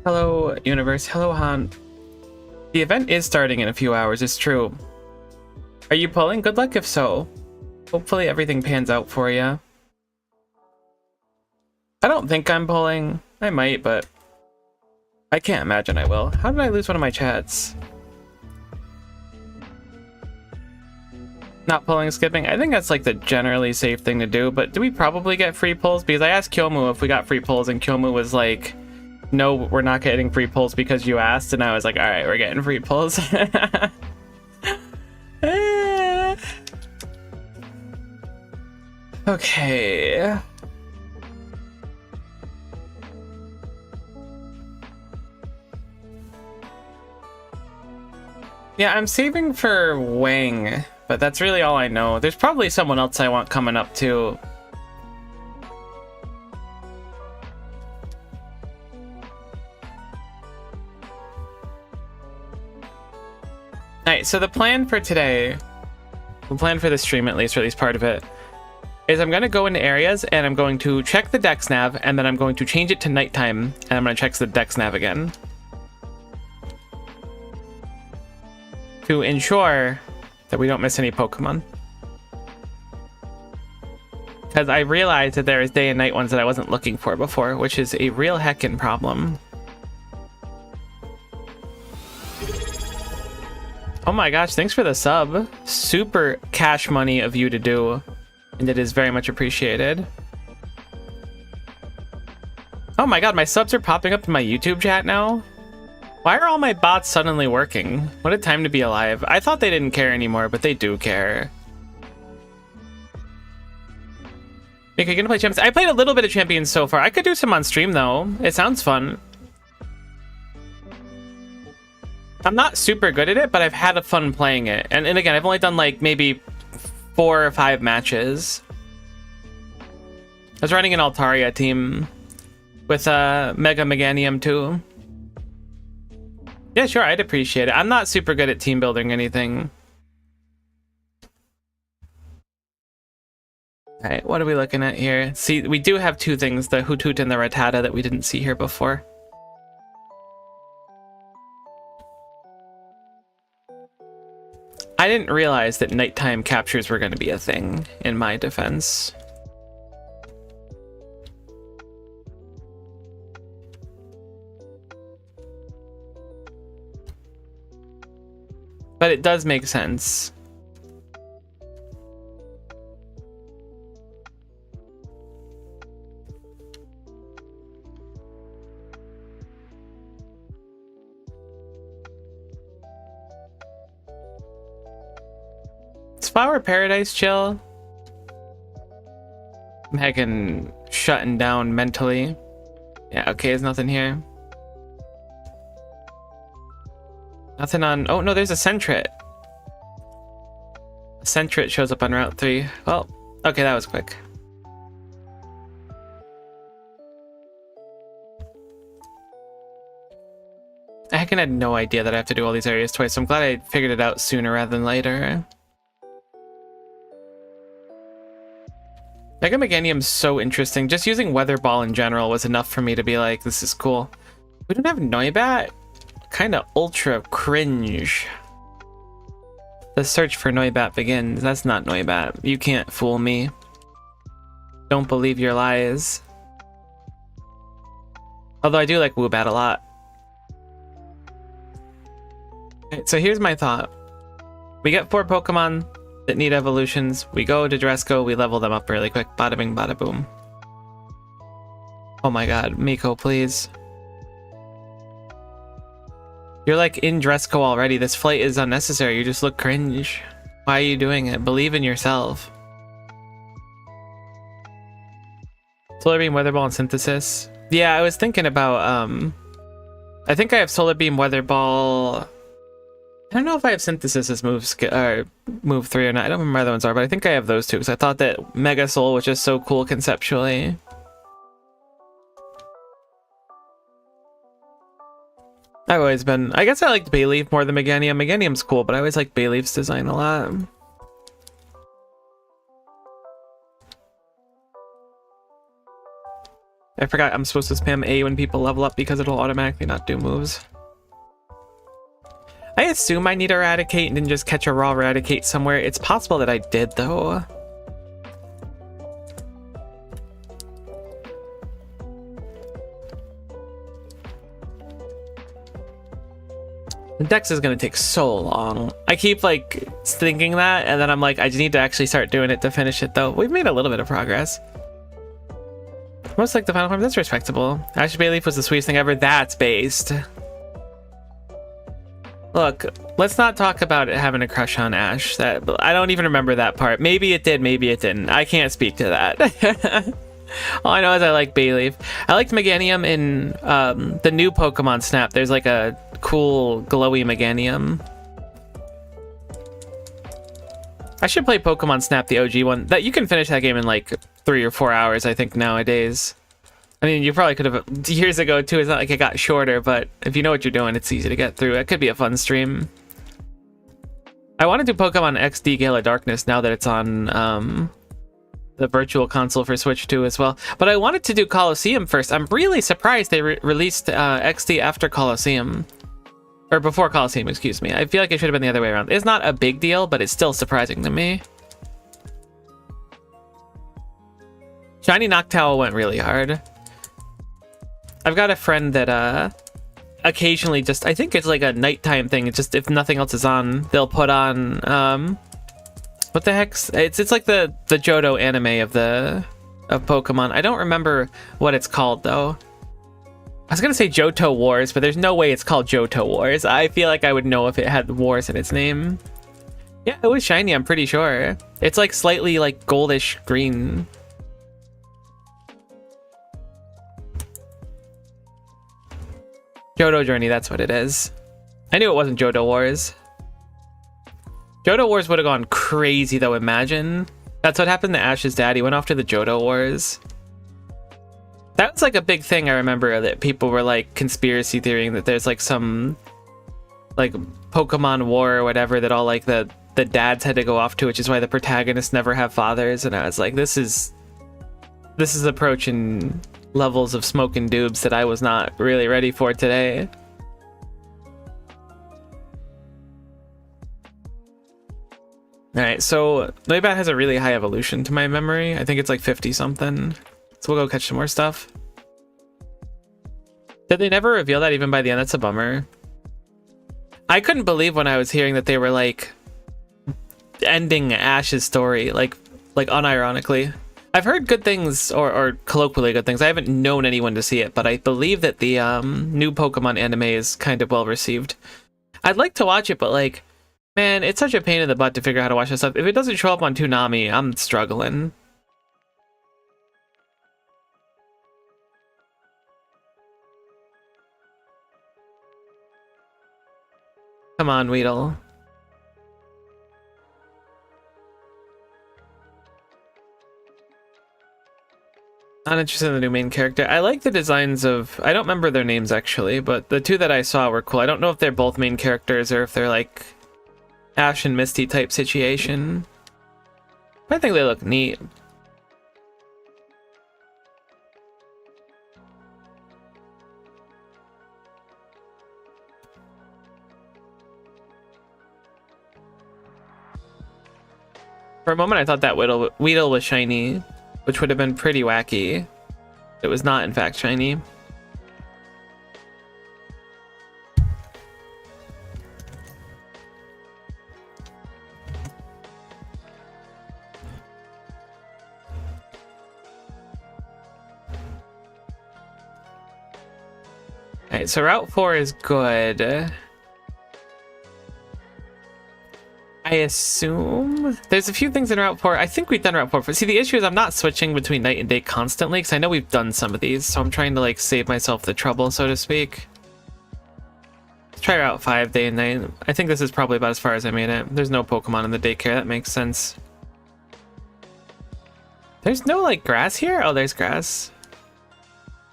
Hello, universe. Hello, Han. The event is starting in a few hours, it's true. Are you pulling? Good luck if so. Hopefully everything pans out for you. I don't think I'm pulling. I might, but I can't imagine I will. How did I lose one of my chats? Not pulling, skipping. I think that's like the generally safe thing to do, but do we probably get free pulls? Because I asked Kyomu if we got free pulls, and Kyomu was like, no, we're not getting free pulls because you asked, and I was like, all right, we're getting free pulls. Okay. Yeah, I'm saving for Wang, but that's really all I know. There's probably someone else I want coming up too. Alright, so the plan for today, the plan for the stream at least, or at least part of it, is I'm going to go into areas and I'm going to check the dex nav, and then I'm going to change it to nighttime, and I'm going to check the dex nav again. To ensure that we don't miss any Pokemon. Because I realized that there is day and night ones that I wasn't looking for before, which is a real heckin' problem. Oh my gosh, thanks for the sub. Super cash money of you to do, and it is very much appreciated. Oh my god, my subs are popping up in my YouTube chat now? Why are all my bots suddenly working? What a time to be alive. I thought they didn't care anymore, but they do care. Okay, gonna play Champions. I played a little bit of Champions so far. I could do some on stream though. It sounds fun. I'm not super good at it, but I've had a fun playing it. And again, I've only done like maybe 4 or 5 matches. I was running an Altaria team with Mega Meganium too. Yeah, sure, I'd appreciate it. I'm not super good at team building anything. Alright, what are we looking at here? See, we do have 2 things, the Hoothoot and the Rattata, that we didn't see here before. I didn't realize that nighttime captures were going to be a thing, in my defense. But it does make sense. Is Flower Paradise chill? I'm heckin' shutting down mentally. Yeah, okay, there's nothing here. Nothing on... Oh, no, there's a Sentret. A Sentret shows up on Route 3. Well, okay, that was quick. I heckin' had no idea that I have to do all these areas twice, so I'm glad I figured it out sooner rather than later. Mega Meganium's so interesting. Just using Weather Ball in general was enough for me to be like, this is cool. We don't have Noibat? Kinda ultra cringe. The search for Noibat begins. That's not Noibat. You can't fool me. Don't believe your lies. Although I do like Woobat a lot. Okay, so here's my thought. We get 4 Pokemon that need evolutions. We go to Dresco, we level them up really quick. Bada bing, bada boom. Oh my god, Miko, please. You're like in Dresco already. This flight is unnecessary. You just look cringe. Why are you doing it? Believe in yourself. Solar Beam, Weather Ball, and Synthesis. Yeah, I was thinking about, I think I have Solar Beam, Weather Ball. I don't know if I have Synthesis as move 3 or not. I don't remember what other ones are, but I think I have those 2 because I thought that Mega Soul was just so cool conceptually. I've always been... I guess I liked Bayleaf more than Meganium. Meganium's cool, but I always liked Bayleaf's design a lot. I forgot I'm supposed to spam A when people level up because it'll automatically not do moves. I assume I need Eradicate and then just catch a raw Eradicate somewhere. It's possible that I did, though. The Dex is going to take so long. I keep, like, thinking that, and then I'm like, I just need to actually start doing it to finish it, though. We've made a little bit of progress. Most like the final form, that's respectable. Ash Bayleaf was the sweetest thing ever. That's based. Look, let's not talk about it having a crush on Ash. That I don't even remember that part. Maybe it did, maybe it didn't. I can't speak to that. All I know is I like Bayleaf. I liked Meganium in the new Pokemon Snap. There's like a cool glowy Meganium. I should play Pokemon Snap, the OG one. That you can finish that game in like 3 or 4 hours, I think, nowadays. I mean, you probably could have years ago too. It's not like it got shorter, but if you know what you're doing, it's easy to get through. It could be a fun stream. I want to do Pokemon XD Gale of Darkness now that it's on the Virtual Console for Switch 2 as well. But I wanted to do Colosseum first. I'm really surprised they released XD after Colosseum. Or before Colosseum, excuse me. I feel like it should have been the other way around. It's not a big deal, but it's still surprising to me. Shiny Noctowl went really hard. I've got a friend that occasionally just, I think it's like a nighttime thing. It's just if nothing else is on, they'll put on what the heck's it's like the Johto anime of Pokemon. I don't remember what it's called though. I was gonna say Johto Wars, but there's no way it's called Johto Wars. I feel like I would know if it had Wars in its name. Yeah, it was shiny, I'm pretty sure. It's like slightly like goldish green. Johto Journey, that's what it is. I knew it wasn't Johto Wars. Johto Wars would have gone crazy though, imagine. That's what happened to Ash's dad. He went off to the Johto Wars. That was like a big thing, I remember, that people were like conspiracy theorying that there's like some like Pokemon war or whatever that all like the dads had to go off to, which is why the protagonists never have fathers. And I was like, this is approaching levels of smoke and dubs that I was not really ready for today. Alright, so Noibat has a really high evolution to my memory. I think it's like 50 something. So we'll go catch some more stuff. Did they never reveal that even by the end? That's a bummer. I couldn't believe when I was hearing that they were like ending Ash's story, like unironically. I've heard good things, or colloquially good things. I haven't known anyone to see it, but I believe that the new Pokemon anime is kind of well received. I'd like to watch it, but like, man, it's such a pain in the butt to figure out how to watch this stuff. If it doesn't show up on Toonami, I'm struggling. Come on, Weedle. Not interested in the new main character. I like the designs of... I don't remember their names, actually, but the two that I saw were cool. I don't know if they're both main characters or if they're, like, Ash and Misty type situation. I think they look neat. For a moment, I thought that Weedle was shiny, which would have been pretty wacky. It was not, in fact, shiny. Alright, so Route 4 is good. I assume there's a few things in Route 4. I think we've done Route 4. But see, the issue is I'm not switching between night and day constantly, because I know we've done some of these, so I'm trying to like save myself the trouble, so to speak. Let's try Route 5 day and night. I think this is probably about as far as I made it. There's no Pokemon in the daycare. That makes sense. There's no like grass here? Oh, there's grass.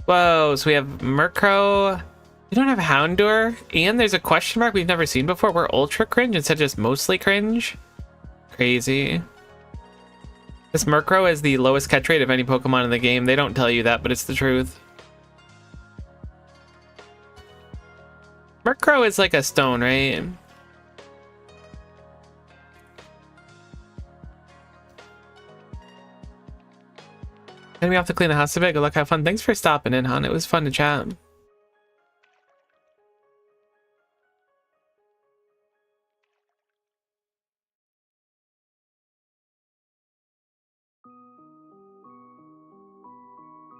Whoa, so we have Murkrow. We don't have Houndour, and there's a question mark we've never seen before. We're ultra cringe instead of just mostly cringe. Crazy. This Murkrow is the lowest catch rate of any Pokemon in the game. They don't tell you that, but it's the truth. Murkrow is like a stone, right? Gonna be off to clean the house a bit. Good luck, have fun. Thanks for stopping in, hon. It was fun to chat.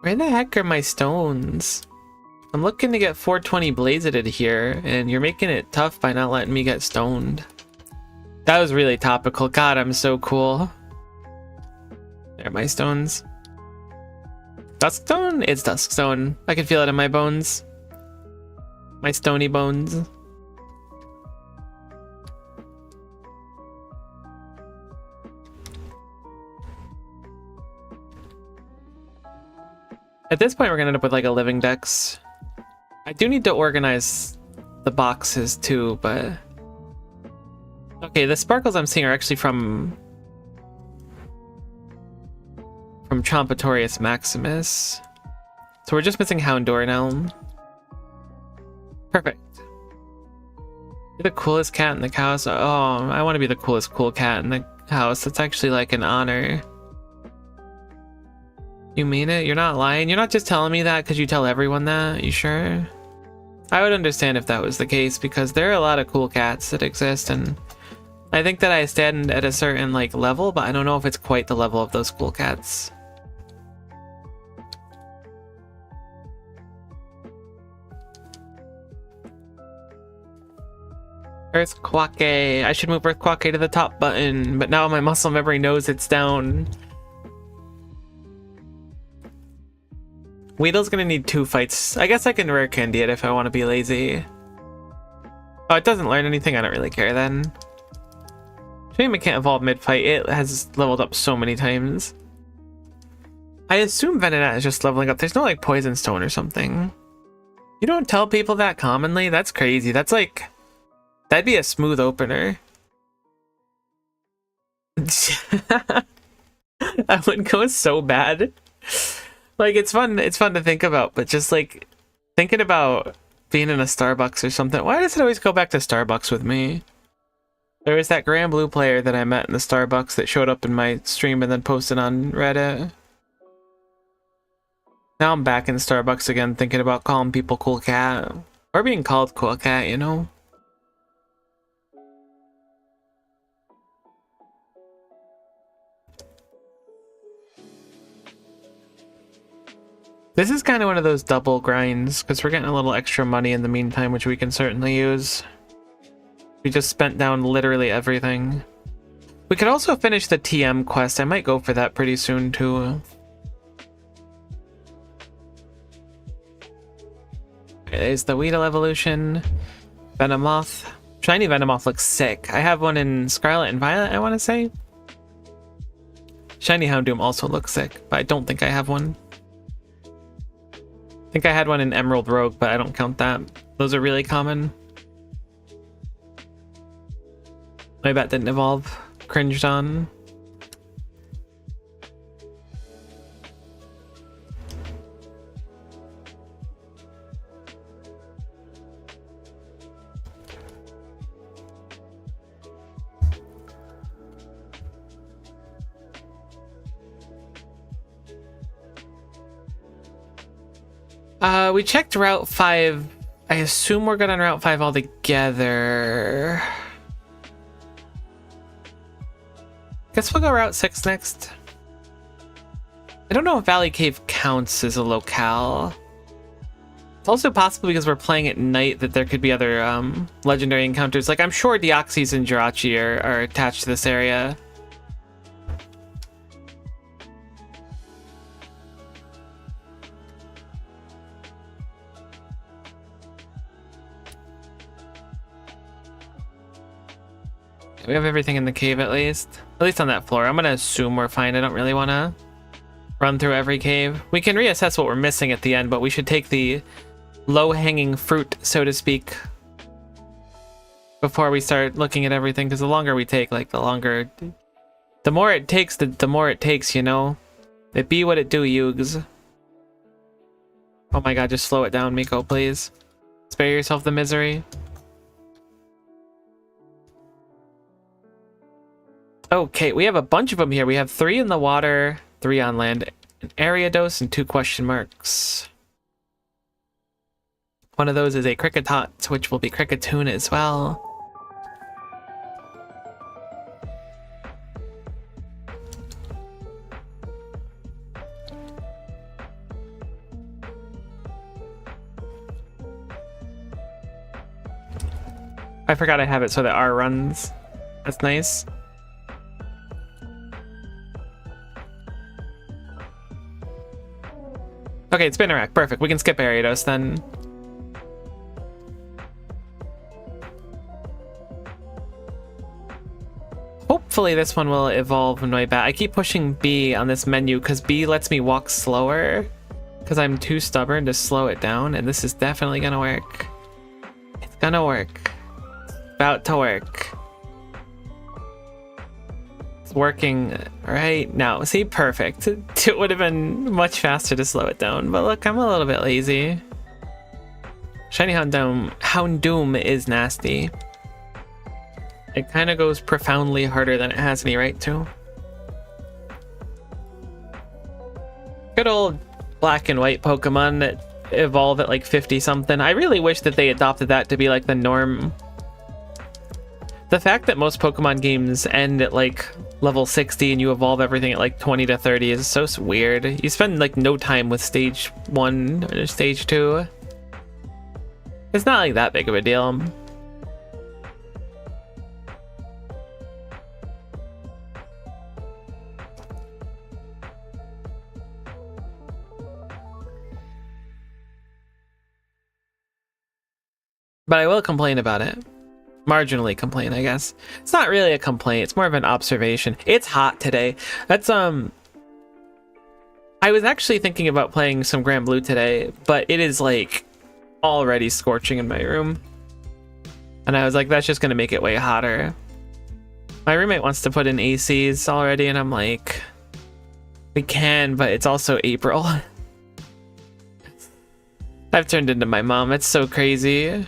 Where the heck are my stones? I'm looking to get 420 blazeted here, and you're making it tough by not letting me get stoned. That was really topical. God, I'm so cool. There are my stones. Duskstone? It's Duskstone. I can feel it in my bones. My stony bones. At this point, we're gonna end up with like a living dex. I do need to organize the boxes too, but... Okay, the sparkles I'm seeing are actually from Trompatorius Maximus. So we're just missing Houndour now. Perfect. You're the coolest cat in the house. Oh, I want to be the coolest cool cat in the house. That's actually like an honor. You mean it? You're not lying? You're not just telling me that because you tell everyone that? You sure? I would understand if that was the case, because there are a lot of cool cats that exist, and I think that I stand at a certain like level, but I don't know if it's quite the level of those cool cats. Earth Quake. I should move Earth Quake to the top button, but now my muscle memory knows it's down. Weedle's gonna need 2 fights. I guess I can rare candy it if I want to be lazy. Oh, it doesn't learn anything? I don't really care then. Shame it can't evolve mid-fight. It has leveled up so many times. I assume Venonat is just leveling up. There's no like Poison Stone or something. You don't tell people that commonly? That's crazy. That's like... That'd be a smooth opener. That would go so bad. Like, it's fun to think about, but just like thinking about being in a Starbucks or something. Why does it always go back to Starbucks with me? There was that Grand Blue player that I met in the Starbucks that showed up in my stream and then posted on Reddit. Now I'm back in Starbucks again, thinking about calling people cool cat. Or being called cool cat, you know? This is kind of one of those double grinds, because we're getting a little extra money in the meantime, which we can certainly use. We just spent down literally everything. We could also finish the TM quest. I might go for that pretty soon, too. There's the Weedle evolution. Venomoth. Shiny Venomoth looks sick. I have one in Scarlet and Violet, I want to say. Shiny Houndoom also looks sick, but I don't think I have one. I think I had one in Emerald Rogue, but I don't count that. Those are really common. My bat didn't evolve. Cringed on. We checked Route 5. I assume we're good on Route 5 altogether. Guess we'll go Route 6 next. I don't know if Valley Cave counts as a locale. It's also possible because we're playing at night that there could be other legendary encounters. Like, I'm sure Deoxys and Jirachi are attached to this area. We have everything in the cave at least on that floor. I'm gonna assume we're fine. I don't really want to run through every cave. We can reassess what we're missing at the end, but we should take the low-hanging fruit, so to speak, before we start looking at everything, because the longer we take, like, the The more it takes, the more it takes, you know? It be what it do, Yugs. Oh my god, just slow it down, Miko, please. Spare yourself the misery. Okay, we have a bunch of them here. We have 3 in the water, 3 on land, an area dose, and 2 question marks. One of those is a Cricketot, which will be Cricketune as well. I forgot I have it so that R runs. That's nice. Okay, it's Spinnerack. Perfect. We can skip Ariados then. Hopefully this one will evolve in my bat. I keep pushing B on this menu because B lets me walk slower because I'm too stubborn to slow it down, and this is definitely gonna work. It's gonna work. It's about to work. It's working right now. See, perfect. It would have been much faster to slow it down, but look, I'm a little bit lazy. Shiny Houndoom is nasty. It kind of goes profoundly harder than it has any right to. Good old black and white Pokemon that evolve at like 50 something. I really wish that they adopted that to be like the norm. The fact that most Pokemon games end at like level 60 and you evolve everything at like 20 to 30 is so weird. You spend like no time with stage 1 or stage 2. It's not like that big of a deal. But I will complain about it. Marginally complain, I guess. It's not really a complaint, it's more of an observation. It's hot today. That's I was actually thinking about playing some Grand Blue today, but it is like already scorching in my room. And I was like, that's just gonna make it way hotter. My roommate wants to put in ACs already, and I'm like, we can, but it's also April. I've turned into my mom, it's so crazy.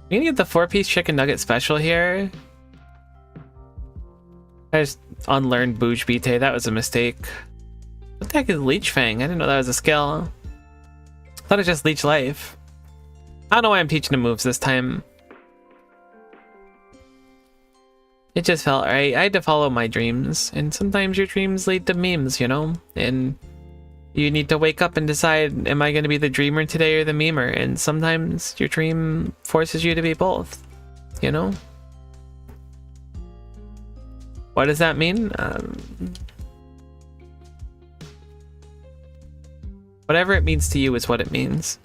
We need to get the 4-piece chicken nugget special here. I just unlearned Bouge Bite. That was a mistake. What the heck is Leech Fang? I didn't know that was a skill. I thought it was just Leech Life. I don't know why I'm teaching him moves this time. It just felt right. I had to follow my dreams. And sometimes your dreams lead to memes, you know? And you need to wake up and decide, am I going to be the dreamer today or the memer? And sometimes your dream forces you to be both, you know? What does that mean? Whatever it means to you is what it means.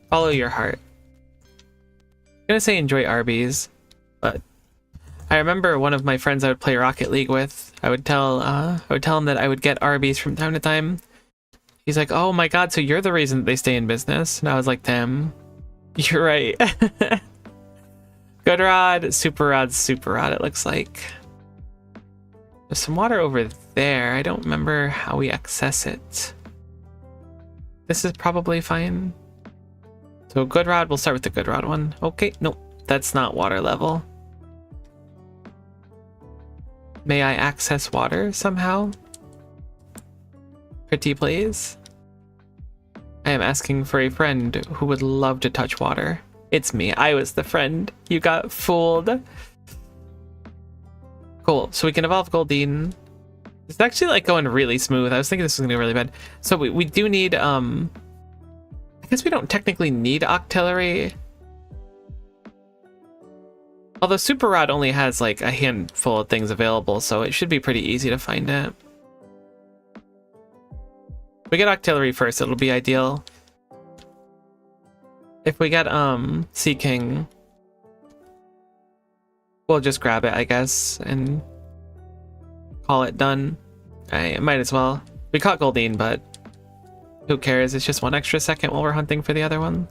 Follow your heart. I'm gonna say enjoy Arby's, but I remember one of my friends I would play Rocket League with. I would tell him that I would get Arby's from time to time. He's like, oh my god, so you're the reason that they stay in business? And I was like, damn, you're right. Good Rod, Super Rod, Super Rod, it looks like. There's some water over there. I don't remember how we access it. This is probably fine. So Good Rod, we'll start with the Good Rod one. Okay, nope, that's not water level. May I access water somehow? Pretty please. I am asking for a friend who would love to touch water. It's me. I was the friend. You got fooled. Cool. So we can evolve Goldeen. It's actually like going really smooth. I was thinking this was gonna go really bad. So we do need I guess we don't technically need Octillery. Although Super Rod only has like a handful of things available, so it should be pretty easy to find it. If we get Octillery first, it'll be ideal. If we get Sea King, we'll just grab it, I guess, and call it done. I might as well. We caught Goldeen, but who cares? It's just 1 extra second while we're hunting for the other one.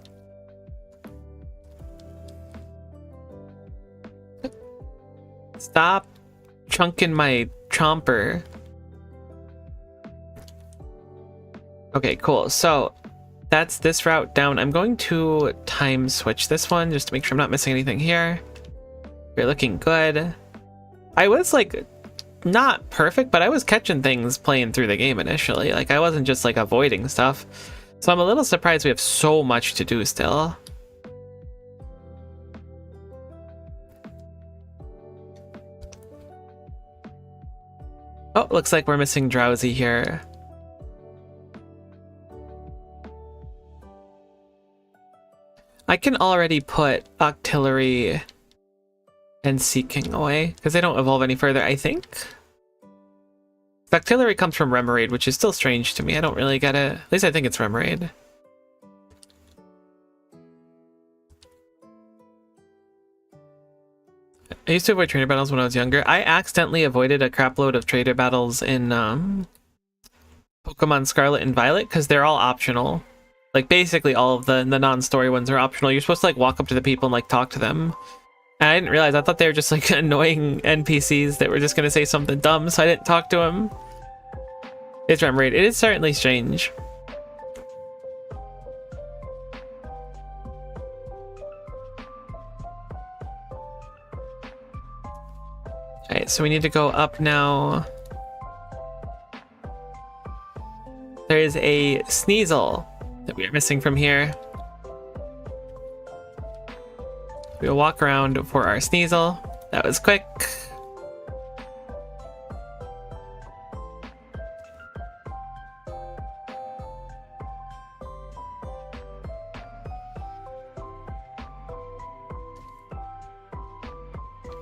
Stop chunking my chomper. Okay, cool. So that's this route down. I'm going to time switch this one just to make sure I'm not missing anything here. We're looking good. I was like not perfect, but I was catching things playing through the game initially. Like I wasn't just like avoiding stuff. So I'm a little surprised we have so much to do still. Oh, looks like we're missing Drowsy here. I can already put Octillery and Seeking away because they don't evolve any further, I think. Octillery comes from Remoraid, which is still strange to me. I don't really get it. At least I think it's Remoraid. I used to avoid trainer battles when I was younger. I accidentally avoided a crapload of trader battles in Pokemon Scarlet and Violet because they're all optional. Like basically all of the non-story ones are optional. You're supposed to like walk up to the people and like talk to them. And I didn't realize. I thought they were just like annoying NPCs that were just gonna say something dumb, so I didn't talk to them. It's Remoraid. It is certainly strange. Alright, so we need to go up now. There is a Sneasel that we are missing from here. We'll walk around for our Sneasel. That was quick.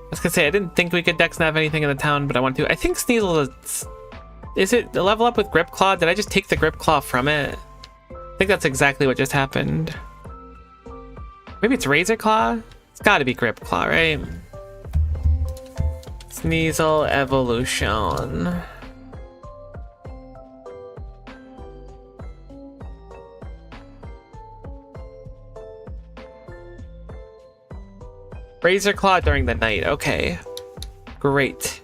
I was gonna say, I didn't think we could dex nav anything in the town, but I want to. I think Sneasel is it the level up with Grip Claw? Did I just take the Grip Claw from it? I think that's exactly what just happened. Maybe it's Razor Claw? It's gotta be Grip Claw, right? Sneasel Evolution. Razor Claw during the night. Okay. Great.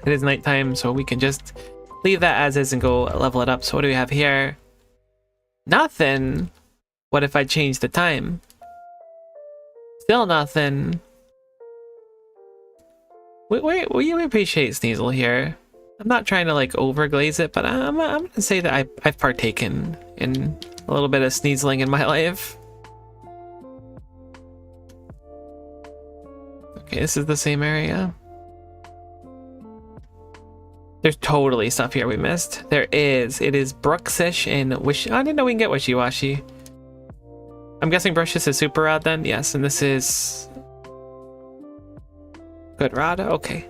It is nighttime, so we can just leave that as is and go level it up. So what do we have here? Nothing. What if I change the time? Still nothing. We appreciate Sneasel here. I'm not trying to like overglaze it, but I'm gonna say that I've partaken in a little bit of Sneaseling in my life. Okay, this is the same area. There's totally stuff here we missed. There is. It is Brooksish and Wish. I didn't know we can get Wishy-Washy. I'm guessing Brushes is Super Rod then? Yes, and this is Good Rod? Okay.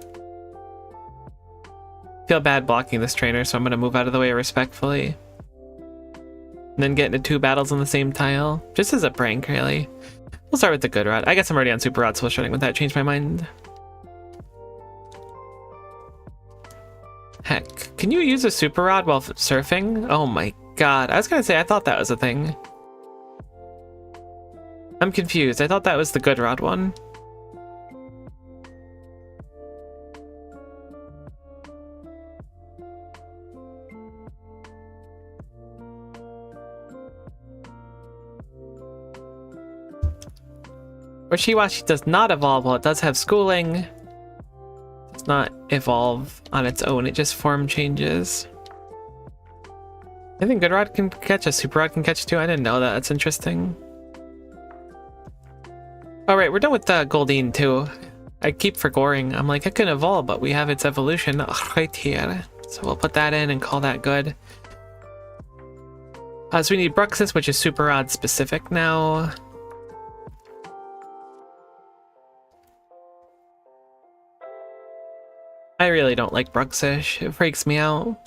Feel bad blocking this trainer, so I'm going to move out of the way respectfully. And then get into 2 battles on the same tile. Just as a prank, really. We'll start with the Good Rod. I guess I'm already on Super Rod, so starting with that changed my mind. Heck, can you use a Super Rod while surfing? Oh my god. I was going to say, I thought that was a thing. I'm confused. I thought that was the Good Rod one. Wishy-Washy does not evolve. Well, it does have schooling. It does not evolve on its own. It just form changes. I think Good Rod can catch a Super Rod can catch too. I didn't know that. That's interesting. Alright, we're done with Goldeen too. I keep forgetting. I'm like, it can evolve, but we have its evolution right here. So we'll put that in and call that good. So we need Bruxus, which is Super Rod specific now. I really don't like Bruxish. It freaks me out.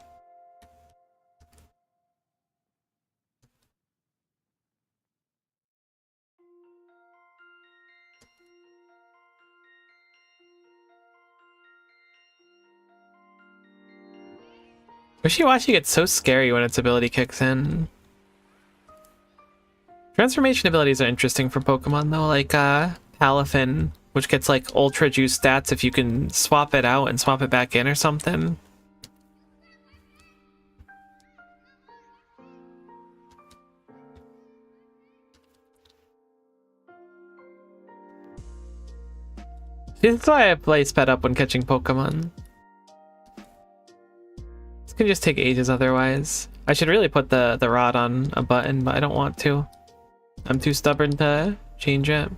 Wishy-Washy gets so scary when its ability kicks in. Transformation abilities are interesting for Pokemon though, like Palafin which gets like ultra juice stats if you can swap it out and swap it back in or something. That's why I play sped up when catching Pokemon. This can just take ages otherwise. I should really put the rod on a button, but I don't want to. I'm too stubborn to change it.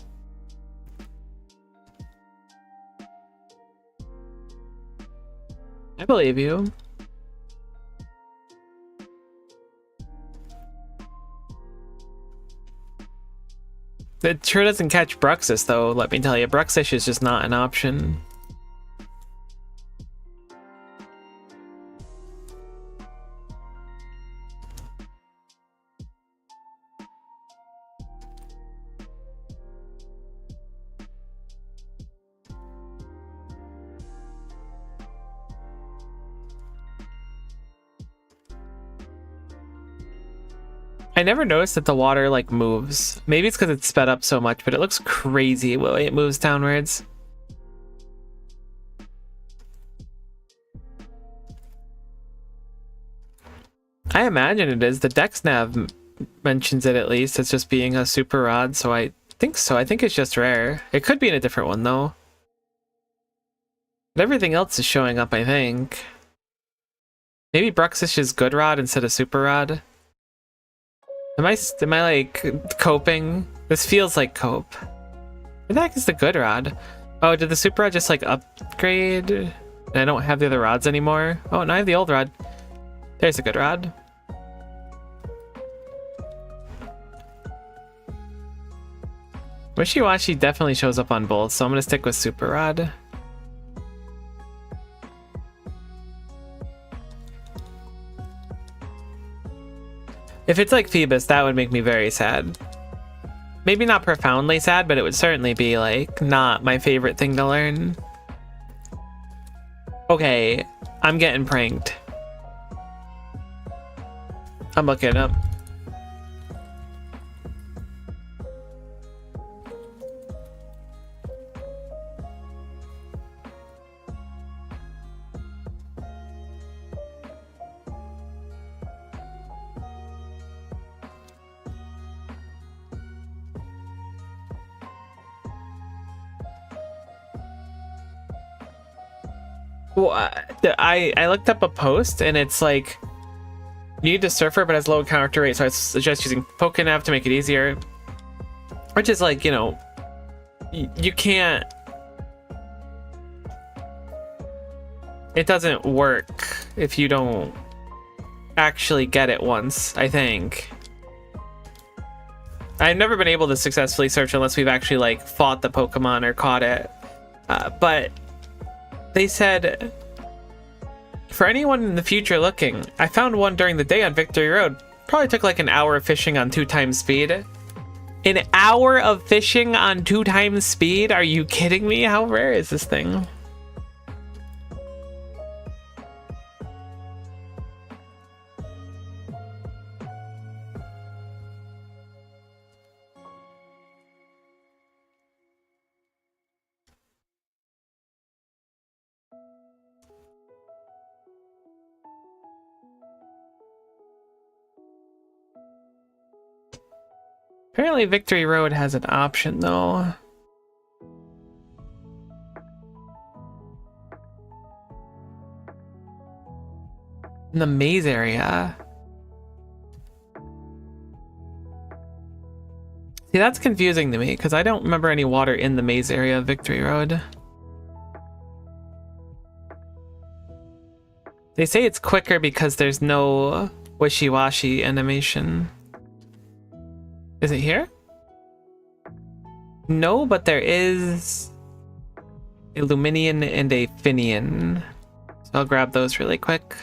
I believe you. It sure doesn't catch Bruxus though, let me tell you. Bruxish is just not an option. I never noticed that the water like moves. Maybe it's because it's sped up so much, but it looks crazy the way it moves downwards. I imagine it is. The Dex Nav mentions it at least. It's just being a super rod, so I think so. I think it's just rare. It could be in a different one though. But everything else is showing up, I think. Maybe Bruxish is good rod instead of super rod. Am I like coping? This feels like cope. What the heck is the good rod? Oh, did the super rod just like upgrade? And I don't have the other rods anymore. Oh, now I have the old rod. There's a good rod. Wishy-Washy definitely shows up on both, so I'm gonna stick with super rod. If it's like Phoebus, that would make me very sad. Maybe not profoundly sad, but it would certainly be like not my favorite thing to learn. Okay, I'm getting pranked. I'm looking it up. Well, I looked up a post and it's like you need to surfer but has low encounter rate, so I suggest using Pokenav to make it easier. Which is like, you know, you can't. It doesn't work if you don't actually get it once, I think. I've never been able to successfully search unless we've actually like fought the Pokemon or caught it. But they said, for anyone in the future looking, I found one during the day on Victory Road. Probably took like an hour of fishing on 2 times speed. An hour of fishing on 2 times speed? Are you kidding me? How rare is this thing? Apparently Victory Road has an option though. In the maze area. See, that's confusing to me because I don't remember any water in the maze area of Victory Road. They say it's quicker because there's no wishy-washy animation. Is it here? No, but there is a Luminian and a Finian. So I'll grab those really quick.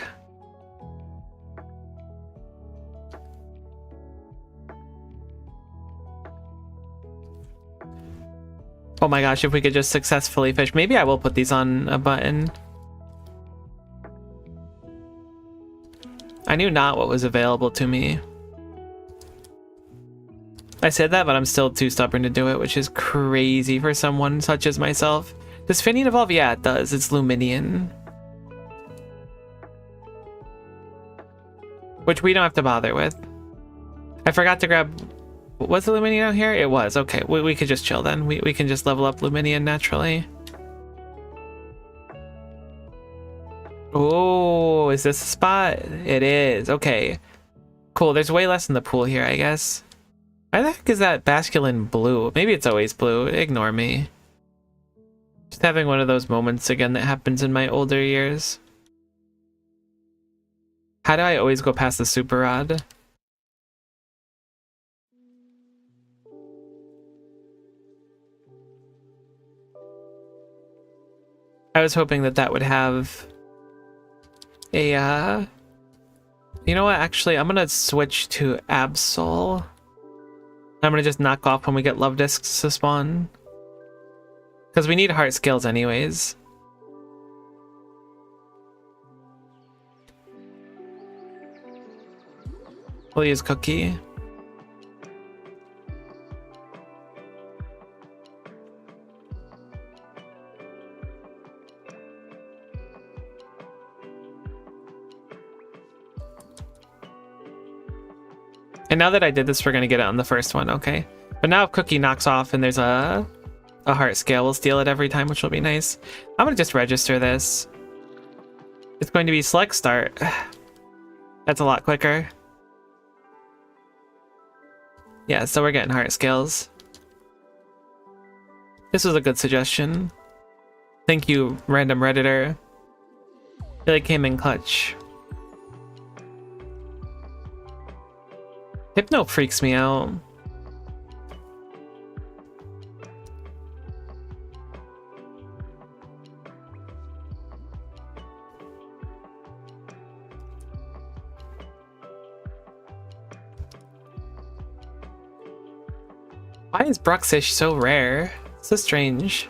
Oh my gosh, if we could just successfully fish. Maybe I will put these on a button. I knew not what was available to me. I said that, but I'm still too stubborn to do it, which is crazy for someone such as myself. Does Finian evolve? Yeah, it does. It's Luminian. Which we don't have to bother with. I forgot to grab... Was the Luminian out here? It was. Okay, we could just chill then. We can just level up Luminian naturally. Oh, is this a spot? It is. Okay. Cool. There's way less in the pool here, I guess. Why the heck is that Basculin blue? Maybe it's always blue. Ignore me. Just having one of those moments again that happens in my older years. How do I always go past the super rod? I was hoping that that would have a, you know what? Actually, I'm gonna switch to Absol. I'm gonna just knock off when we get love discs to spawn. Because we need heart scales anyways. We'll use Cookie. And now that I did this, we're gonna get it on the first one, okay? But now if Cookie knocks off and there's a heart scale, we'll steal it every time, which will be nice. I'm gonna just register this. It's going to be select start. That's a lot quicker. Yeah, so we're getting heart scales. This was a good suggestion. Thank you, random Redditor. Really came in clutch. Hypno freaks me out. Why is Bruxish so rare? So strange.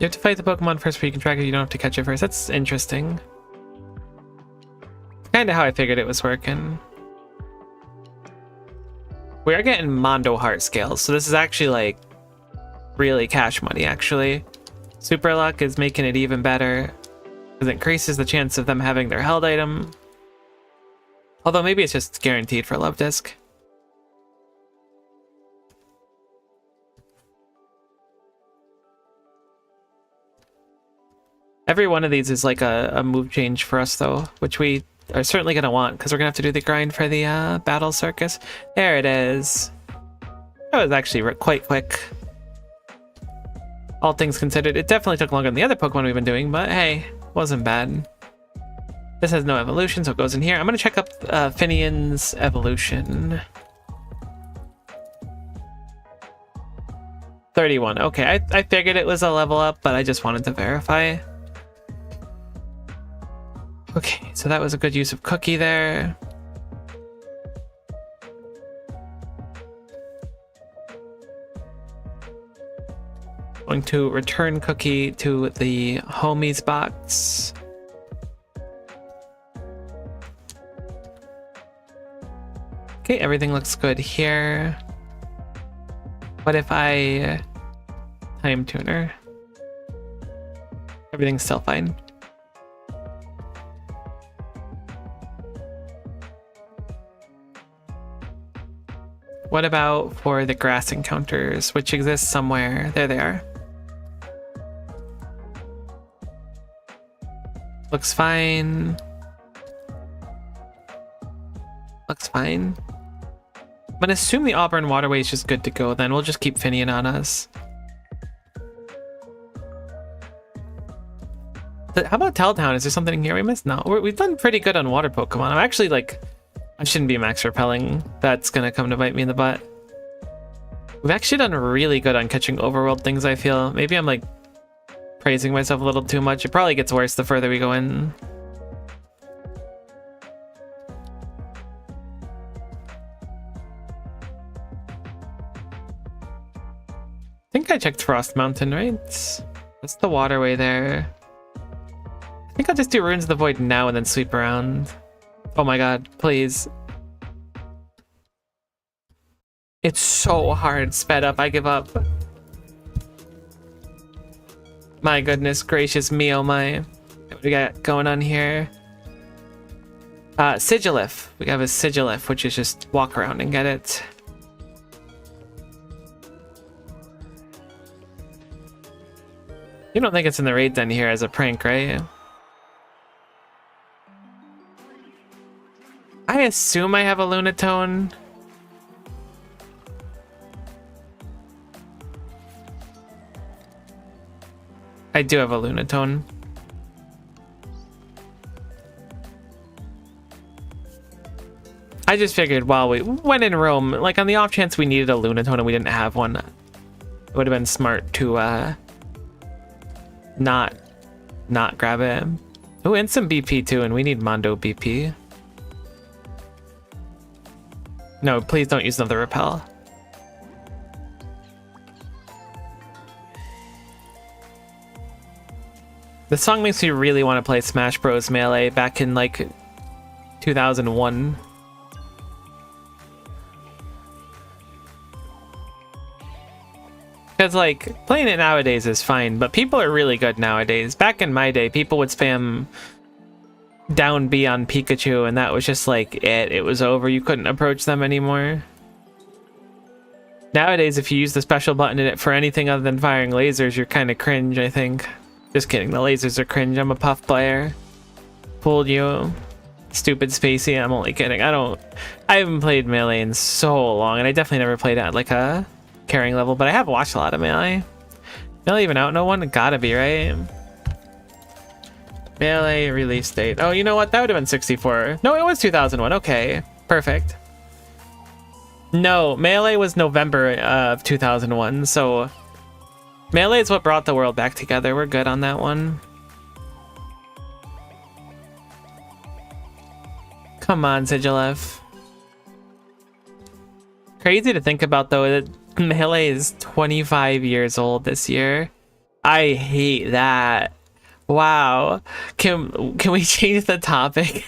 You have to fight the Pokemon first before you can track it. You don't have to catch it first. That's interesting. Kind of how I figured it was working. We are getting Mondo Heart Scales, so this is actually like really cash money, actually. Super Luck is making it even better because it increases the chance of them having their held item. Although maybe it's just guaranteed for Love Disc. Every one of these is like a move change for us though, which we are certainly going to want because we're going to have to do the grind for the Battle Circus. There it is. That was actually quite quick. All things considered, it definitely took longer than the other Pokemon we've been doing, but hey, wasn't bad. This has no evolution, so it goes in here. I'm going to check up Finian's evolution. 31. Okay, I figured it was a level up, but I just wanted to verify. Okay, so that was a good use of Cookie there. Going to return Cookie to the homies box. Okay, everything looks good here. What if I time tuner? Everything's still fine. What about for the grass encounters, which exist somewhere? There they are. Looks fine. Looks fine. I'm gonna assume the Auburn Waterway is just good to go, then we'll just keep Finian on us. How about Telltown? Is there something here we missed? No, we've done pretty good on water Pokemon. I'm actually like, I shouldn't be max repelling. That's gonna come to bite me in the butt. We've actually done really good on catching overworld things, I feel. Maybe I'm like praising myself a little too much. It probably gets worse the further we go in. I think I checked Frost Mountain, right? That's the waterway there. I think I'll just do Runes of the Void now and then sweep around. Oh my god, please. It's so hard sped up, I give up. My goodness gracious me, oh my. What do we got going on here? Sigilif. We have a Sigilif, which is just walk around and get it. You don't think it's in the raid den here as a prank, right? I assume I have a Lunatone. I do have a Lunatone. I just figured while we went in Rome, like on the off chance we needed a Lunatone and we didn't have one, it would have been smart to not grab it. Oh, and some BP too, and we need Mondo BP. No, please don't use another repel. The song makes me really want to play Smash Bros. Melee back in like 2001. Because like playing it nowadays is fine, but people are really good nowadays. Back in my day, people would spam down B on Pikachu and that was just like it was over. You couldn't approach them anymore. Nowadays, if you use the special button in it for anything other than firing lasers, you're kind of cringe, I think. Just kidding, the lasers are cringe. I'm a Puff player. Fooled you. Stupid Spacey, I'm only kidding. I haven't played Melee in so long, and I definitely never played at like a carrying level, but I have watched a lot of Melee. Melee even out no one? Gotta be, right? Melee release date. Oh, you know what? That would have been 64. No, it was 2001. Okay, perfect. No, Melee was November of 2001, so Melee is what brought the world back together. We're good on that one. Come on, Sigilif. Crazy to think about though that Melee is 25 years old this year. I hate that. Wow. Can we change the topic?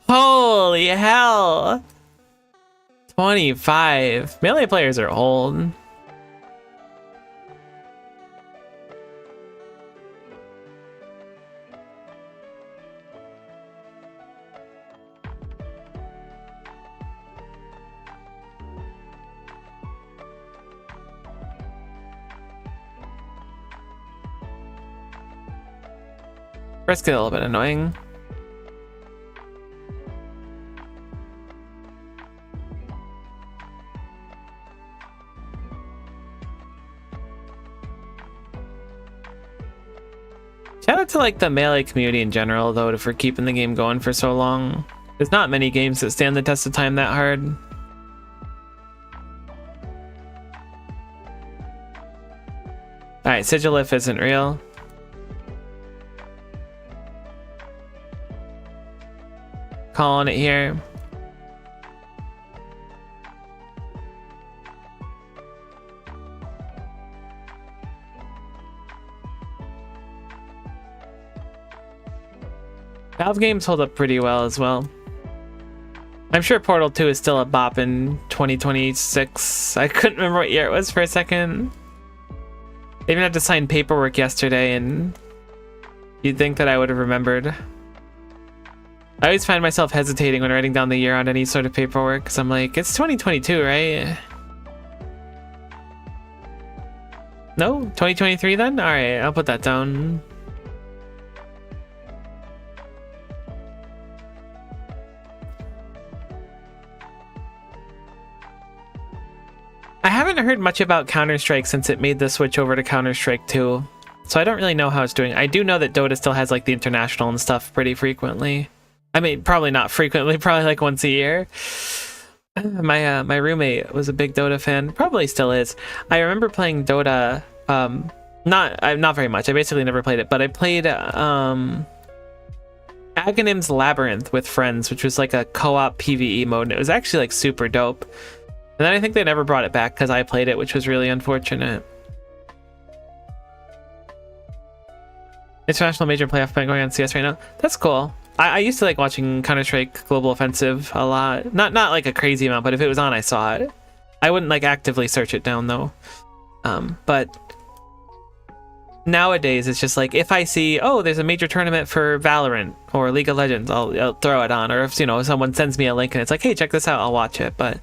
Holy hell. 25. Melee players are old. First get a little bit annoying. Shout out to like the Melee community in general though for keeping the game going for so long. There's not many games that stand the test of time that hard. Alright, Sigilif isn't real. Calling it here. Valve games hold up pretty well as well. I'm sure Portal 2 is still a bop in 2026. I couldn't remember what year it was for a second. I even had to sign paperwork yesterday and you'd think that I would have remembered. I always find myself hesitating when writing down the year on any sort of paperwork because I'm like, it's 2022, right? No? 2023 then? Alright, I'll put that down. I haven't heard much about Counter-Strike since it made the switch over to Counter-Strike 2, so I don't really know how it's doing. I do know that Dota still has like the international and stuff pretty frequently. I mean, probably not frequently, probably like once a year. My roommate was a big Dota fan, probably still is. I remember playing Dota, not very much. I basically never played it, but I played Aghanim's Labyrinth with friends, which was like a co-op PvE mode, and it was actually like super dope. And then I think they never brought it back because I played it, which was really unfortunate. International major playoff event going on CS right now. That's cool. I used to like watching Counter-Strike Global Offensive a lot. Not like a crazy amount, but if it was on, I saw it. I wouldn't like actively search it down though. But nowadays it's just like if I see, oh, there's a major tournament for Valorant or League of Legends, I'll throw it on. Or if someone sends me a link and it's like, hey, check this out, I'll watch it. But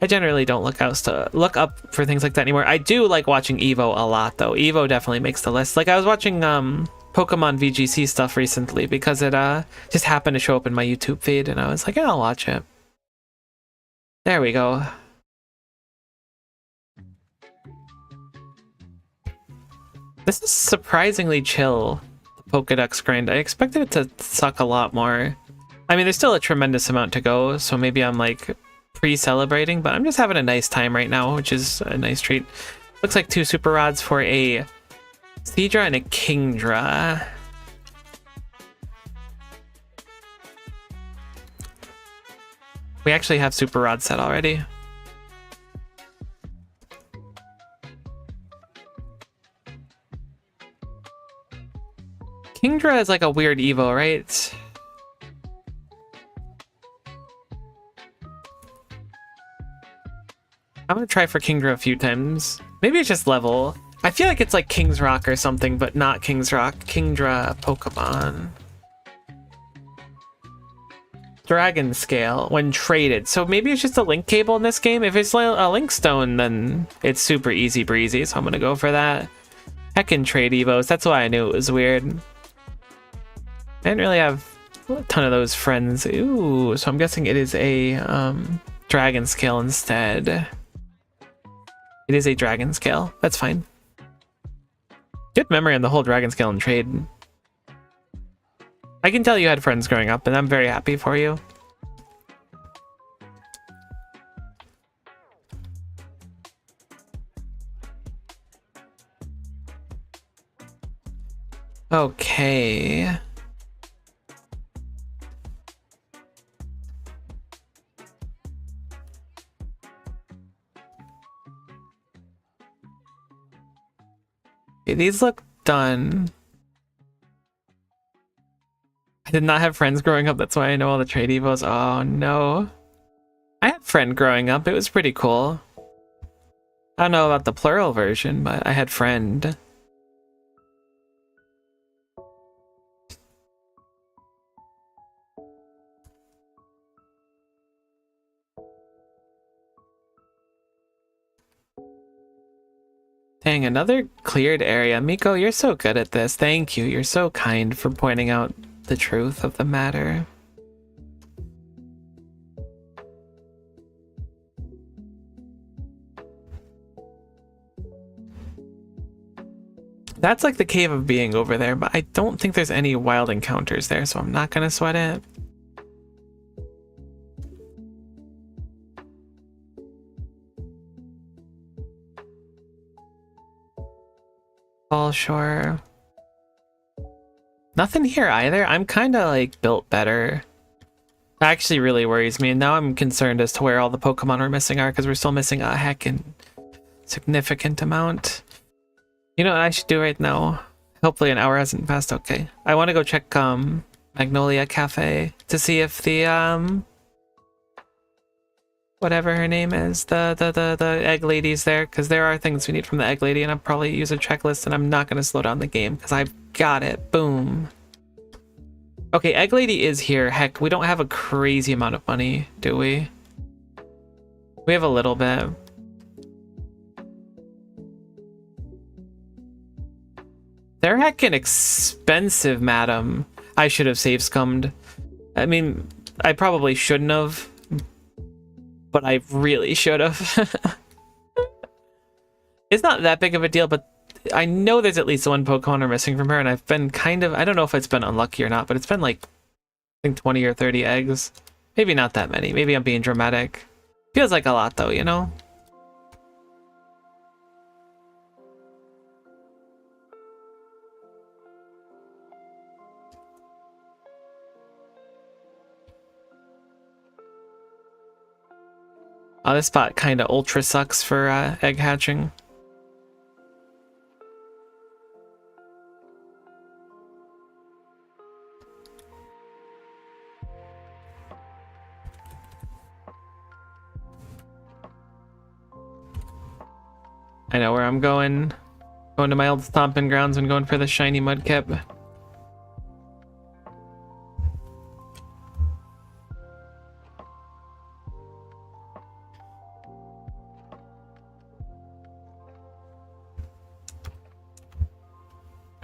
I generally don't look up for things like that anymore. I do like watching Evo a lot though. Evo definitely makes the list. Like I was watching Pokemon VGC stuff recently because it just happened to show up in my YouTube feed and I was like, yeah, I'll watch it. There we go. This is surprisingly chill, the Pokedex grind. I expected it to suck a lot more. I mean, there's still a tremendous amount to go, so maybe I'm like pre-celebrating, but I'm just having a nice time right now, which is a nice treat. Looks like 2 super rods for a Seadra and a Kingdra. We actually have super rod set already. Kingdra is like a weird Evo, right? I'm gonna try for Kingdra a few times. Maybe it's just level. I feel like it's like King's Rock or something, but not King's Rock. Kingdra Pokemon. Dragon Scale when traded. So maybe it's just a link cable in this game. If it's a link stone, then it's super easy breezy. So I'm gonna go for that. Heckin' trade Evos. That's why I knew it was weird. I didn't really have a ton of those friends. Ooh, so I'm guessing it is a Dragon Scale instead. It is a Dragon Scale. That's fine. Good memory on the whole Dragon Scale and trade. I can tell you had friends growing up, and I'm very happy for you. Okay. Okay, these look done. I did not have friends growing up, that's why I know all the trade evos. Oh no. I had friend growing up, it was pretty cool. I don't know about the plural version, but I had friend. Dang, another cleared area. Miko, you're so good at this. Thank you. You're so kind for pointing out the truth of the matter. That's like the Cave of Being over there, but I don't think there's any wild encounters there, so I'm not gonna sweat it. Fall Shore. Nothing here either. I'm kind of like built better. That actually really worries me, and now I'm concerned as to where all the Pokemon we're missing are, because we're still missing a heckin' significant amount. You know what I should do right now? Hopefully an hour hasn't passed. Okay. I want to go check Magnolia Cafe to see if the whatever her name is, the egg lady's there, because there are things we need from the egg lady, and I'll probably use a checklist, and I'm not going to slow down the game because I've got it. Boom. Okay, egg lady is here. Heck, we don't have a crazy amount of money, do we? We have a little bit. They're heckin' expensive, madam. I should have save scummed. I mean, I probably shouldn't have, but I really should have. It's not that big of a deal, but I know there's at least one Pokemon we're missing from her, and I've been kind of, I don't know if it's been unlucky or not, but it's been like, I think 20 or 30 eggs. Maybe not that many. Maybe I'm being dramatic. Feels like a lot though, you know? Oh, this spot kind of ultra sucks for egg hatching. I know where I'm going. Going to my old stomping grounds and going for the shiny Mudkip.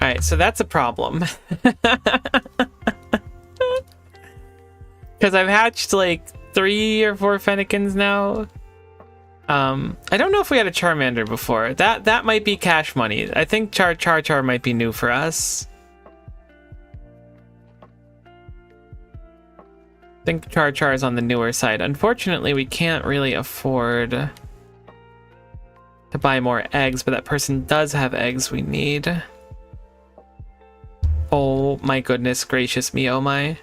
Alright, so that's a problem. Because I've hatched like 3 or 4 Fennekins now. I don't know if we had a Charmander before. That might be cash money. I think Char might be new for us. I think Char is on the newer side. Unfortunately, we can't really afford to buy more eggs, but that person does have eggs we need. Oh my goodness gracious me, oh my.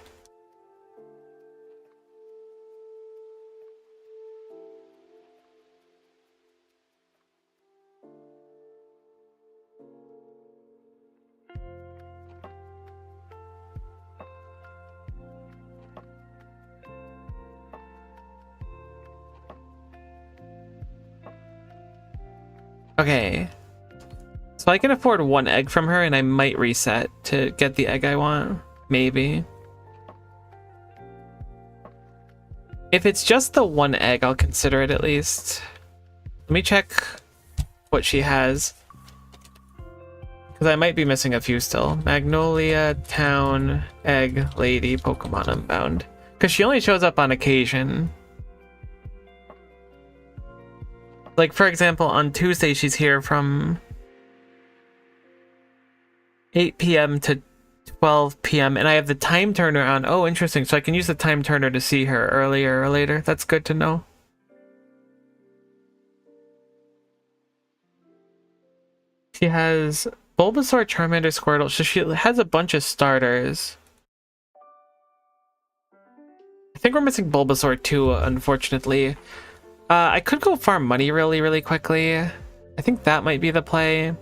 Okay, so I can afford 1 egg from her and I might reset to get the egg I want, maybe. If it's just the 1 egg, I'll consider it at least. Let me check what she has. Because I might be missing a few still. Magnolia, Town, Egg, Lady, Pokemon Unbound. Because she only shows up on occasion. Like, for example, on Tuesday, she's here from 8 p.m. to 12 p.m. and I have the time turner on. Oh, interesting. So I can use the time turner to see her earlier or later. That's good to know. She has Bulbasaur, Charmander, Squirtle. So she has a bunch of starters. I think we're missing Bulbasaur too, unfortunately. I could go farm money really quickly. I think that might be the play.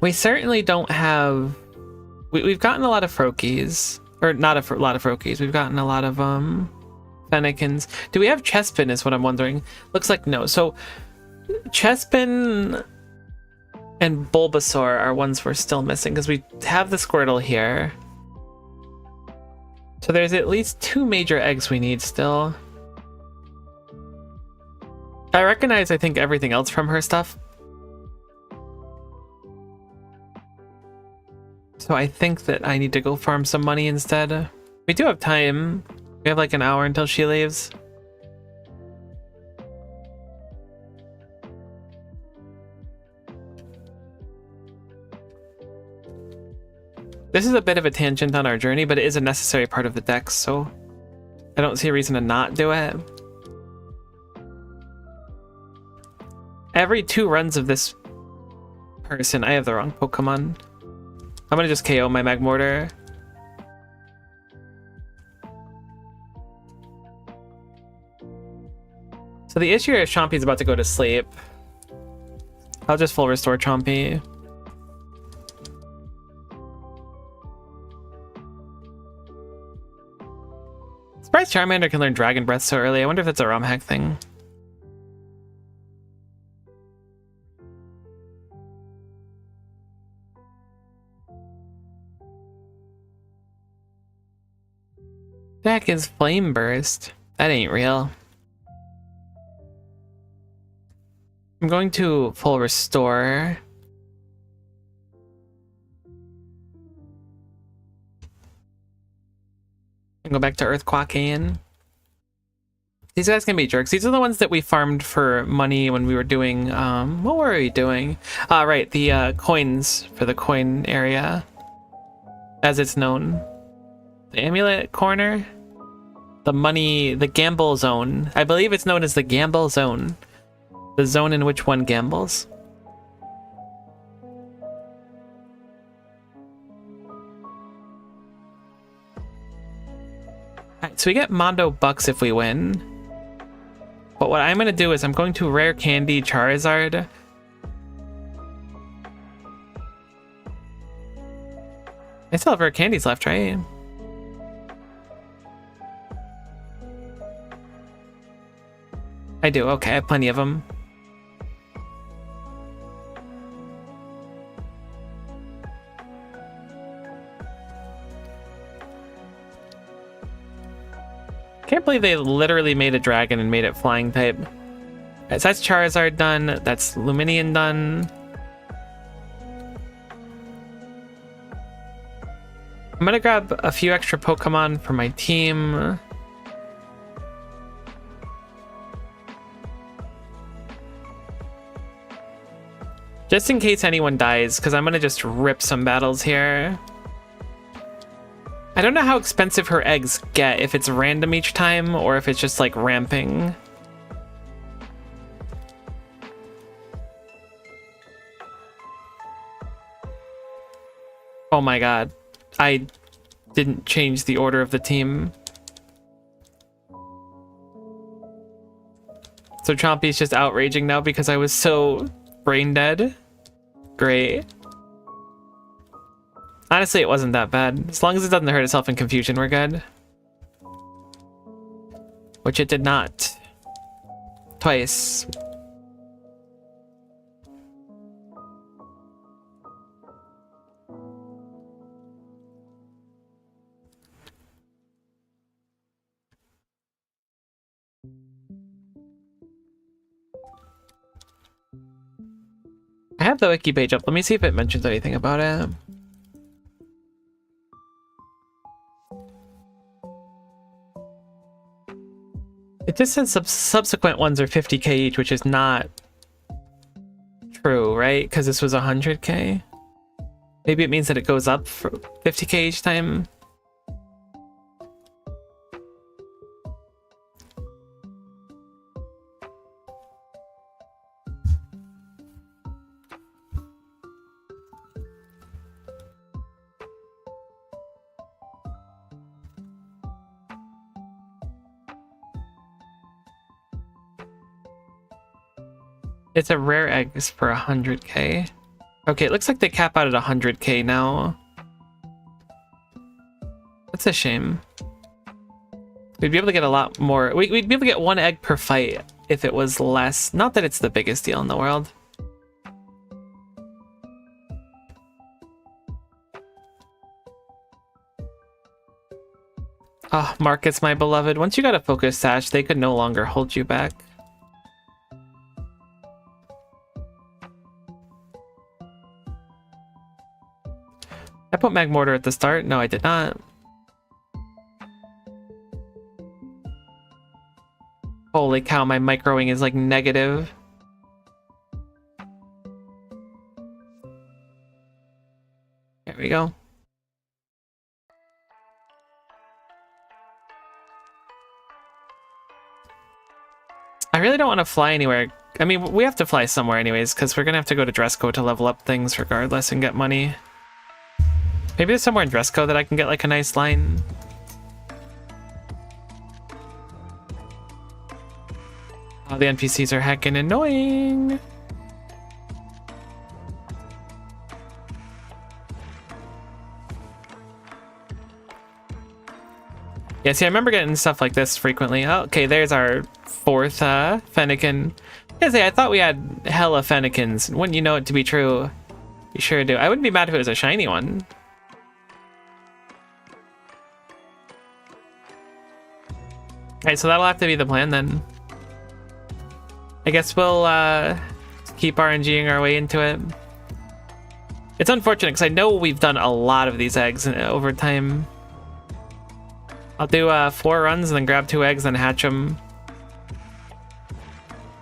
We certainly don't have... We've gotten a lot of Froakies. Or not a lot of Froakies. We've gotten a lot of Fennekins. Do we have Chespin is what I'm wondering. Looks like no. So Chespin and Bulbasaur are ones we're still missing because we have the Squirtle here. So there's at least 2 major eggs we need still. I recognize, I think, everything else from her stuff. So I think that I need to go farm some money instead. We do have time. We have like an hour until she leaves. This is a bit of a tangent on our journey, but it is a necessary part of the dex, so I don't see a reason to not do it. Every 2 runs of this person, I have the wrong Pokemon. I'm gonna just KO my Magmortar. So the issue is Chompy's about to go to sleep. I'll just full restore Chompy. Surprised Charmander can learn Dragon Breath so early. I wonder if it's a ROM hack thing. That is Flame Burst. That ain't real. I'm going to full restore. And go back to Earth Quackane. These guys can be jerks. These are the ones that we farmed for money when we were doing, what were we doing? Right, the coins for the coin area, as it's known. The Amulet Corner? The money, the Gamble Zone. I believe it's known as the Gamble Zone. The zone in which one gambles. Alright, so we get Mondo Bucks if we win. But what I'm going to do is I'm going to Rare Candy Charizard. I still have rare candies left, right? I do, okay, I have plenty of them. Can't believe they literally made a dragon and made it flying type. Right, so that's Charizard done, that's Luminion done. I'm gonna grab a few extra Pokemon for my team. Just in case anyone dies, because I'm gonna just rip some battles here. I don't know how expensive her eggs get, if it's random each time, or if it's just like ramping. Oh my god. I didn't change the order of the team. So Chompy's just outraging now because I was so brain dead. Great. Honestly, it wasn't that bad. As long as it doesn't hurt itself in confusion, we're good. Which it did not. Twice. I have the wiki page up. Let me see if it mentions anything about it. It just says subsequent ones are 50k each, which is not true, right? Because this was 100k. Maybe it means that it goes up for 50k each time. It's a rare eggs for 100k. Okay, it looks like they cap out at 100k now. That's a shame. We'd be able to get a lot more. We'd be able to get one egg per fight if it was less. Not that it's the biggest deal in the world. Ah, oh, Marcus, my beloved. Once you got a focus sash, they could no longer hold you back. I put Magmortar at the start. No, I did not. Holy cow, my microing is like negative. There we go. I really don't want to fly anywhere. I mean, we have to fly somewhere anyways, because we're going to have to go to Dresco to level up things regardless and get money. Maybe there's somewhere in Dresco that I can get like a nice line. Oh, the NPCs are heckin' annoying. Yeah, see, I remember getting stuff like this frequently. Oh, okay, there's our fourth Fennekin. Yeah, see, I thought we had hella Fennekins. Wouldn't you know it to be true? You sure do. I wouldn't be mad if it was a shiny one. Alright, so that'll have to be the plan then. I guess we'll keep RNGing our way into it. It's unfortunate because I know we've done a lot of these eggs over time. I'll do 4 runs and then grab 2 eggs and hatch them.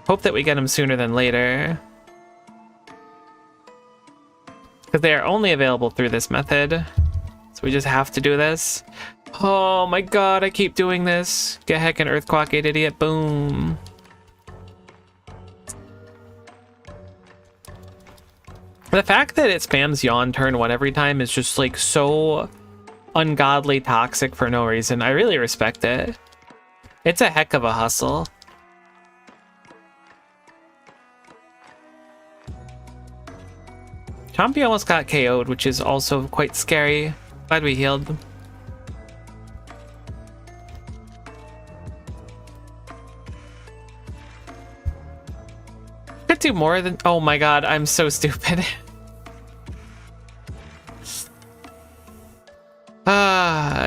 Hope that we get them sooner than later. Because they are only available through this method. So we just have to do this. Oh my god, I keep doing this. Get heckin' Earthquake, idiot. Boom. The fact that it spams yawn turn 1 every time is just like so ungodly toxic for no reason. I really respect it. It's a heck of a hustle. Chompy almost got KO'd, which is also quite scary. Glad we healed. Could do more than... Oh my god, I'm so stupid.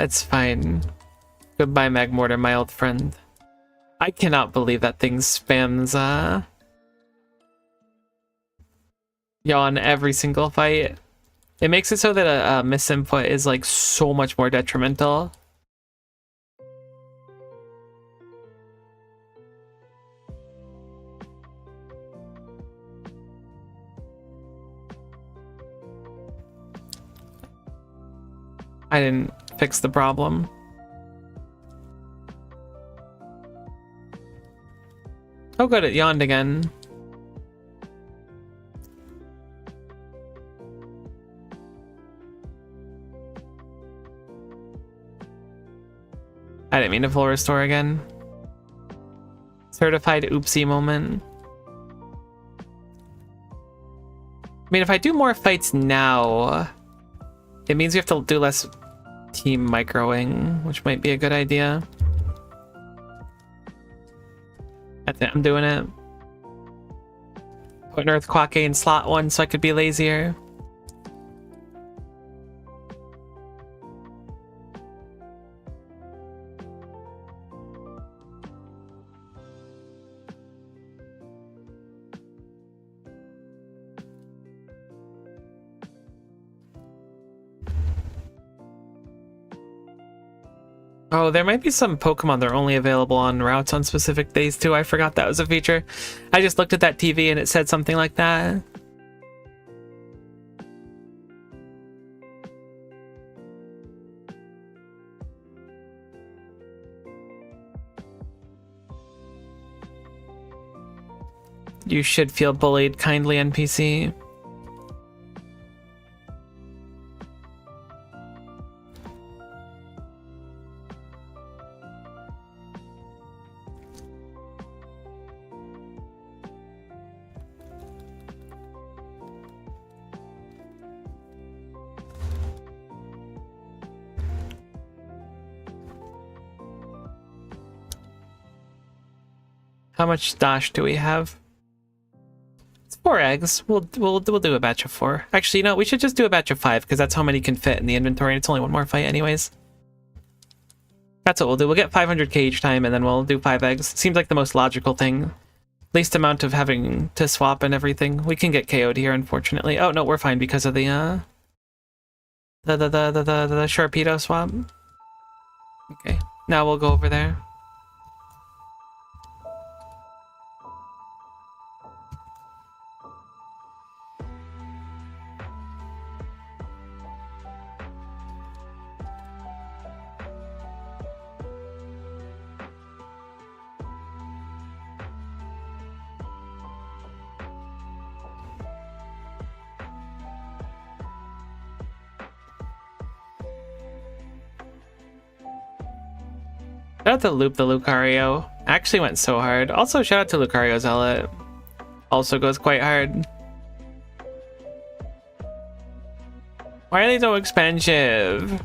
It's fine. Goodbye, Magmortar, my old friend. I cannot believe that thing spams, yawn every single fight. It makes it so that a misinput is, like, so much more detrimental. I didn't fix the problem. Oh good, it yawned again. I didn't mean to full restore again. Certified oopsie moment. I mean, if I do more fights now, it means we have to do less team microing, which might be a good idea. I think I'm doing it. Put an Earthquake in slot 1 so I could be lazier. Oh, there might be some Pokemon that are only available on routes on specific days too. I forgot that was a feature. I just looked at that TV and it said something like that. You should feel bullied, kindly NPC. How much dash do we have? It's 4 eggs. We'll do a batch of 4. Actually, you know, we should just do a batch of 5 because that's how many can fit in the inventory. It's only one more fight anyways. That's what we'll do. We'll get 500k each time and then we'll do 5 eggs. Seems like the most logical thing. Least amount of having to swap and everything. We can get KO'd here, unfortunately. Oh no, we're fine because of the Sharpedo swap. Okay, now we'll go over there. Shout out to Loop the Lucario. Actually went so hard. Also, shout out to Lucario Zealot. Also goes quite hard. Why are they so expensive?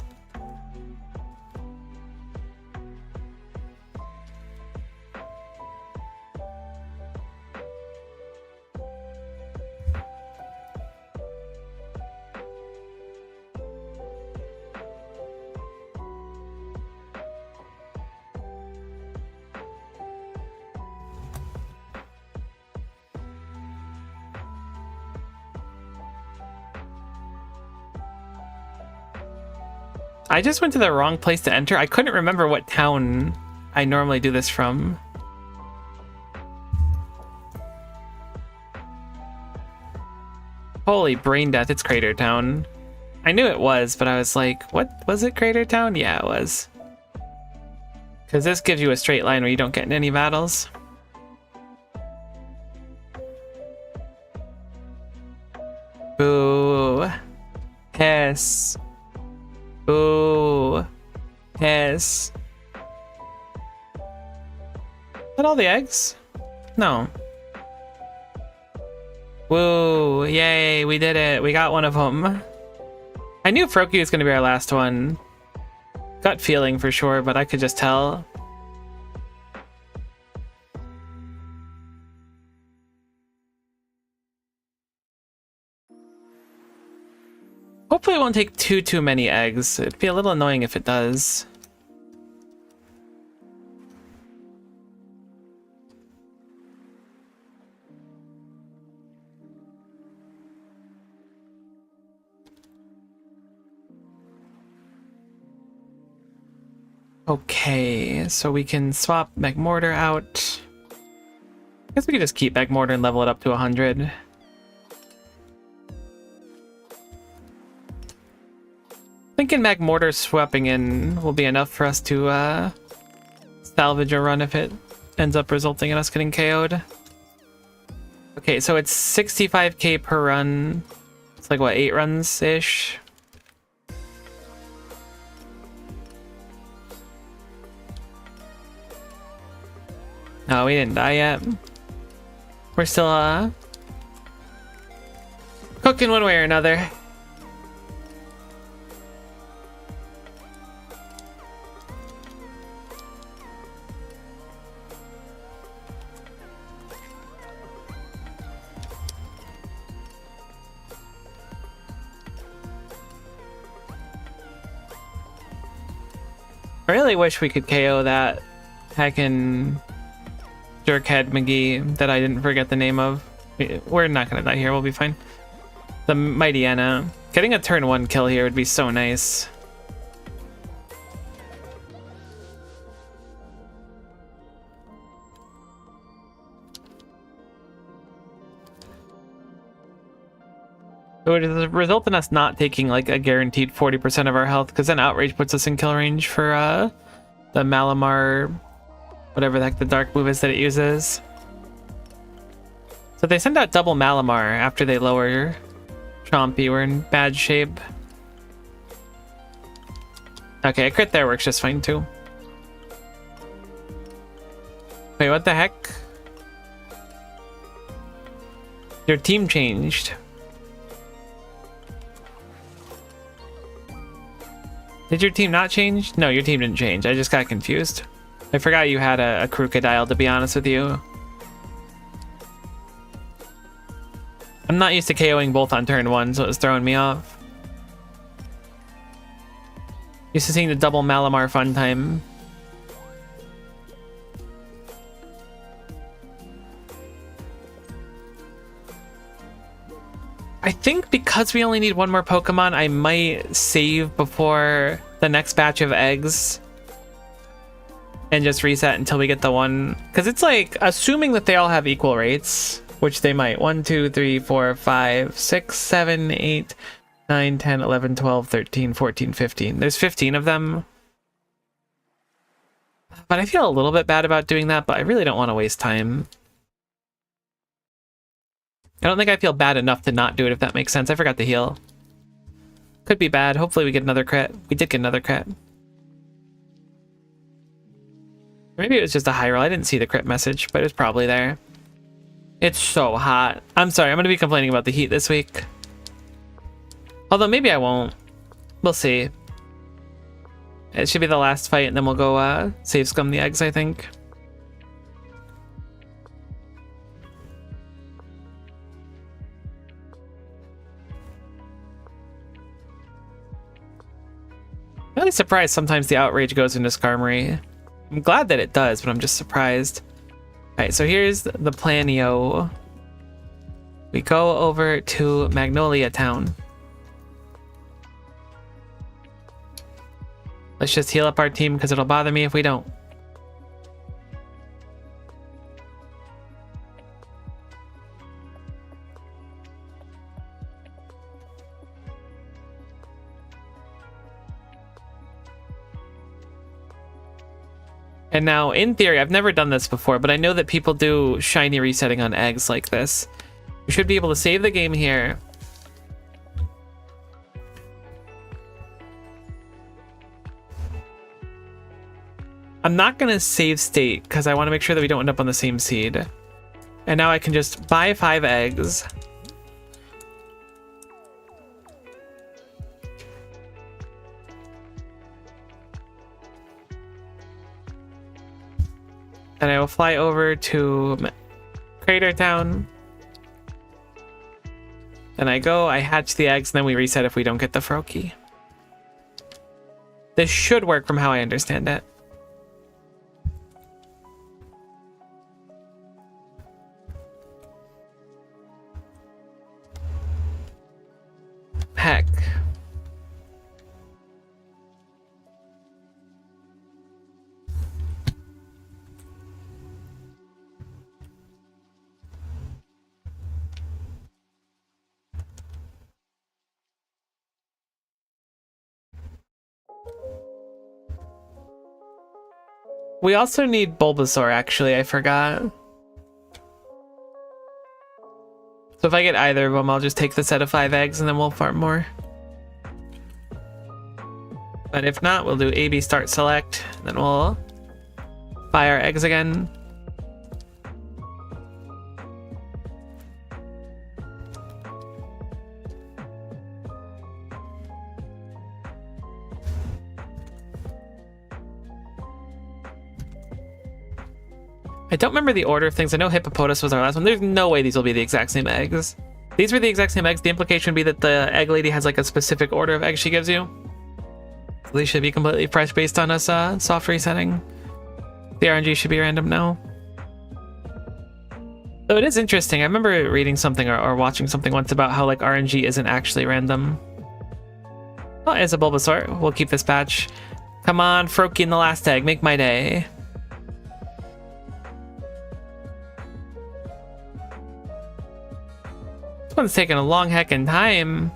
I just went to the wrong place to enter. I couldn't remember what town I normally do this from. Holy brain death, it's Crater Town. I knew it was, but I was like, what? Was it Crater Town? Yeah, it was. Because this gives you a straight line where you don't get in any battles. Boo. Hiss. Ooh. Yes. Is that all the eggs? No. Woo. Yay, we did it. We got one of them. I knew Froakie was going to be our last one. Gut feeling for sure, but I could just tell. Hopefully it won't take too many eggs. It'd be a little annoying if it does. Okay, so we can swap Magmortar out. I guess we could just keep Magmortar and level it up to 100. Thinking Magmortar swapping in will be enough for us to salvage a run if it ends up resulting in us getting KO'd. Okay, so it's 65k per run. It's like, what, 8 runs-ish? No, we didn't die yet. We're still, cooking one way or another. I really wish we could KO that heckin' jerkhead McGee that I didn't forget the name of. We're not gonna die here, we'll be fine. The Mighty Anna. Getting a turn 1 kill here would be so nice. It would result in us not taking like a guaranteed 40% of our health, because then Outrage puts us in kill range for the Malamar, whatever the heck the dark move is that it uses. So if they send out double Malamar after they lower Chompy, we're in bad shape. Okay, a crit there works just fine too. Wait, what the heck? Your team changed. Did your team not change? No, your team didn't change. I just got confused. I forgot you had a crocodile, to be honest with you. I'm not used to KOing both on turn 1, so it was throwing me off. Used to seeing the double Malamar fun time. I think because we only need one more Pokemon, I might save before the next batch of eggs and just reset until we get the one. Because it's like, assuming that they all have equal rates, which they might. 1, 2, 3, 4, 5, 6, 7, 8, 9, 10, 11, 12, 13, 14, 15. There's 15 of them. But I feel a little bit bad about doing that, but I really don't want to waste time. I don't think I feel bad enough to not do it, if that makes sense. I forgot to heal. Could be bad. Hopefully we get another crit. We did get another crit. Maybe it was just a high roll. I didn't see the crit message, but it was probably there. It's so hot. I'm sorry, I'm going to be complaining about the heat this week. Although maybe I won't. We'll see. It should be the last fight, and then we'll go save scum the eggs, I think. I'm really surprised sometimes the outrage goes into Skarmory. I'm glad that it does, but I'm just surprised. Alright, so here's the plan-yo. We go over to Magnolia Town. Let's just heal up our team because it'll bother me if we don't. And now, in theory, I've never done this before, but I know that people do shiny resetting on eggs like this. We should be able to save the game here. I'm not going to save state because I want to make sure that we don't end up on the same seed. And now I can just buy 5 eggs. And I will fly over to Crater Town. Then I go, I hatch the eggs, and then we reset if we don't get the Froakie. This should work from how I understand it. Heck. We also need Bulbasaur, actually, I forgot. So if I get either of them, I'll just take the set of 5 eggs and then we'll farm more. But if not, we'll do AB start select, and then we'll buy our eggs again. I don't remember the order of things. I know Hippopotas was our last one. There's no way these will be the exact same eggs. These were the exact same eggs. The implication would be that the egg lady has like a specific order of eggs she gives you. So these should be completely fresh based on us soft resetting. The RNG should be random now. So it is interesting. I remember reading something or watching something once about how like RNG isn't actually random. Oh, it's a Bulbasaur. We'll keep this patch. Come on, Froakie in the last egg. Make my day. This one's taking a long heckin' time.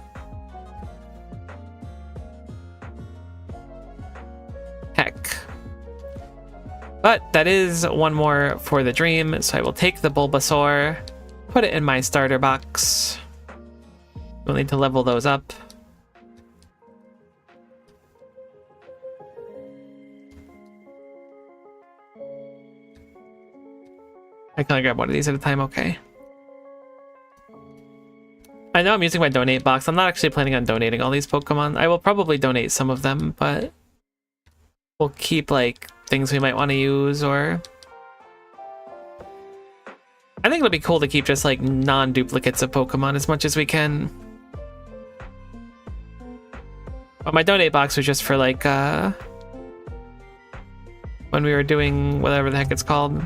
Heck. But that is one more for the dream, so I will take the Bulbasaur, put it in my starter box. We'll need to level those up. I can only grab one of these at a time, okay. I know I'm using my donate box. I'm not actually planning on donating all these Pokemon. I will probably donate some of them, but we'll keep like things we might want to use, or I think it'll be cool to keep just like non-duplicates of Pokemon as much as we can. But my donate box was just for like when we were doing whatever the heck it's called.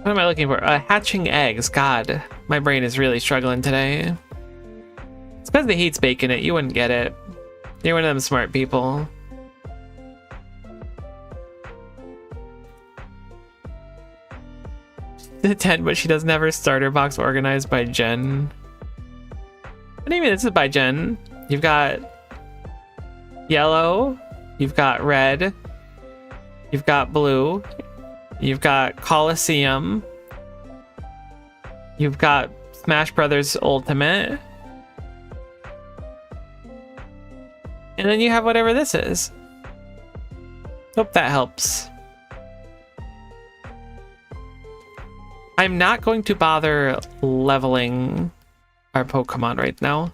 What am I looking for? Hatching eggs. God, my brain is really struggling today. It's because the heat's baking it. You wouldn't get it. You're one of them smart people. The 10, but she doesn't have her starter box organized by gen. What do you mean this is by gen? You've got yellow, you've got red, you've got blue, you've got Coliseum, you've got Smash Brothers Ultimate, and then you have whatever this is. Hope that helps. I'm not going to bother leveling our Pokemon right now.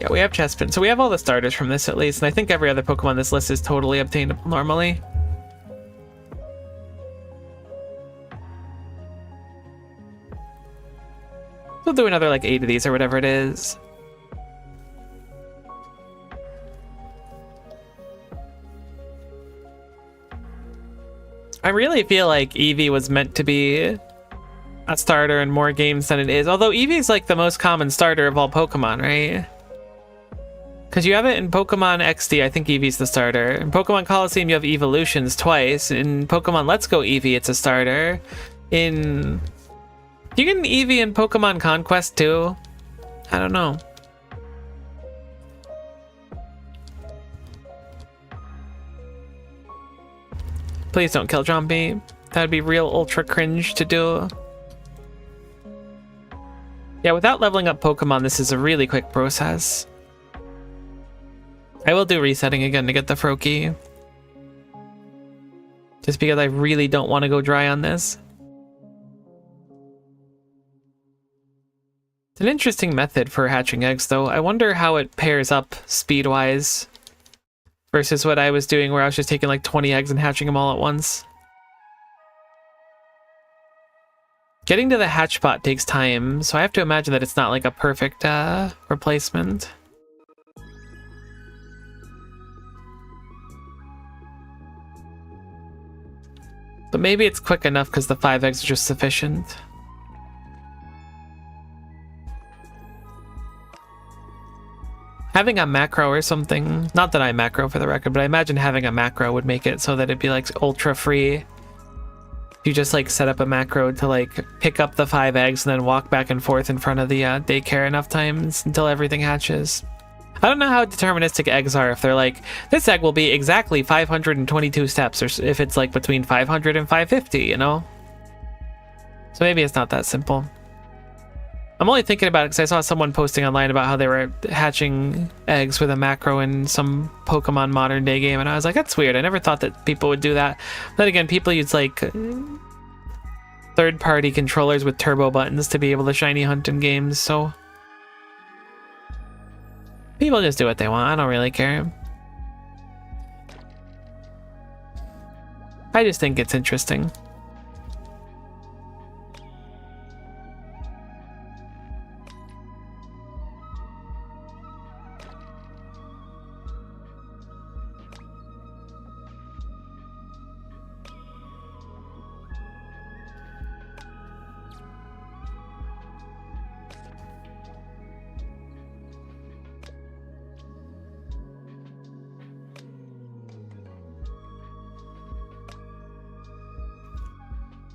Yeah, we have Chespin. So we have all the starters from this at least, and I think every other Pokemon on this list is totally obtainable normally. We'll do another like 8 of these or whatever it is. I really feel like Eevee was meant to be a starter in more games than it is. Although Eevee's like the most common starter of all Pokemon, right? Because you have it in Pokemon XD, I think Eevee's the starter. In Pokemon Coliseum, you have evolutions twice. In Pokemon Let's Go Eevee, it's a starter. In... Do you get an Eevee in Pokemon Conquest too? I don't know. Please don't kill Jumpy. That would be real ultra cringe to do. Yeah, without leveling up Pokemon, this is a really quick process. I will do resetting again to get the Froakie. Just because I really don't want to go dry on this. It's an interesting method for hatching eggs, though. I wonder how it pairs up speed-wise versus what I was doing where I was just taking like 20 eggs and hatching them all at once. Getting to the hatch spot takes time, so I have to imagine that it's not like a perfect replacement. But maybe it's quick enough because the 5 eggs are just sufficient. Having a macro or something, not that I macro for the record, but I imagine having a macro would make it so that it'd be like ultra free. You just like set up a macro to like pick up the 5 eggs and then walk back and forth in front of the daycare enough times until everything hatches. I don't know how deterministic eggs are, if they're like, this egg will be exactly 522 steps, or if it's like between 500 and 550, you know? So maybe it's not that simple. I'm only thinking about it because I saw someone posting online about how they were hatching eggs with a macro in some Pokemon modern day game, and I was like, that's weird. I never thought that people would do that. Then again, people use like third-party controllers with turbo buttons to be able to shiny hunt in games, so people just do what they want. I don't really care. I just think it's interesting.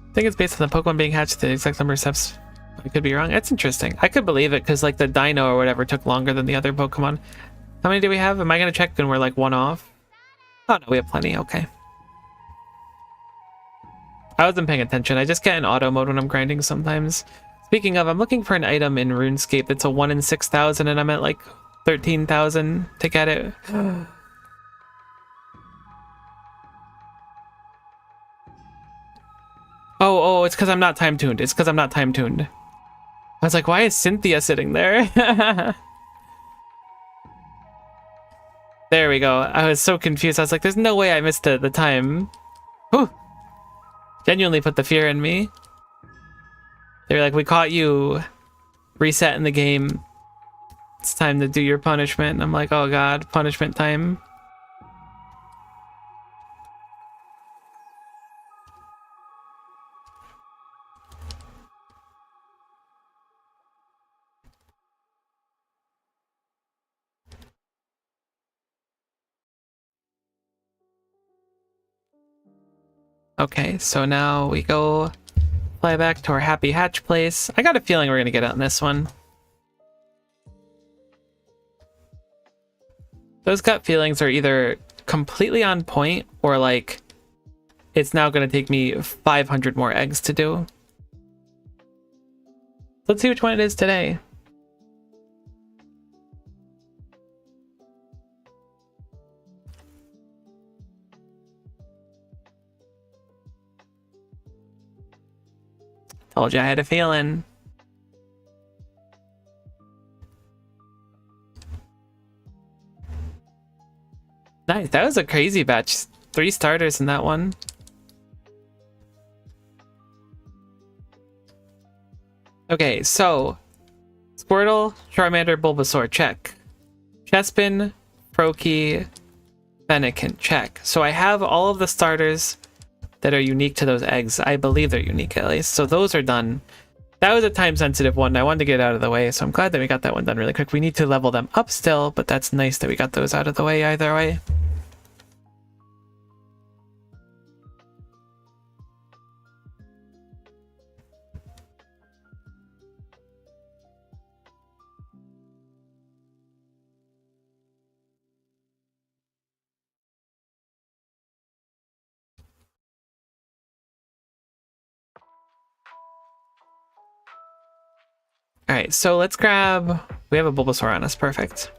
I think it's based on the Pokemon being hatched, the exact number of steps. I could be wrong. That's interesting. I could believe it because like the Dino or whatever took longer than the other Pokemon. How many do we have? Am I going to check when we're like 1 off? Oh no, we have plenty. Okay. I wasn't paying attention. I just get in auto mode when I'm grinding sometimes. Speaking of, I'm looking for an item in RuneScape that's a 1 in 6,000 and I'm at like 13,000 to get it. Oh, it's because I'm not time tuned. It's because I'm not time tuned. I was like, why is Cynthia sitting there? There we go. I was so confused. I was like, there's no way I missed the time. Whew. Genuinely put the fear in me. They were like, we caught you. Reset in the game. It's time to do your punishment. And I'm like, oh god, punishment time. Okay, so now we go fly back to our Happy Hatch place. I got a feeling we're gonna get out in this one. Those gut feelings are either completely on point or like it's now gonna take me 500 more eggs to do. Let's see which one it is today. Told you I had a feeling. Nice, that was a crazy batch. 3 starters in that one. Okay, so Squirtle, Charmander, Bulbasaur, check. Chespin, Froakie, Fennekin, check. So I have all of the starters that are unique to those eggs. I believe they're unique at least. So those are done. That was a time sensitive one. I wanted to get out of the way, so I'm glad that we got that one done really quick. We need to level them up still, but that's nice that we got those out of the way either way. Alright, so let's grab... We have a Bulbasaur on us, perfect.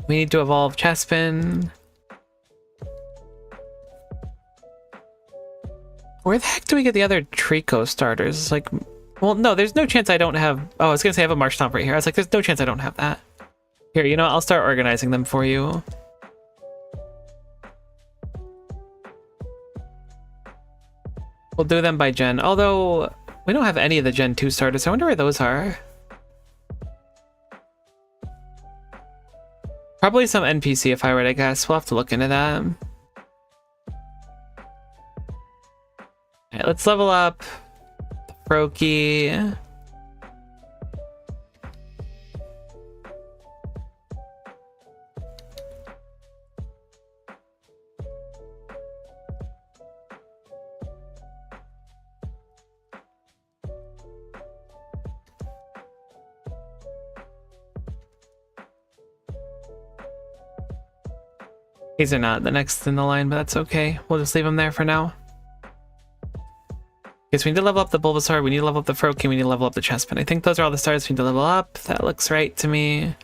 We need to evolve Chespin. Where the heck do we get the other Trico starters? Like, Well, no, there's no chance I don't have... Oh, I was going to say I have a Marsh Stomp right here. I was like, there's no chance I don't have that. Here, you know what? I'll start organizing them for you. We'll do them by gen. Although, we don't have any of the Gen 2 starters. I wonder where those are. Probably some NPC if I were to guess. We'll have to look into that. Alright, let's level up the Froakie. These are not the next in the line, but that's okay. We'll just leave them there for now. Because we need to level up the Bulbasaur, we need to level up the Froakie, we need to level up the Chespin. I think those are all the stars we need to level up. That looks right to me.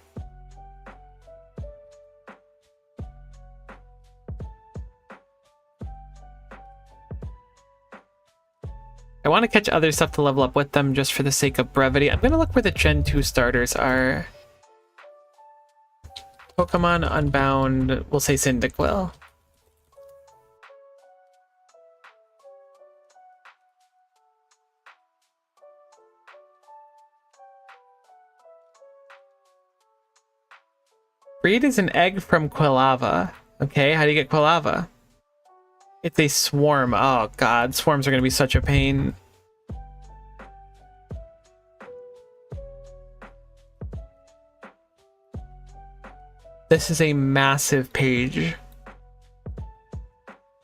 I want to catch other stuff to level up with them just for the sake of brevity. I'm going to look where the Gen 2 starters are. Pokemon Unbound, we'll say Cyndaquil. Breed is an egg from Quilava. Okay, how do you get Quilava? It's a swarm. Oh god, swarms are going to be such a pain. This is a massive page.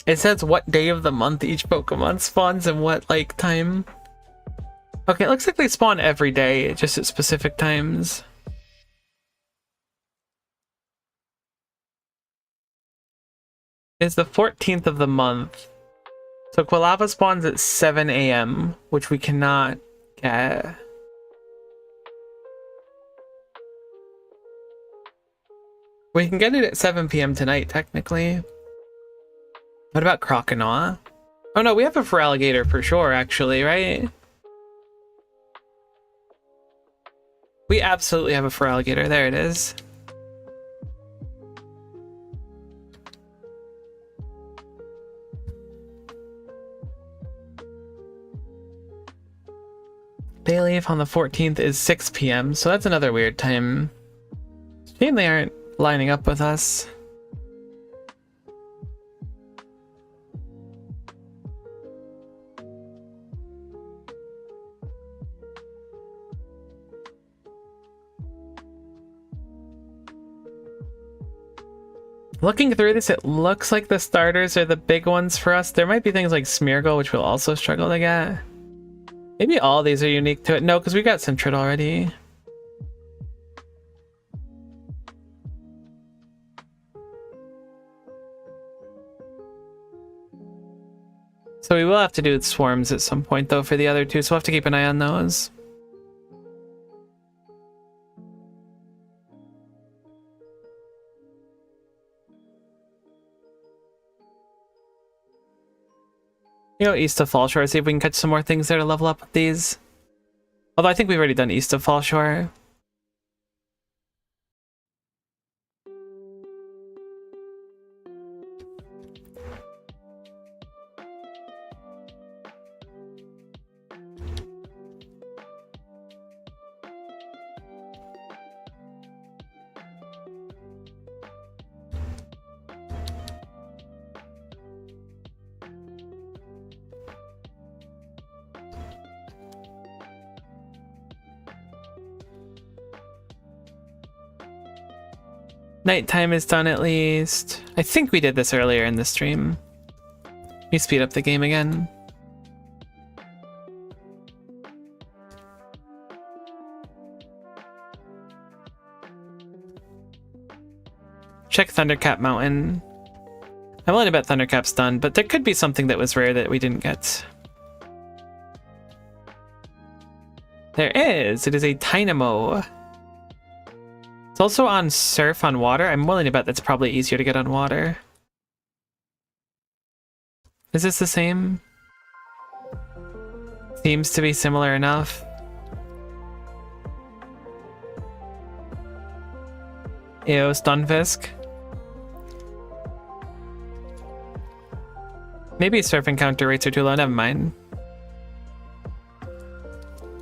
It says what day of the month each Pokemon spawns and what, like, time. Okay, it looks like they spawn every day, just at specific times. It's the 14th of the month. So Quilava spawns at 7 AM, which we cannot get. We can get it at 7 PM tonight, technically. What about Croconaw? Oh no, we have a Feraligatr for sure, actually, right? We absolutely have a Feraligatr. There it is. Bayleaf on the 14th is 6 PM, so that's another weird time. Shame they aren't lining up with us. Looking through this, it looks like the starters are the big ones for us. There might be things like Smeargle, which we'll also struggle to get. Maybe all these are unique to it. No, because we got Sentret already. So we will have to do swarms at some point, though, for the other two, so we'll have to keep an eye on those. You know, East of Fallshore, see if we can catch some more things there to level up with these. Although I think we've already done East of Fallshore. Nighttime is done at least. I think we did this earlier in the stream. Let me speed up the game again. Check Thundercap Mountain. I'm willing to bet Thundercap's done, but there could be something that was rare that we didn't get. There is! It is a Dynamo. It's also on Surf on water. I'm willing to bet that's probably easier to get on water. Is this the same? Seems to be similar enough. Ew, Stunfisk. Maybe surf encounter rates are too low, never mind.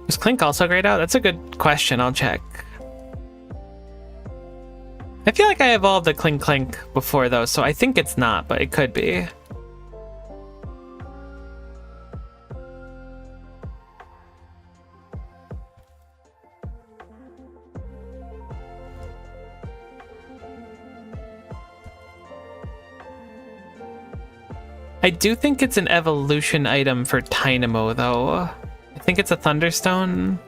Is Clink also grayed out? That's a good question, I'll check. I feel like I evolved a Clink before though, so I think it's not, but it could be. I do think it's an evolution item for Tynamo, though. I think it's a Thunderstone.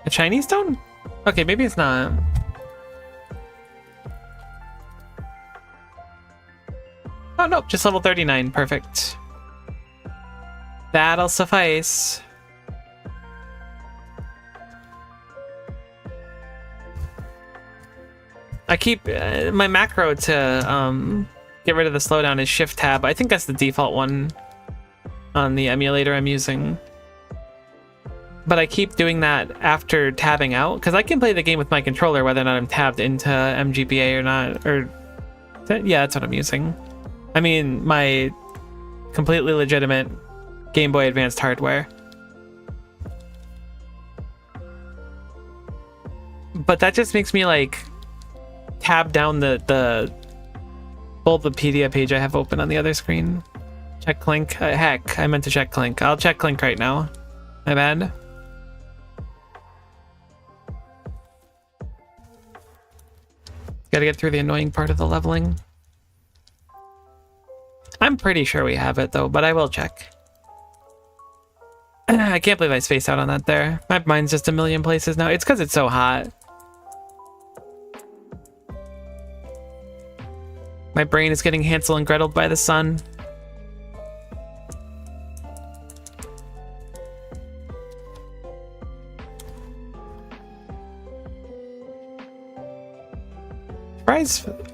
A Chinese stone? Okay, maybe it's not. Oh, nope, just level 39. Perfect. That'll suffice. I keep my macro to get rid of the slowdown is Shift Tab. I think that's the default one on the emulator I'm using. But I keep doing that after tabbing out because I can play the game with my controller whether or not I'm tabbed into MGBA or not. Or yeah, that's what I'm using. I mean, my completely legitimate Game Boy Advanced hardware. But that just makes me like tab down the Bulbapedia page I have open on the other screen. Check Clink. Heck, I meant to check Clink. I'll check Clink right now. My bad. Gotta get through the annoying part of the leveling. I'm pretty sure we have it though, but I will check. I can't believe I spaced out on that there. My mind's just a million places now. It's because it's so hot. My brain is getting Hansel and Gretel by the sun.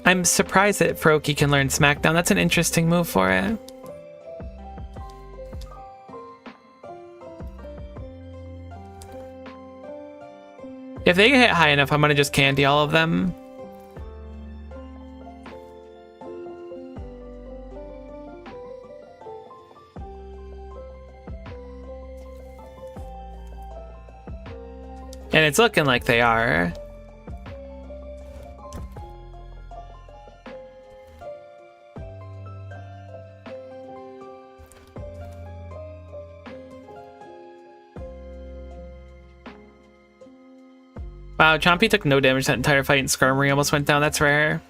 I'm surprised that Froakie can learn Smackdown. That's an interesting move for it. If they hit high enough, I'm gonna just candy all of them. And it's looking like they are. Wow, Chompy took no damage that entire fight and Skarmory almost went down. That's rare.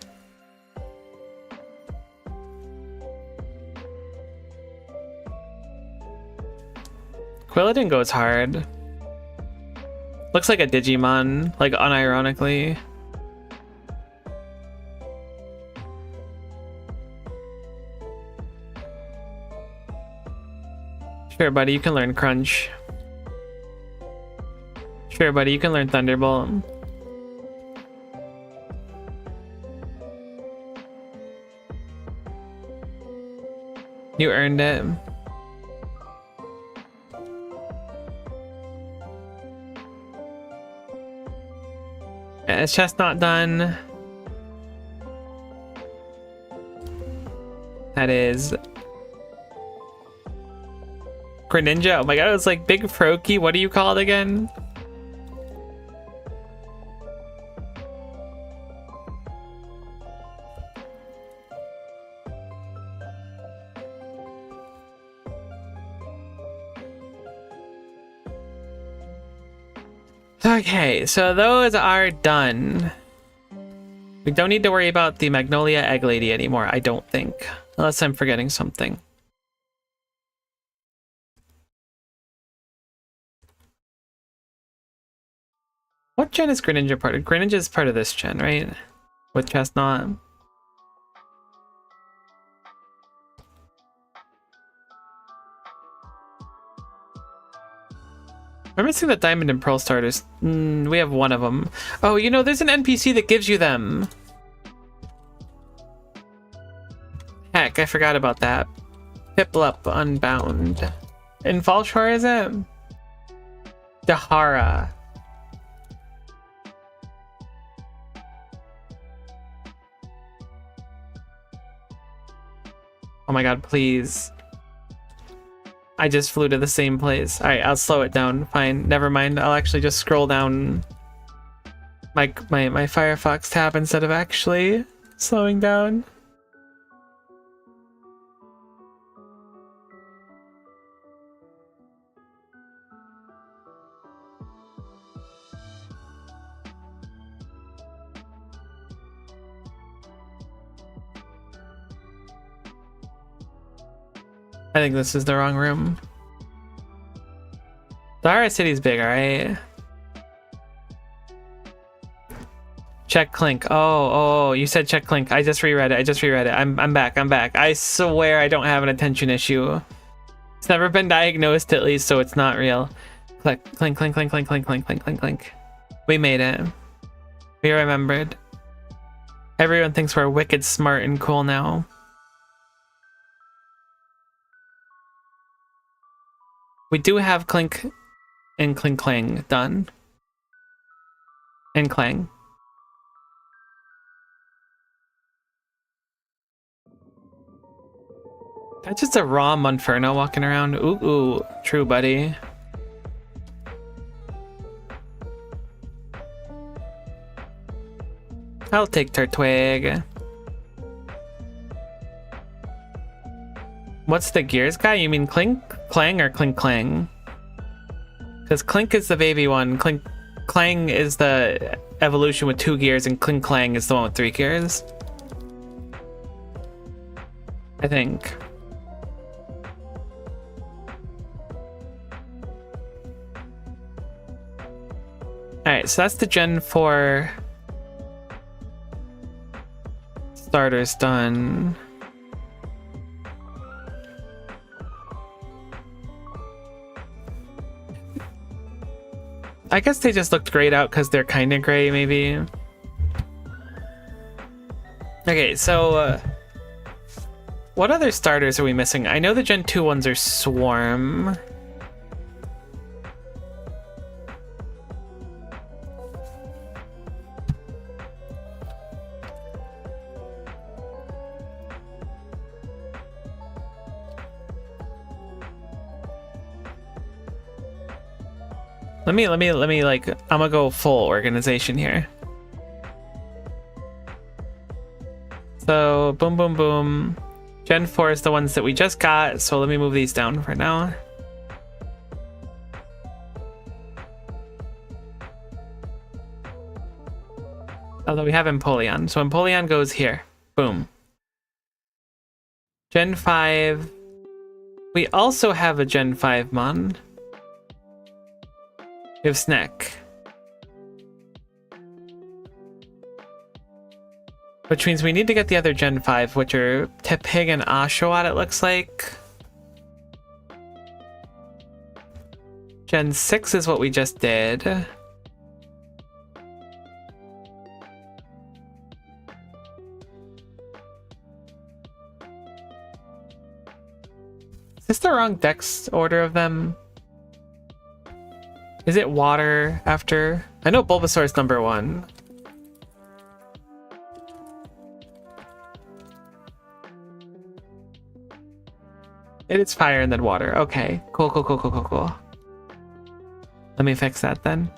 Quilladin goes hard. Looks like a Digimon, like unironically. Sure, buddy, you can learn Crunch. Sure, buddy, you can learn Thunderbolt. You earned it. Is Chestnut done? That is Greninja. Oh my god, it was like Big Froakie. What are you called again? Okay, so those are done. We don't need to worry about the Magnolia Egg Lady anymore, I don't think. Unless I'm forgetting something. What gen is Greninja part of? Greninja is part of this gen, right? With Chestnut. We're missing the Diamond and Pearl starters. We have one of them. Oh, you know, there's an NPC that gives you them. Heck, I forgot about that. Piplup Unbound. In Fallshore, is it? Dahara. Oh my god, please. I just flew to the same place. Alright, I'll slow it down. Fine, never mind. I'll actually just scroll down my Firefox tab instead of actually slowing down. I think this is the wrong room. Dahara City's big, alright? Check Clink. Oh, you said check Clink. I just reread it. I'm back. I swear I don't have an attention issue. It's never been diagnosed, at least, so it's not real. Clink, clink, clink, clink, clink, clink, clink, clink, clink, clink. We made it. We remembered. Everyone thinks we're wicked smart and cool now. We do have Clink and Clink Clang done. And Clang. That's just a raw Monferno walking around. Ooh, true, buddy. I'll take Turtwig. What's the gears guy? You mean Clink Clang or Clink Clang? Because Clink is the baby one. Clink Clang is the evolution with 2 gears, and Clink Clang is the one with 3 gears. I think. Alright, so that's the Gen 4 starters done. I guess they just looked grayed out because they're kind of gray, maybe. Okay, so what other starters are we missing? I know the Gen 2 ones are Swarm. Let me like, I'm gonna go full organization here. So boom, boom, boom. Gen 4 is the ones that we just got, so let me move these down for now. Although we have Empoleon, so Empoleon goes here. Boom. Gen 5. We also have a Gen 5 Mon. We have Snack. Which means we need to get the other Gen 5, which are Tepig and Oshawott, it looks like. Gen 6 is what we just did. Is this the wrong dex order of them? Is it water after? I know Bulbasaur is number 1. It is fire and then water. Okay. Cool. Let me fix that then.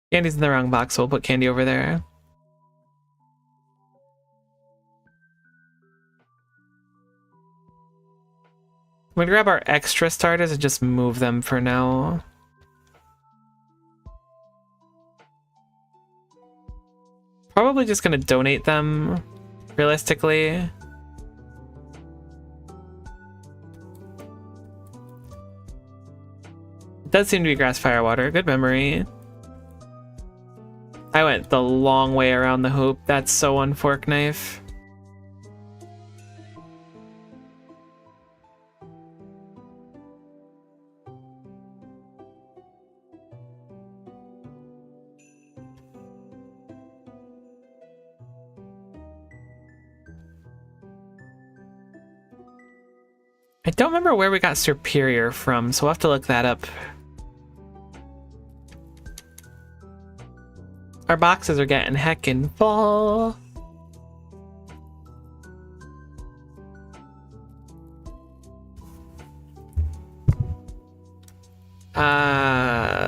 Candy's in the wrong box, so we'll put Candy over there. I'm gonna grab our extra starters and just move them for now. Probably just gonna donate them, realistically. It does seem to be grass, fire, water. Good memory. I went the long way around the hoop. That's so unfork knife. I don't remember where we got Superior from, so we'll have to look that up. Our boxes are getting heckin' full.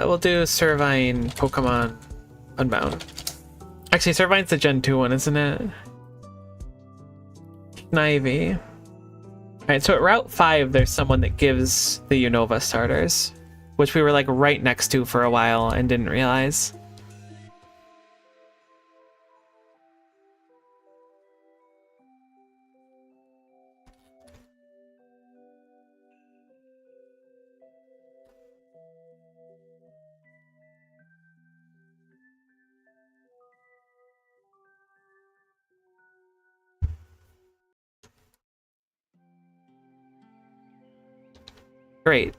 We'll do Servine Pokemon Unbound. Actually, Servine's the Gen 2 one, isn't it? Snivy. Alright, so at Route 5, there's someone that gives the Unova starters, which we were like right next to for a while and didn't realize. Great.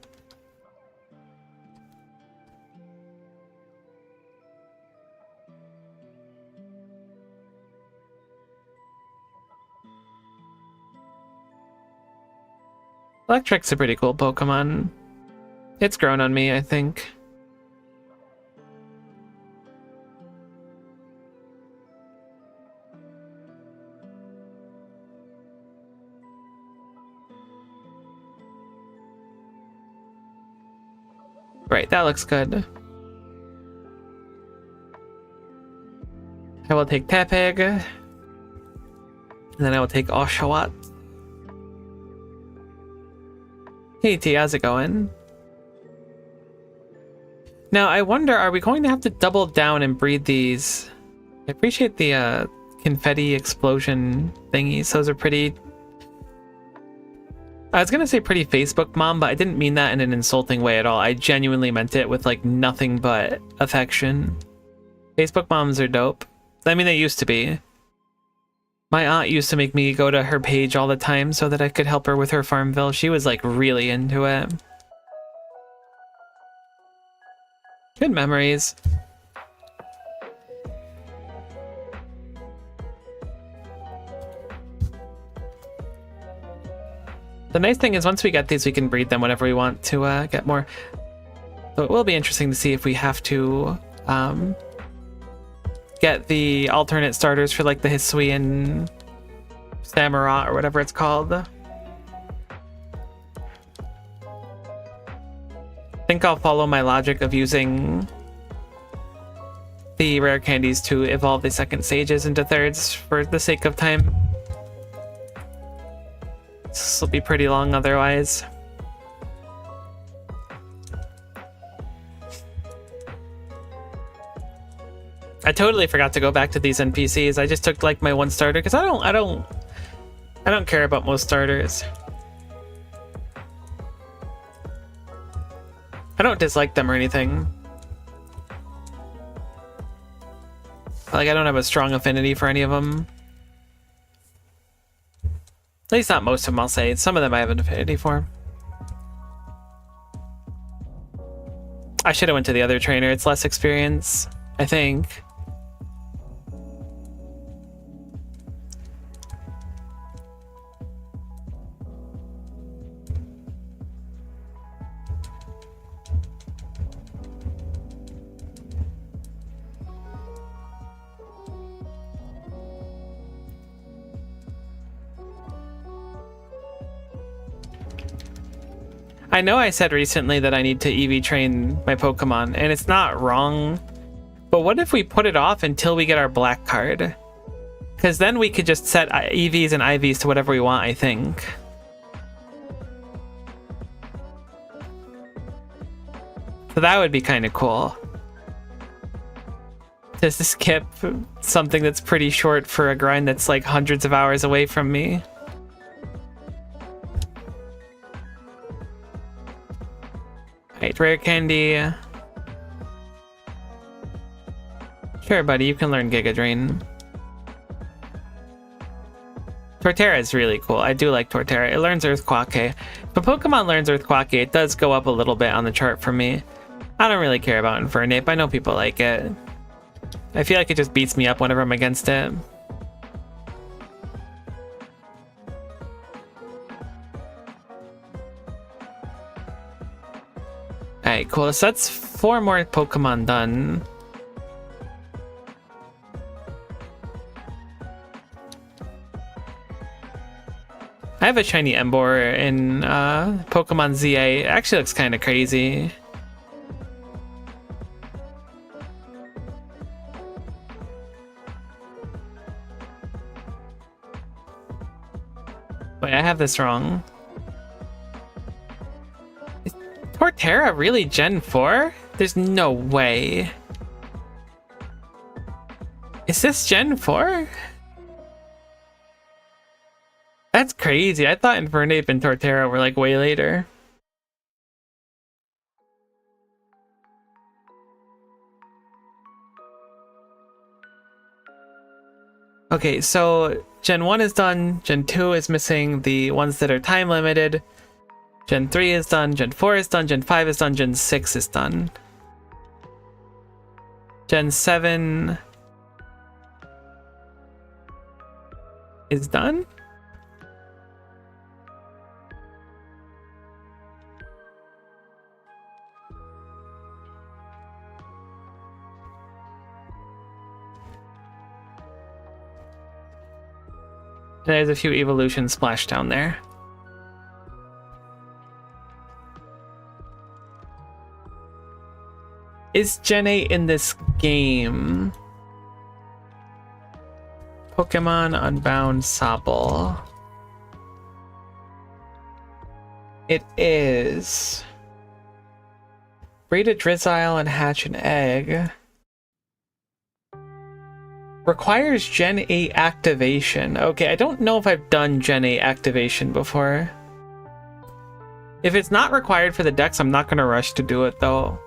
Electric's a pretty cool Pokemon. It's grown on me, I think. Right, that looks good. I will take Tepig. And then I will take Oshawott. Hey T, how's it going? Now, I wonder, are we going to have to double down and breed these? I appreciate the confetti explosion thingies. Those are pretty... I was gonna say pretty Facebook mom, but I didn't mean that in an insulting way at all. I genuinely meant it with like nothing but affection. Facebook moms are dope. I mean, they used to be. My aunt used to make me go to her page all the time so that I could help her with her Farmville. She was like really into it. Good memories. The nice thing is once we get these, we can breed them whenever we want to get more. So it will be interesting to see if we have to get the alternate starters for like the Hisuian Samurott or whatever it's called. I think I'll follow my logic of using the rare candies to evolve the second stages into thirds for the sake of time. This will be pretty long otherwise. I totally forgot to go back to these NPCs. I just took like my one starter because I don't care about most starters. I don't dislike them or anything. Like I don't have a strong affinity for any of them. At least not most of them, I'll say. Some of them I have an affinity for. I should have went to the other trainer. It's less experience, I think. I know I said recently that I need to EV train my Pokemon, and it's not wrong, but what if we put it off until we get our black card? Because then we could just set EVs and IVs to whatever we want, I think. So that would be kind of cool. Just to skip something that's pretty short for a grind that's like hundreds of hours away from me. Right, rare candy. Sure, buddy, you can learn Giga Drain. Torterra is really cool. I do like Torterra. It learns Earthquake. If a Pokemon learns Earthquake, it does go up a little bit on the chart for me. I don't really care about Infernape. I know people like it. I feel like it just beats me up whenever I'm against it. Alright, cool. So that's 4 more Pokemon done. I have a shiny Emboar in Pokemon ZA. It actually looks kind of crazy. Wait, I have this wrong. Is Torterra really Gen 4? There's no way. Is this Gen 4? That's crazy. I thought Infernape and Torterra were like way later. Okay, so Gen 1 is done, Gen 2 is missing the ones that are time limited, Gen 3 is done, Gen 4 is done, Gen 5 is done, Gen 6 is done. Gen 7 is done? There's a few evolutions splashed down there. Is Gen 8 in this game? Pokemon Unbound Sobble. It is. Breed a Drizzile and hatch an egg. Requires Gen 8 activation. Okay, I don't know if I've done Gen 8 activation before. If it's not required for the dex, I'm not going to rush to do it though.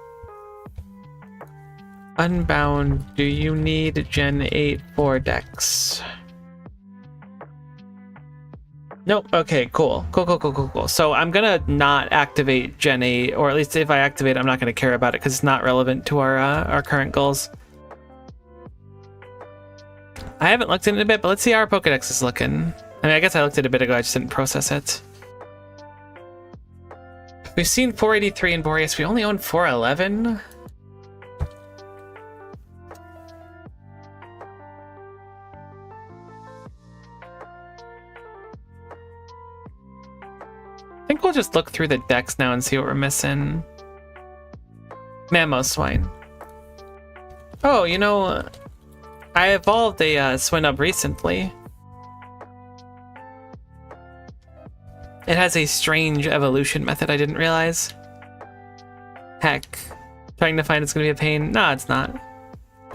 Unbound, do you need Gen 8 for dex? Nope. Okay, cool. Cool. So I'm going to not activate Gen 8, or at least if I activate, I'm not going to care about it because it's not relevant to our current goals. I haven't looked in it a bit, but let's see how our Pokedex is looking. I mean, I guess I looked at it a bit ago, I just didn't process it. We've seen 483 in Boreas, we only own 411? I think we'll just look through the decks now and see what we're missing. Mamoswine. Oh, you know, I evolved a Swinub recently. It has a strange evolution method I didn't realize. Heck. Trying to find it's gonna be a pain. No, it's not.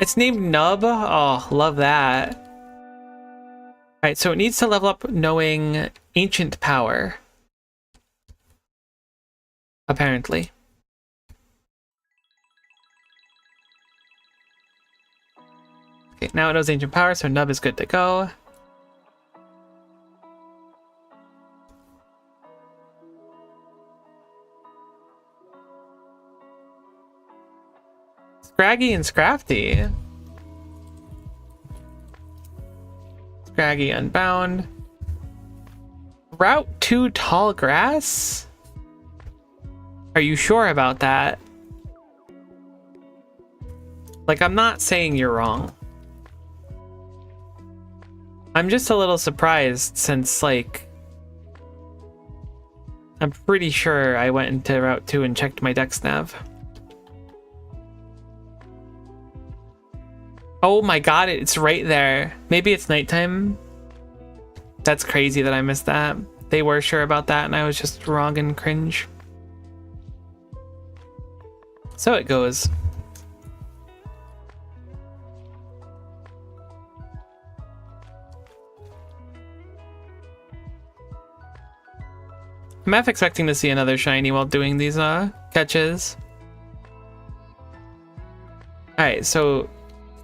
It's named Nub. Oh, love that. Alright, so it needs to level up knowing Ancient Power. Apparently. Okay, now it knows Ancient Power, so Nub is good to go. Scraggy and Scrafty. Scraggy Unbound. Route 2 Tall Grass? Are you sure about that? Like, I'm not saying you're wrong. I'm just a little surprised since, like, I'm pretty sure I went into Route 2 and checked my dex nav. Oh my god, it's right there. Maybe it's nighttime. That's crazy that I missed that. They were sure about that and I was just wrong and cringe. So it goes. I'm half expecting to see another shiny while doing these catches. Alright, so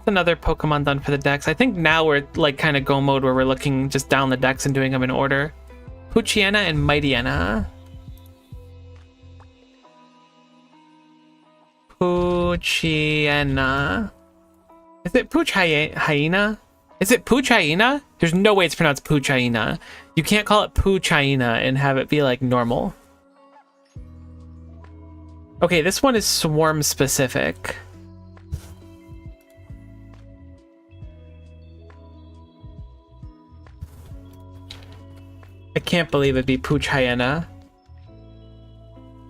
another Pokemon done for the decks. I think now we're like kind of go mode where we're looking just down the decks and doing them in order. Poochyena and Mightyena. Poochyena. Is it Poochyena? Is it Poochyena? There's no way it's pronounced Poochyena. You can't call it Poochyena and have it be like normal. Okay, this one is swarm specific. I can't believe it'd be Pooch Hyena.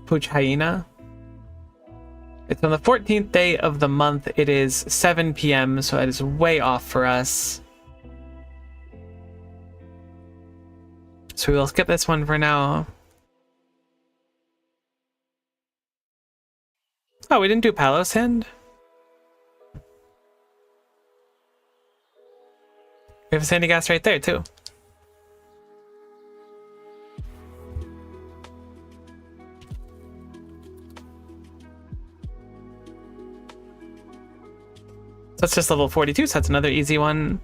Pooch Hyena. It's on the 14th day of the month. It is 7 p.m., so it is way off for us. So we'll skip this one for now. Oh, we didn't do Palos Hand? We have a Sandy Gas right there, too. So that's just level 42, so that's another easy one.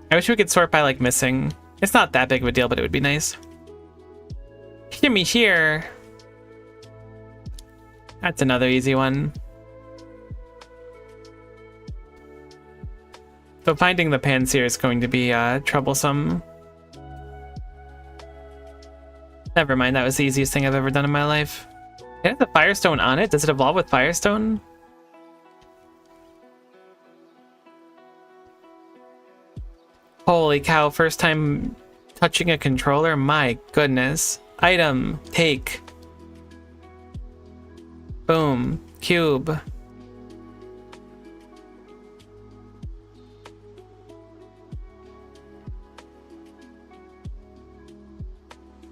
I wish we could sort by, like, missing. It's not that big of a deal, but it would be nice. Hear me here. That's another easy one. So finding the Panseer is going to be troublesome. Never mind, that was the easiest thing I've ever done in my life. It has the Firestone on it. Does it evolve with Firestone? Holy cow, first time touching a controller? My goodness. Item, take. Boom, cube.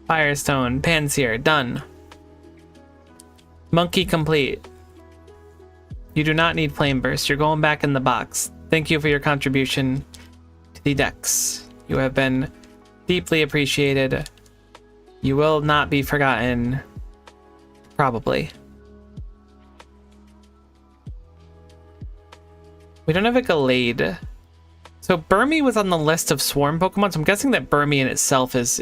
Firestone, Panseer, done. Monkey complete. You do not need Flame Burst. You're going back in the box. Thank you for your contribution to the decks. You have been deeply appreciated. You will not be forgotten. Probably. We don't have a Gallade. So Burmy was on the list of swarm Pokemon, so I'm guessing that Burmy in itself is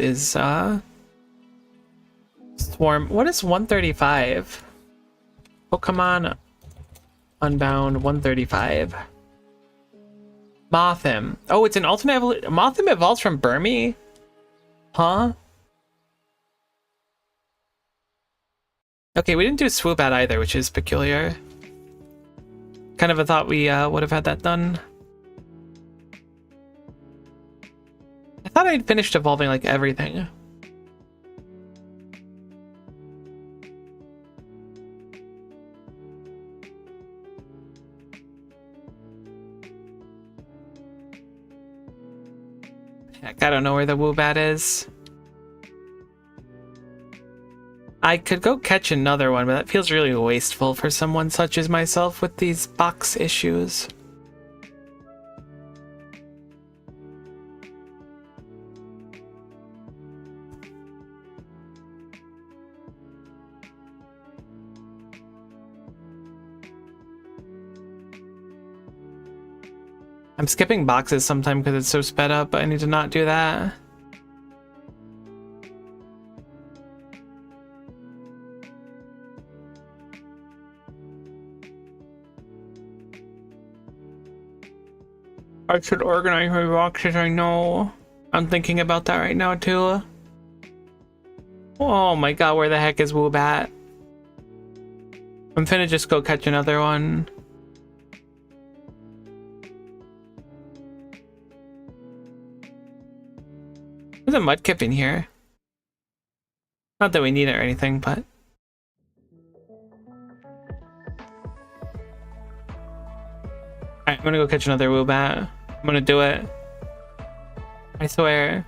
swarm. What is 135? Pokemon Unbound 135. Mothim. Oh, it's an alternate evolution. Mothim evolves from Burmy? Huh? Okay, we didn't do Swoobat either, which is peculiar. Kind of a thought we would have had that done. I thought I'd finished evolving like everything. Heck, I don't know where the Woobat is. I could go catch another one, but that feels really wasteful for someone such as myself with these box issues. I'm skipping boxes sometimes because it's so sped up, but I need to not do that. I should organize my boxes, I know. I'm thinking about that right now, too. Oh my god, where the heck is Woobat? I'm finna just go catch another one. There's a Mudkip in here. Not that we need it or anything, but... Alright, I'm gonna go catch another Woobat. I'm gonna do it. I swear.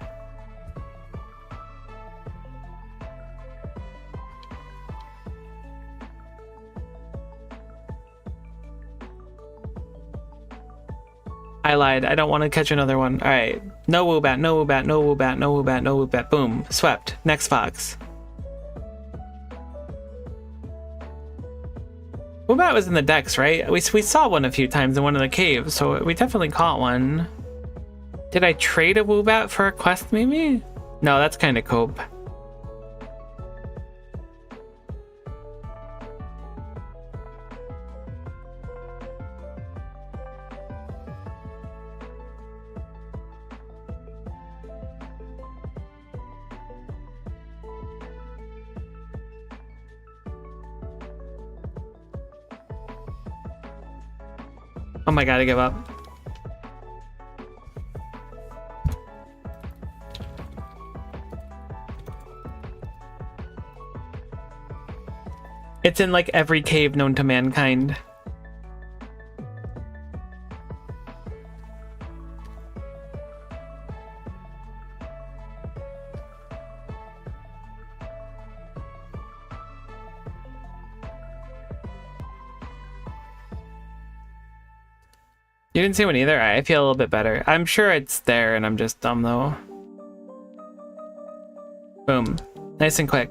I lied. I don't want to catch another one. Alright. No Woobat, no Woobat, no Woobat, no Woobat, no Woobat. Boom. Swept. Next fox. Woobat was in the decks, right? We saw one a few times in one of the caves, so we definitely caught one. Did I trade a Woobat for a quest, maybe? No, that's kind of cope. Oh my god, I give up. It's in like every cave known to mankind. You didn't see one either? I feel a little bit better. I'm sure it's there and I'm just dumb though. Boom. Nice and quick.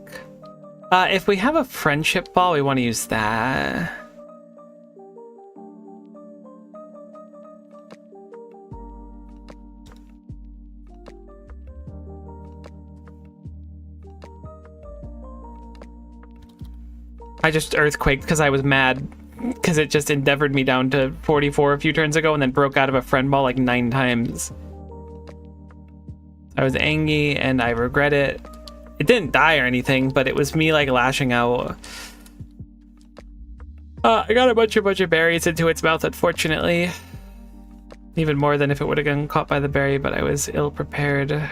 If we have a friendship ball, we want to use that. I just earthquaked because I was mad because it just endeavored me down to 44 a few turns ago and then broke out of a friend ball like 9 times. I was angry and I regret it. It didn't die or anything, but it was me like lashing out. I got a bunch of berries into its mouth, unfortunately. Even more than if it would have gotten caught by the berry, but I was ill prepared.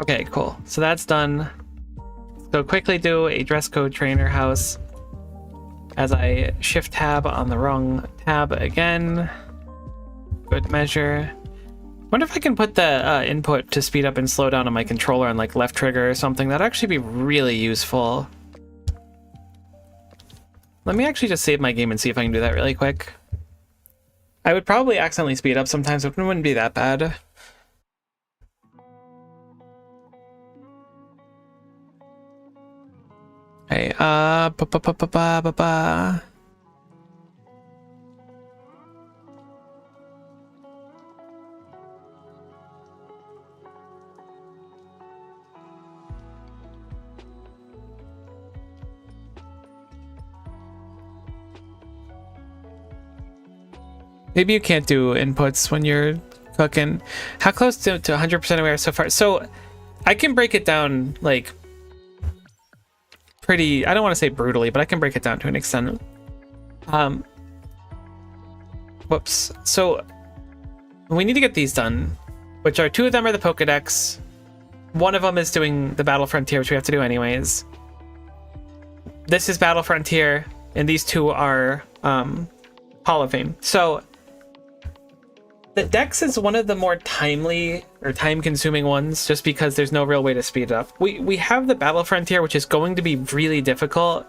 Okay, cool. So that's done. Let's go quickly do a dress code trainer house as I shift tab on the wrong tab again. Good measure. Wonder if I can put the input to speed up and slow down on my controller on like left trigger or something. That'd actually be really useful. Let me actually just save my game and see if I can do that really quick. I would probably accidentally speed up sometimes, but it wouldn't be that bad. Okay, maybe you can't do inputs when you're cooking. How close to 100% we are so far? So I can break it down like pretty, I don't want to say brutally, but I can break it down to an extent. Whoops. So we need to get these done, which are 2 of them are the Pokedex. 1 of them is doing the Battle Frontier, which we have to do anyways. This is Battle Frontier, and these 2 are Hall of Fame. So the Dex is one of the more timely or time-consuming ones, just because there's no real way to speed it up. We have the Battle Frontier, which is going to be really difficult.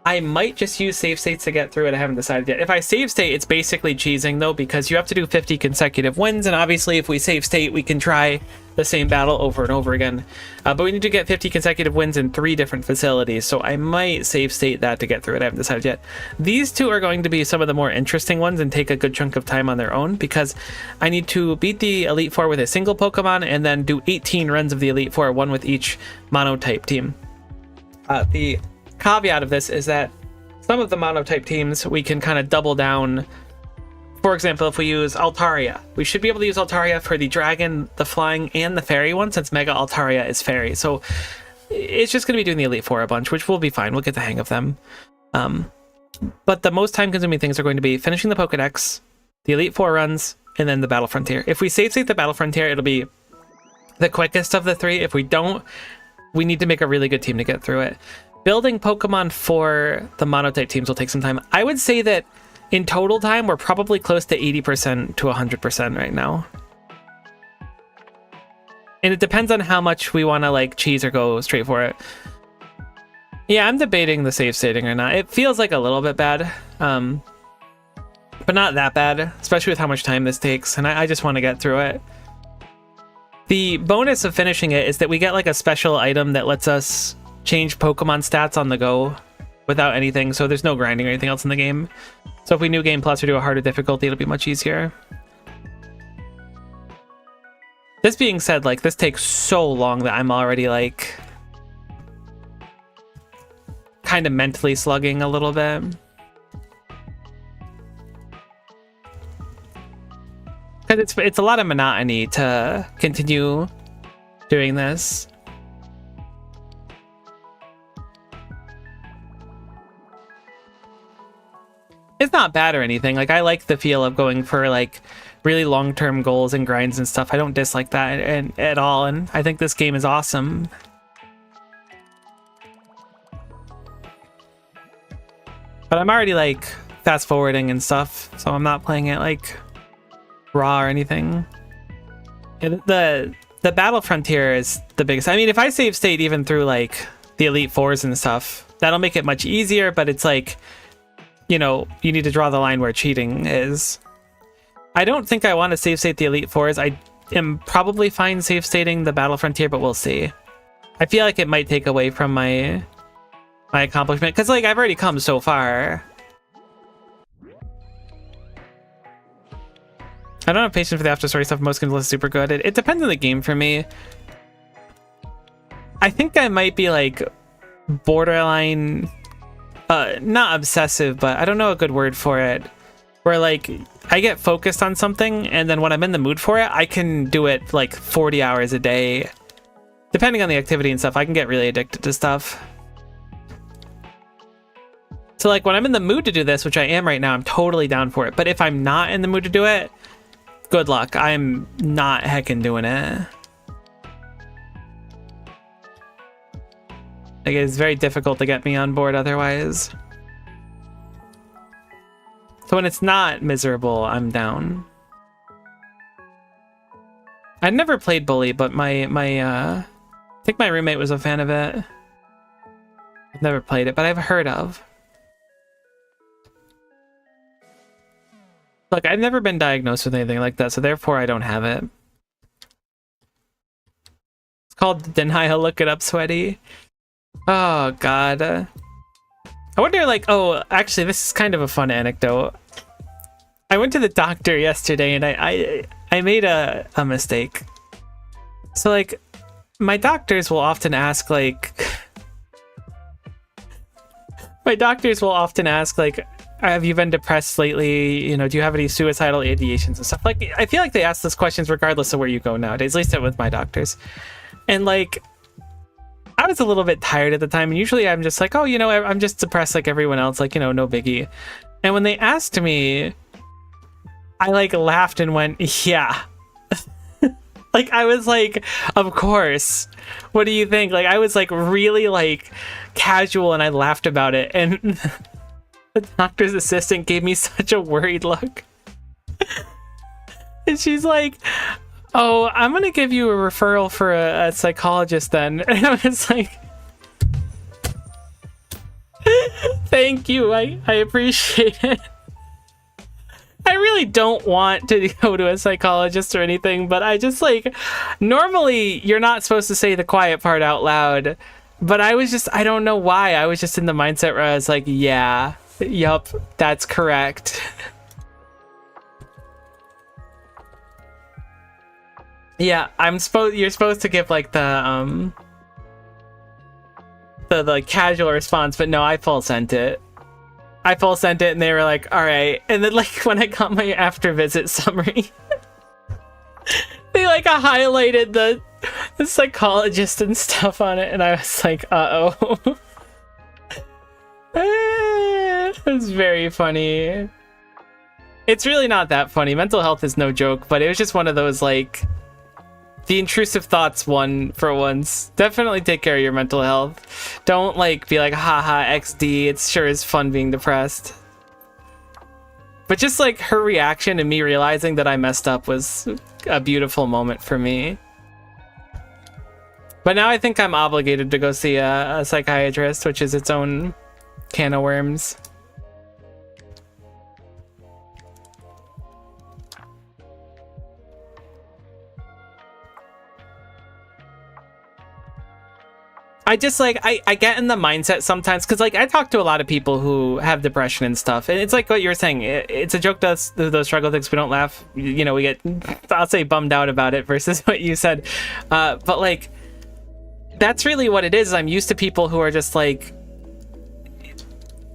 I might just use save states to get through it. I haven't decided yet. If I save state, it's basically cheesing though, because you have to do 50 consecutive wins, and obviously if we save state, we can try the same battle over and over again. But we need to get 50 consecutive wins in 3 different facilities, so I might save state that to get through it. I haven't decided yet. These 2 are going to be some of the more interesting ones and take a good chunk of time on their own, because I need to beat the Elite Four with a single Pokemon and then do 18 runs of the Elite Four, 1 with each monotype team. The caveat of this is that some of the monotype teams we can kind of double down. For example, if we use Altaria, we should be able to use Altaria for the dragon, the flying, and the fairy one, since Mega Altaria is fairy. So it's just going to be doing the Elite Four a bunch, which will be fine. We'll get the hang of them. But the most time-consuming things are going to be finishing the Pokedex, the Elite Four runs, and then the Battle Frontier. If we save state the Battle Frontier, it'll be the quickest of the 3. If we don't, we need to make a really good team to get through it. Building Pokemon for the monotype teams will take some time. I would say that in total time, we're probably close to 80% to 100% right now. And it depends on how much we want to like cheese or go straight for it. Yeah, I'm debating the save stating or not. It feels like a little bit bad, but not that bad, especially with how much time this takes. And I just want to get through it. The bonus of finishing it is that we get like a special item that lets us change Pokemon stats on the go without anything, so there's no grinding or anything else in the game. So if we New Game Plus or do a harder difficulty, it'll be much easier. This being said, like, this takes so long that I'm already, like, kind of mentally slugging a little bit. Because it's a lot of monotony to continue doing this. It's not bad or anything. Like, I like the feel of going for, like, really long-term goals and grinds and stuff. I don't dislike that at all, and I think this game is awesome. But I'm already, like, fast-forwarding and stuff, so I'm not playing it, like, raw or anything. The Battle Frontier is the biggest. I mean, if I save state even through, like, the Elite Fours and stuff, that'll make it much easier, but it's like, you know, you need to draw the line where cheating is. I don't think I want to save state the Elite Fours. I am probably fine save stating the Battle Frontier, but we'll see. I feel like it might take away from my accomplishment, because, like, I've already come so far. I don't have patience for the after story stuff. Most games look super good. It depends on the game for me. I think I might be, like, borderline, not obsessive, but I don't know a good word for it. Where, like, I get focused on something, and then when I'm in the mood for it, I can do it, like, 40 hours a day. Depending on the activity and stuff, I can get really addicted to stuff. So, like, when I'm in the mood to do this, which I am right now, I'm totally down for it. But if I'm not in the mood to do it, good luck. I'm not heckin' doing it. Like, it's very difficult to get me on board otherwise. So when it's not miserable, I'm down. I'd never played Bully, but I think my roommate was a fan of it. I've never played it, but I've heard of. Look, I've never been diagnosed with anything like that, so therefore I don't have it. It's called denial. Look it up, Sweaty. Oh, God. I wonder, like, oh, actually, this is kind of a fun anecdote. I went to the doctor yesterday, and I made a mistake. So, like, my doctors will often ask, like... my doctors will often ask, like, have you been depressed lately? You know, do you have any suicidal ideations and stuff? Like, I feel like they ask those questions regardless of where you go nowadays, at least with my doctors. And, like, I was a little bit tired at the time, and usually I'm just like, oh, you know, I'm just depressed like everyone else, like, you know, no biggie. And when they asked me, I, like, laughed and went, yeah. Like, I was like, of course. What do you think? Like, I was, like, really, like, casual, and I laughed about it. And the doctor's assistant gave me such a worried look. And she's like, oh, I'm gonna give you a referral for a psychologist then. And I was like, thank you, I appreciate it. I really don't want to go to a psychologist or anything, but I just, like, normally you're not supposed to say the quiet part out loud, but I was just, I don't know why, I was just in the mindset where I was like, yeah, yup, that's correct. Yeah, you're supposed to give, like, the like, casual response, but no, I full sent it. And they were like, all right. And then, like, when I got my after visit summary, they, like, highlighted the psychologist and stuff on it, and I was like, uh-oh. It was very funny. It's really not that funny. Mental health is no joke, but it was just one of those, like, the intrusive thoughts one for once. Definitely take care of your mental health. Don't, like, be like, haha, XD. It sure is fun being depressed. But just, like, her reaction and me realizing that I messed up was a beautiful moment for me. But now I think I'm obligated to go see a psychiatrist, which is its own can of worms. I just like I get in the mindset sometimes because like I talk to a lot of people who have depression and stuff, and it's like what you're saying. It's a joke to us, those struggle things. We don't laugh. You know, we get, I'll say, bummed out about it versus what you said. But like, that's really what it is. I'm used to people who are just like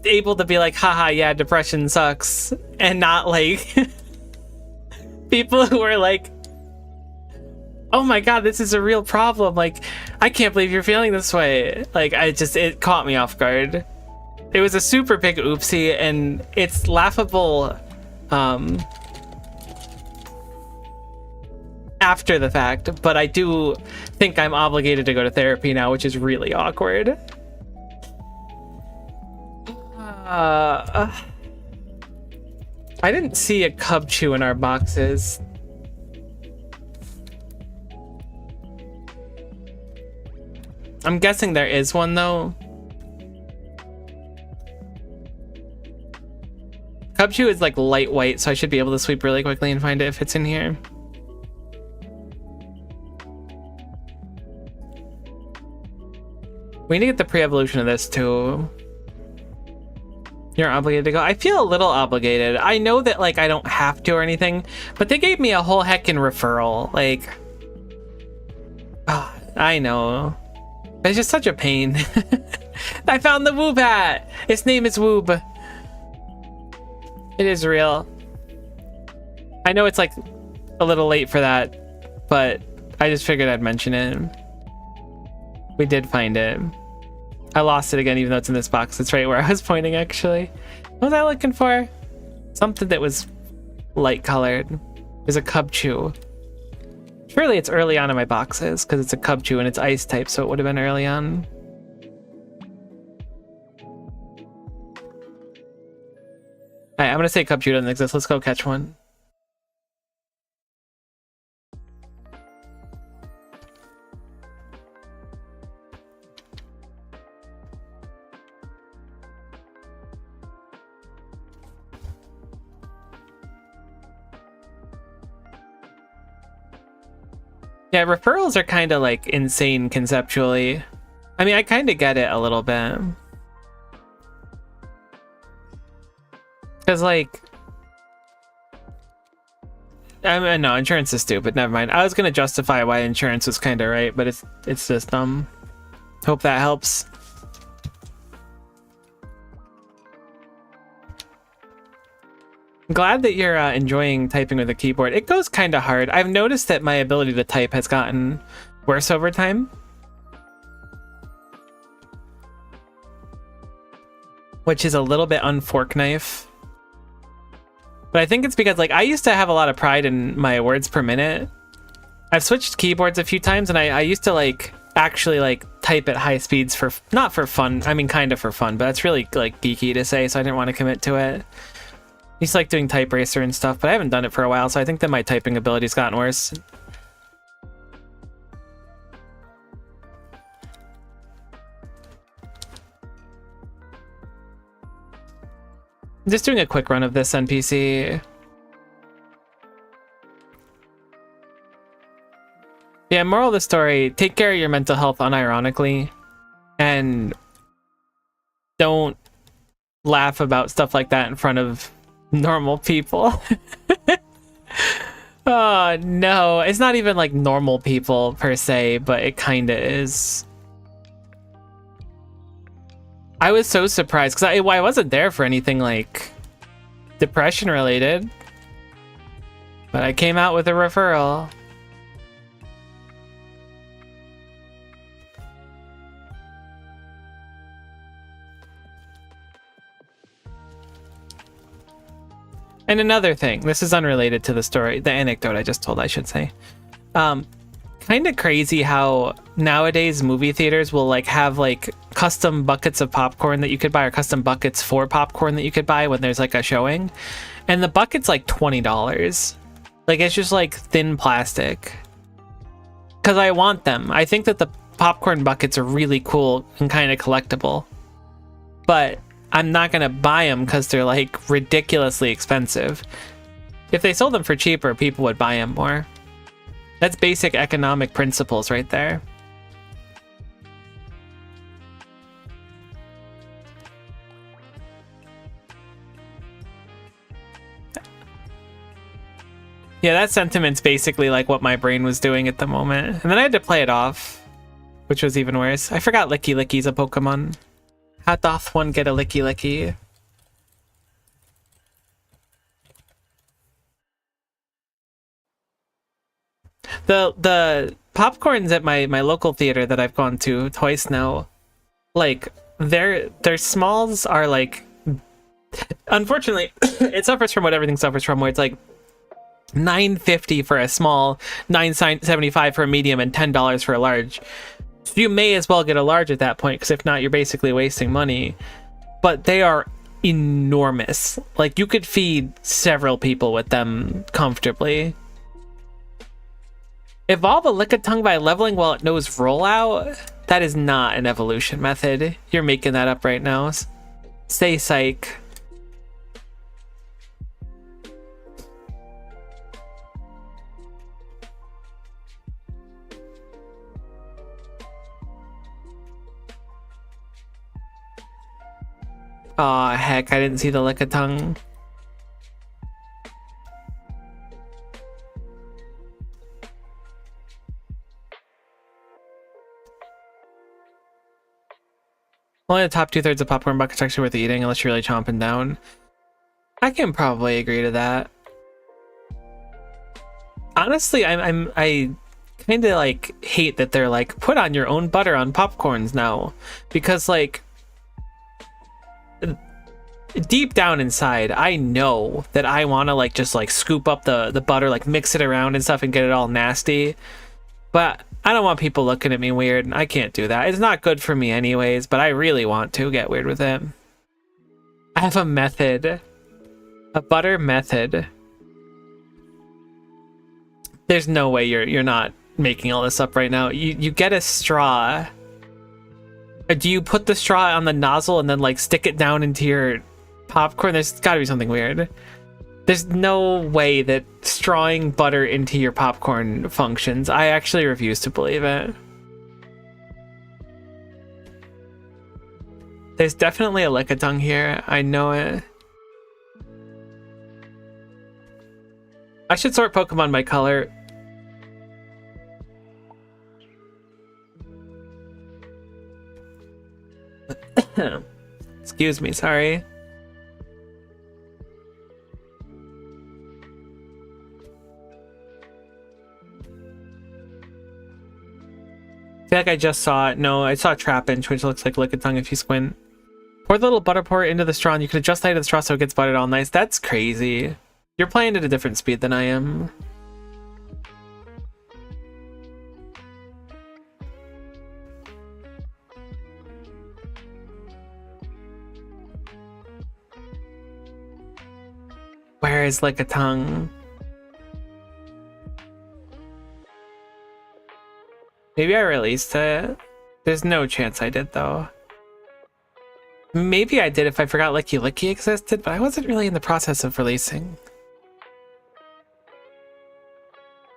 able to be like, haha, yeah, depression sucks, and not like people who are like, oh my god, this is a real problem. Like, I can't believe you're feeling this way. Like, it caught me off guard. It was a super big oopsie, and it's laughable after the fact, but I do think I'm obligated to go to therapy now, which is really awkward. I didn't see a cub chew in our boxes. I'm guessing there is one, though. Cub chew is like light white, so I should be able to sweep really quickly and find it if it's in here. We need to get the pre-evolution of this, too. You're obligated to go. I feel a little obligated. I know that, like, I don't have to or anything, but they gave me a whole heckin' referral. Like, I know. It's just such a pain. I found the Woob hat. Its name is Woob. It is real. I know it's like a little late for that, but I just figured I'd mention it. We did find it. I lost it again, even though it's in this box. It's right where I was pointing, actually. What was I looking for? Something that was light colored. There's a cub chew. Surely it's early on in my boxes, because it's a cub chew and it's ice type, so it would have been early on. Alright, I'm gonna say cub chew doesn't exist. Let's go catch one. Yeah, referrals are kind of like insane conceptually. I mean, I kind of get it a little bit. Because like, I mean, no, insurance is stupid. Never mind. I was gonna justify why insurance was kind of right, but it's just dumb. Hope that helps. I'm glad that you're enjoying typing with a keyboard. It goes kind of hard. I've noticed that my ability to type has gotten worse over time. Which is a little bit unfork knife. But I think it's because like I used to have a lot of pride in my words per minute. I've switched keyboards a few times, and I used to like actually like type at high speeds for, not for fun, I mean kind of for fun, but that's really like geeky to say, so I didn't want to commit to it. I used to like doing type racer and stuff, but I haven't done it for a while, so I think that my typing ability's gotten worse. Just doing a quick run of this NPC. Yeah, moral of the story, take care of your mental health unironically, and don't laugh about stuff like that in front of normal people. Oh no, it's not even like normal people per se, but it kind of is. I was so surprised because I wasn't there for anything like depression related, but I came out with a referral. And another thing, this is unrelated to the story, the anecdote I just told, I should say. Kind of crazy how nowadays movie theaters will like have like custom buckets of popcorn that you could buy, or custom buckets for popcorn that you could buy when there's like a showing. And the bucket's like $20. Like it's just like thin plastic. Because I want them. I think that the popcorn buckets are really cool and kind of collectible. But I'm not gonna buy them because they're like ridiculously expensive. If they sold them for cheaper, people would buy them more. That's basic economic principles right there. Yeah, that sentiment's basically like what my brain was doing at the moment. And then I had to play it off, which was even worse. I forgot Licky Licky's a Pokemon. How doth one get a Licky Licky? The popcorns at my local theater that I've gone to twice now, like their smalls are like, unfortunately, it suffers from what everything suffers from, where it's like $9.50 for a small, $9.75 for a medium, and $10 for a large. So you may as well get a large at that point, because if not, you're basically wasting money. But they are enormous. Like, you could feed several people with them comfortably. Evolve a Lickitung by leveling while it knows rollout? That is not an evolution method. You're making that up right now. Stay psych. Aw, heck, I didn't see the Lickitung. Only the top 2/3 of popcorn buckets are actually worth eating unless you're really chomping down. I can probably agree to that. Honestly, I kind of like hate that they're like, put on your own butter on popcorns now, because like deep down inside, I know that I want to like just like scoop up the butter, like mix it around and stuff and get it all nasty. But I don't want people looking at me weird. I can't do that. It's not good for me anyways, but I really want to get weird with it. I have a method. A butter method. There's no way you're not making all this up right now. You get a straw. Do you put the straw on the nozzle and then like stick it down into your popcorn? There's gotta be something weird. There's no way that strawing butter into your popcorn functions. I actually refuse to believe it. There's definitely a Lickitung here. I know it. I should sort Pokemon by color. Excuse me, sorry. I feel like I just saw it. No, I saw Trapinch, which looks like Lickitung if you squint. Pour the little butter port into the straw and you can adjust the height of the straw so it gets buttered all nice. That's crazy. You're playing at a different speed than I am. Where is Lickitung? Maybe I released it. There's no chance I did, though. Maybe I did if I forgot Licky Licky existed, but I wasn't really in the process of releasing.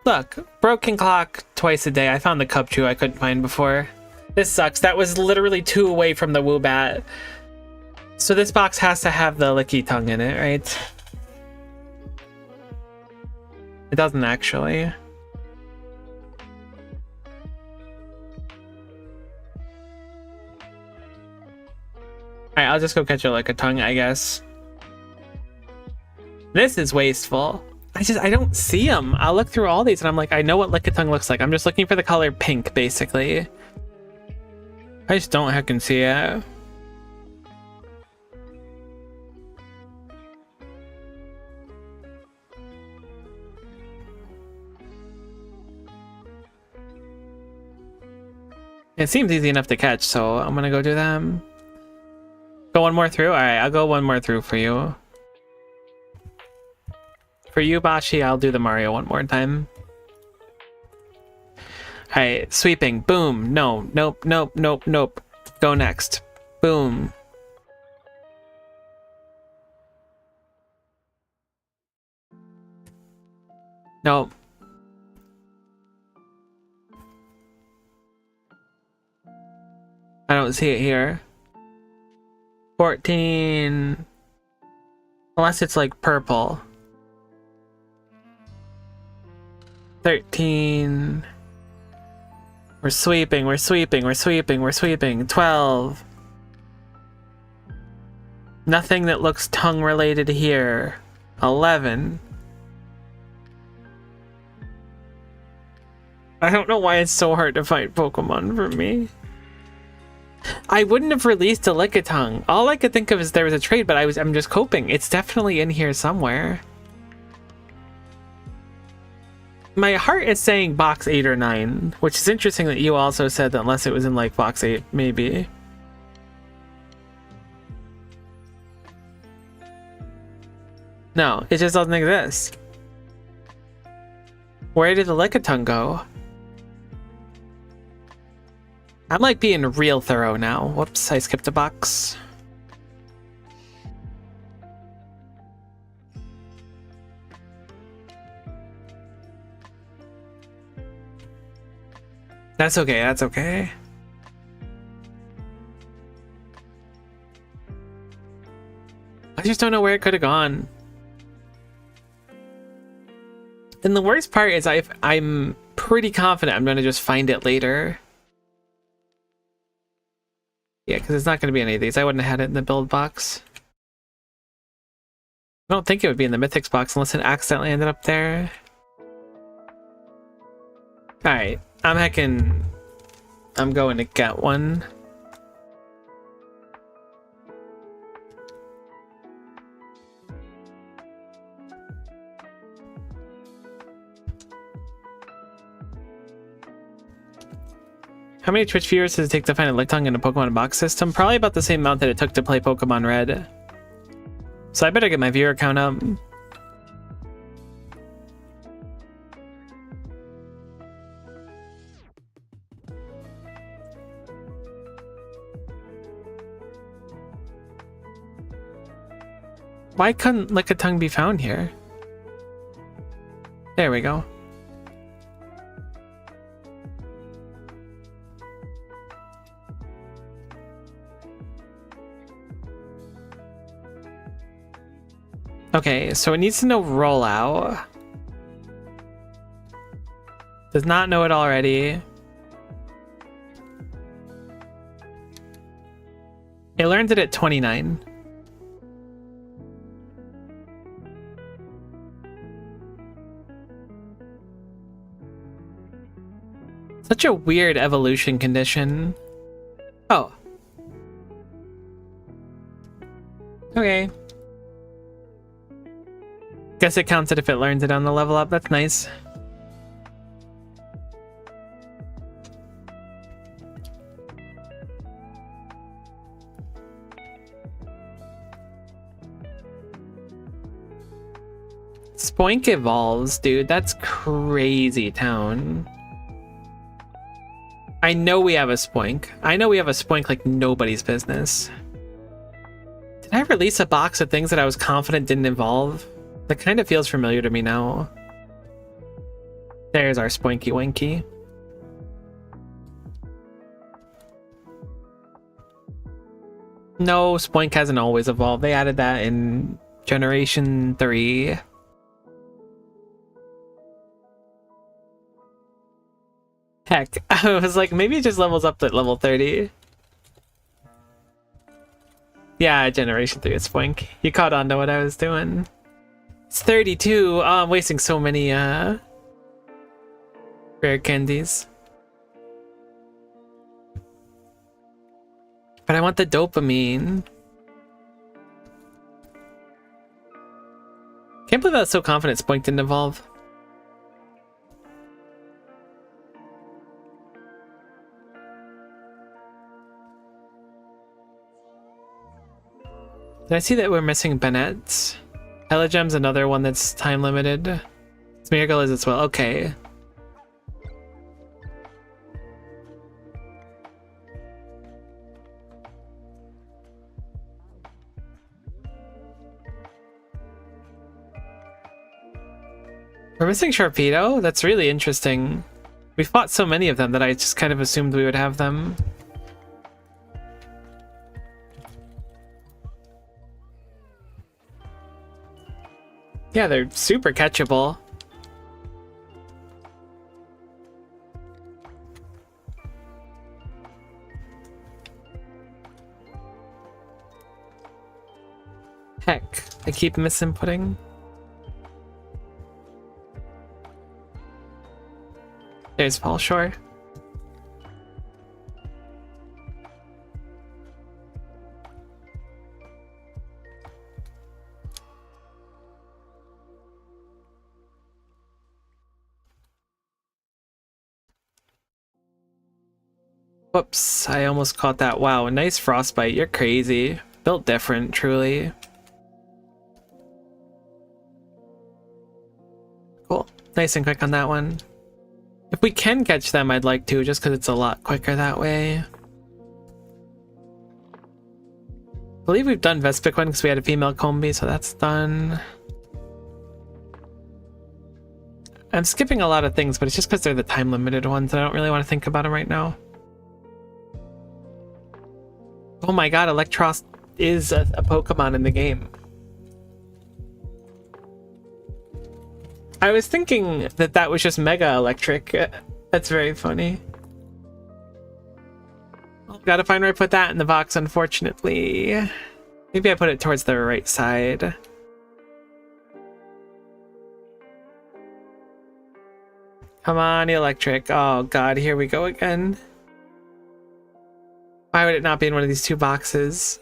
Look, broken clock twice a day. I found the Cubchoo I couldn't find before. This sucks. That was literally 2 away from the Woobat. So this box has to have the Lickitung in it, right? It doesn't actually. Alright, I'll just go catch a Lickitung, I guess. This is wasteful. I don't see him. I'll look through all these and I'm like, I know what Lickitung looks like. I'm just looking for the color pink, basically. I just don't heckin' see it. It seems easy enough to catch, so I'm gonna go do them. Go one more through? Alright, I'll go one more through for you. For you, Bashi, I'll do the Mario one more time. Alright, sweeping. Boom. No. Nope, nope, nope, nope. Go next. Boom. Nope. I don't see it here. 14. Unless it's like purple. 13. We're sweeping, we're sweeping, we're sweeping, we're sweeping. 12. Nothing that looks tongue related here. 11. I don't know why it's so hard to find Pokemon for me. I wouldn't have released a Lickitung. All I could think of is there was a trade, but I'm just coping. It's definitely in here somewhere. My heart is saying box 8 or 9, which is interesting that you also said that unless it was in like box 8, maybe. No, it just doesn't exist. Where did the Lickitung go? I'm like being real thorough now. Whoops, I skipped a box. That's okay, that's okay. I just don't know where it could have gone. And the worst part is I'm pretty confident I'm going to just find it later. Yeah, because it's not going to be any of these. I wouldn't have had it in the build box. I don't think it would be in the Mythics box unless it accidentally ended up there. Alright, I'm going to get one. How many Twitch viewers does it take to find a Lickitung in a Pokemon box system? Probably about the same amount that it took to play Pokemon Red. So I better get my viewer count up. Why couldn't Lickitung be found here? There we go. Okay, so it needs to know rollout. Does not know it already. It learned it at 29. Such a weird evolution condition. Oh. Okay. Guess it counts it if it learns it on the level up. That's nice. Spoink evolves, dude. That's crazy town. I know we have a Spoink. I know we have a Spoink like nobody's business. Did I release a box of things that I was confident didn't evolve? That kind of feels familiar to me now. There's our Spoinky Winky. No, Spoink hasn't always evolved. They added that in Generation 3. Heck, I was like, maybe it just levels up at level 30. Yeah, Generation 3 is Spoink. You caught on to what I was doing. It's 32. Oh, I'm wasting so many rare candies. But I want the dopamine. Can't believe I was so confident Spoink didn't evolve. Did I see that we're missing Bennett's? Telegem's another one that's time limited. Smeargle is as well. Okay. We're missing Sharpedo? That's really interesting. We fought so many of them that I just kind of assumed we would have them. Yeah, they're super catchable. Heck, I keep misinputting. There's Fall Shore. Whoops, I almost caught that. Wow, nice frostbite. You're crazy. Built different, truly. Cool. Nice and quick on that one. If we can catch them, I'd like to, just because it's a lot quicker that way. I believe we've done Vespic one because we had a female Combi, so that's done. I'm skipping a lot of things, but it's just because they're the time-limited ones, and I don't really want to think about them right now. Oh my god, Electros is a Pokemon in the game. I was thinking that that was just Mega Electric. That's very funny. Well, gotta find where I put that in the box, unfortunately. Maybe I put it towards the right side. Come on, Electric. Oh god, here we go again. Why would it not be in one of these two boxes?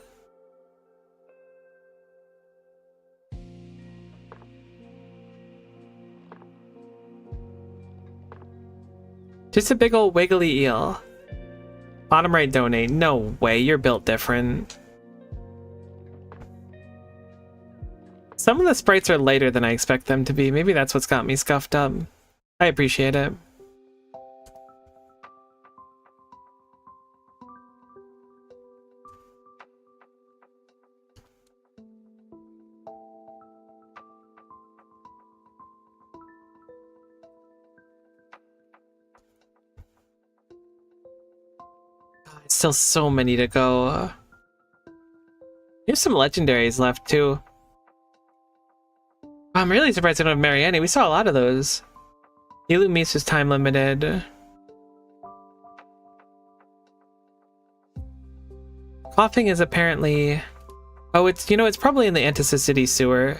Just a big old wiggly eel. Bottom right donate. No way, you're built different. Some of the sprites are lighter than I expect them to be. Maybe that's what's got me scuffed up. I appreciate it. Still so many to go. There's some legendaries left too. I'm really surprised I don't have Marianne. We saw a lot of those. Illumise is time limited. Coughing is apparently... Oh, it's, you know, it's probably in the Anticicity sewer.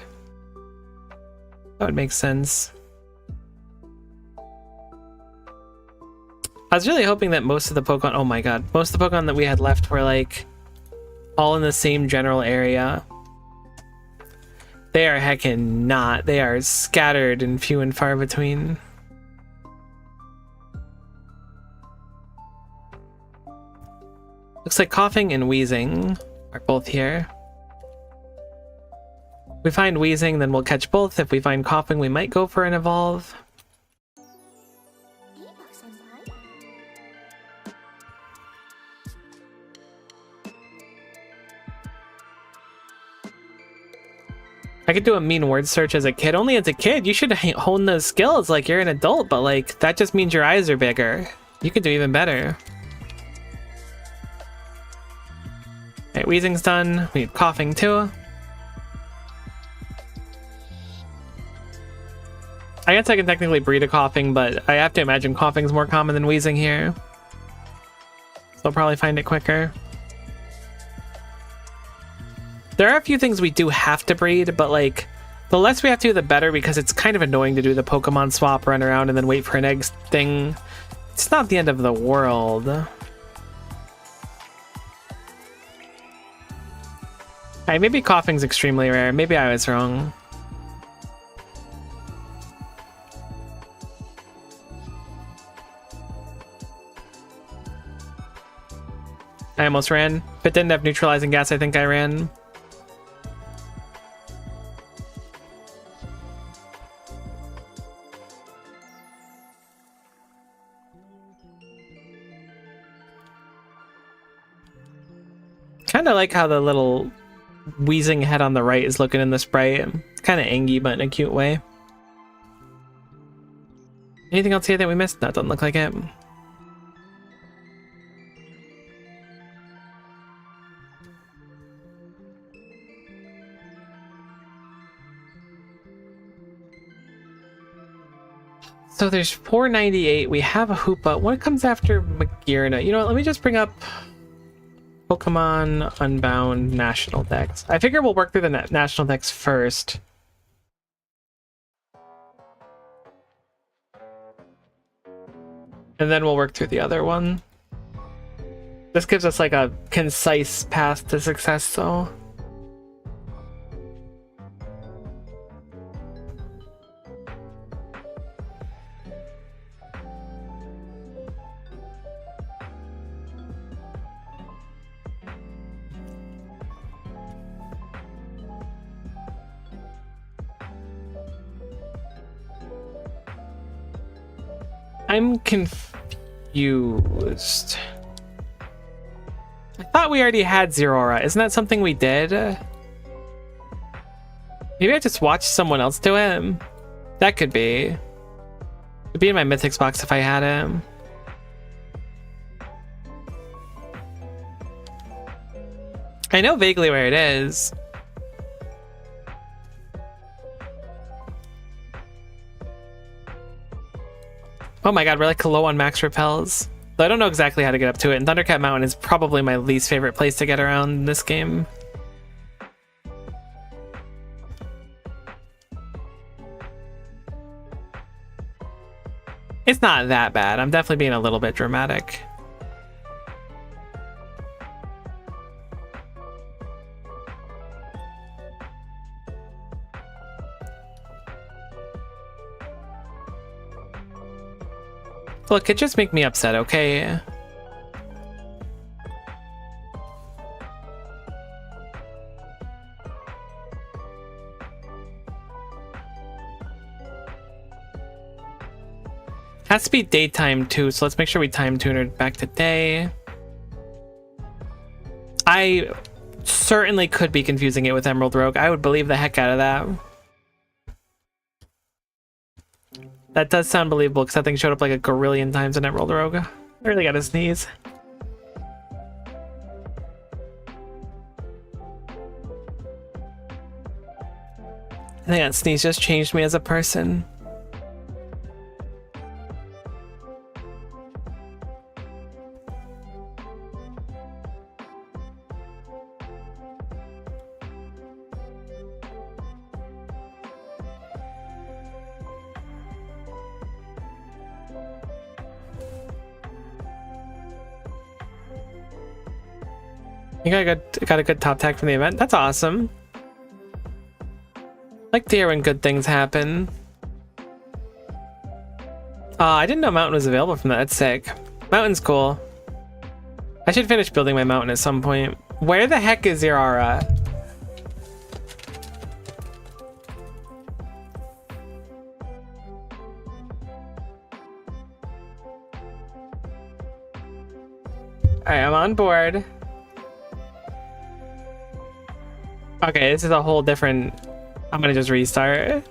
That would make sense. I was really hoping that most of the Pokemon... Oh my god. Most of the Pokemon that we had left were, like, all in the same general area. They are heckin' not. They are scattered and few and far between. Looks like Coughing and Wheezing are both here. If we find Wheezing, then we'll catch both. If we find Coughing, we might go for an Evolve. I could do a mean word search as a kid. Only as a kid, you should hone those skills like you're an adult, but like that just means your eyes are bigger. You could do even better. Alright, Wheezing's done. We have Coughing too. I guess I can technically breed a Coughing, but I have to imagine Coughing's more common than Wheezing here. So I'll probably find it quicker. There are a few things we do have to breed, but like, the less we have to, the better, because it's kind of annoying to do the Pokemon swap, run around, and then wait for an egg thing. It's not the end of the world. Alright, maybe Coughing's extremely rare. Maybe I was wrong. I almost ran. If it didn't have neutralizing gas, I think I ran. Kind of like how the little Wheezing head on the right is looking in the sprite. Kind of angy, but in a cute way. Anything else here that we missed? No, doesn't look like it. So there's 498. We have a Hoopa. What comes after Magearna? You know what? Let me just bring up Pokemon Unbound National Dex. I figure we'll work through the National Dex first. And then we'll work through the other one. This gives us like a concise path to success, though. I'm confused. I thought we already had Zeraora. Isn't that something we did? Maybe I just watched someone else do it. That could be. It'd be in my Mythics box if I had him. I know vaguely where it is. Oh my god, we're like low on max repels. Though I don't know exactly how to get up to it, and Thundercat Mountain is probably my least favorite place to get around in this game. It's not that bad. I'm definitely being a little bit dramatic. Look, it just make me upset, okay? Has to be daytime too, so let's make sure we time tune her back to day. I certainly could be confusing it with Emerald Rogue. I would believe the heck out of that. That does sound believable because that thing showed up like a gorillion times in Emerald Rogue. I really gotta sneeze. I think that sneeze just changed me as a person. You got a good top tag from the event. That's awesome. Like to hear when good things happen. I didn't know Mountain was available from that. That's sick. Mountain's cool. I should finish building my mountain at some point. Where the heck is Zeraora? Alright, I'm on board. Okay, this is a whole different... I'm gonna just restart.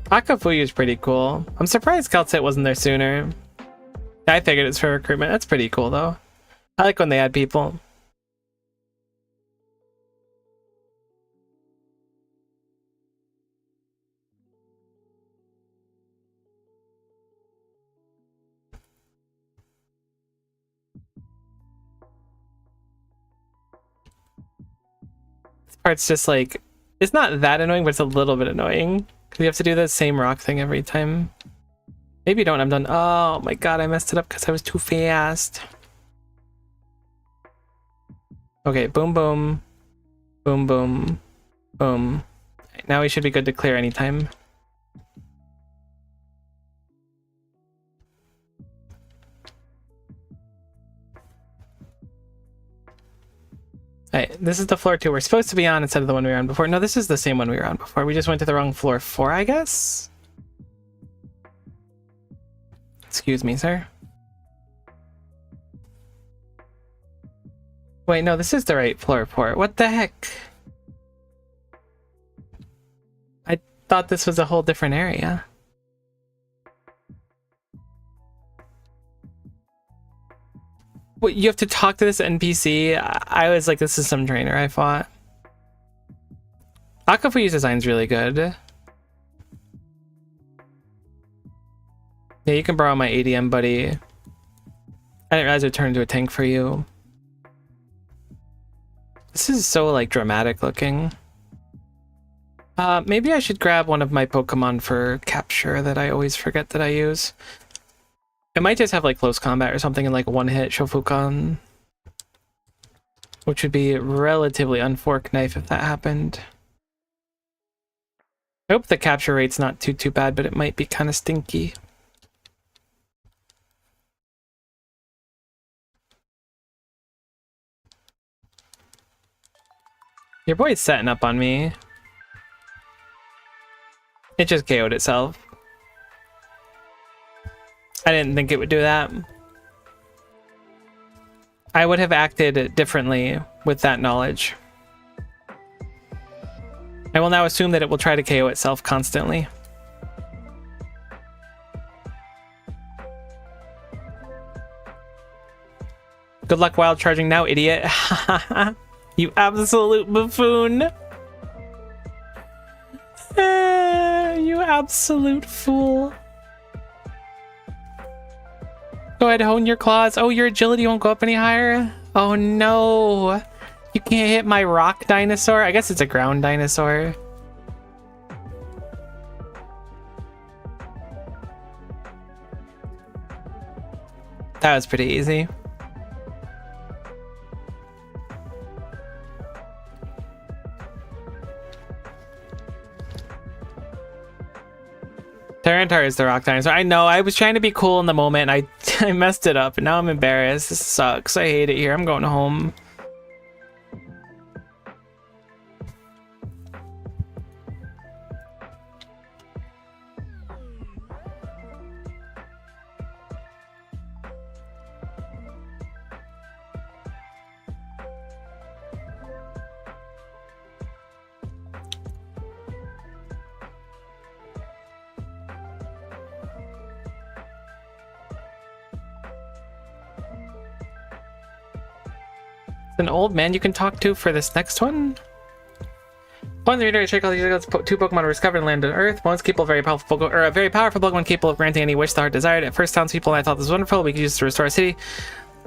Akafuyu is pretty cool. I'm surprised Keltsit wasn't there sooner. I figured it's for recruitment. That's pretty cool though. I like when they add people. Part's just like, it's not that annoying, but it's a little bit annoying because you have to do the same rock thing every time. Maybe you don't. I'm done. Oh my god, I messed it up because I was too fast. Okay, boom, boom, boom, boom, boom. Now we should be good to clear anytime. Alright, this is the floor 2 we're supposed to be on instead of the one we were on before. No, this is the same one we were on before. We just went to the wrong floor 4, I guess? Excuse me, sir. Wait, no, this is the right floor 4. What the heck? I thought this was a whole different area. What, you have to talk to this NPC? I was like, this is some trainer I fought. Akafuyu's design's really good. Yeah, you can borrow my ADM, buddy. I didn't realize it would turn into a tank for you. This is so, like, dramatic looking. Maybe I should grab one of my Pokemon for capture that I always forget that I use. It might just have, like, close combat or something and, like, one-hit Shofukan. Which would be relatively unfork knife if that happened. I hope the capture rate's not too bad, but it might be kind of stinky. Your boy's setting up on me. It just KO'd itself. I didn't think it would do that. I would have acted differently with that knowledge. I will now assume that it will try to KO itself constantly. Good luck wild charging now, idiot. You absolute buffoon. You absolute fool. Go ahead, hone your claws. Oh, your agility won't go up any higher? Oh no. You can't hit my rock dinosaur? I guess it's a ground dinosaur. That was pretty easy. Tyranitar is the rock dinosaur. I know, I was trying to be cool in the moment and I messed it up and now I'm embarrassed. This sucks. I hate it here. I'm going home. An old man you can talk to for this next one? Upon the reader, check all these two Pokemon were discovered and landed on Earth. One's capable of very powerful Pokemon, or a very powerful Pokemon capable of granting any wish the heart desired. At first, townspeople and I thought this was wonderful. We could use this to restore a city.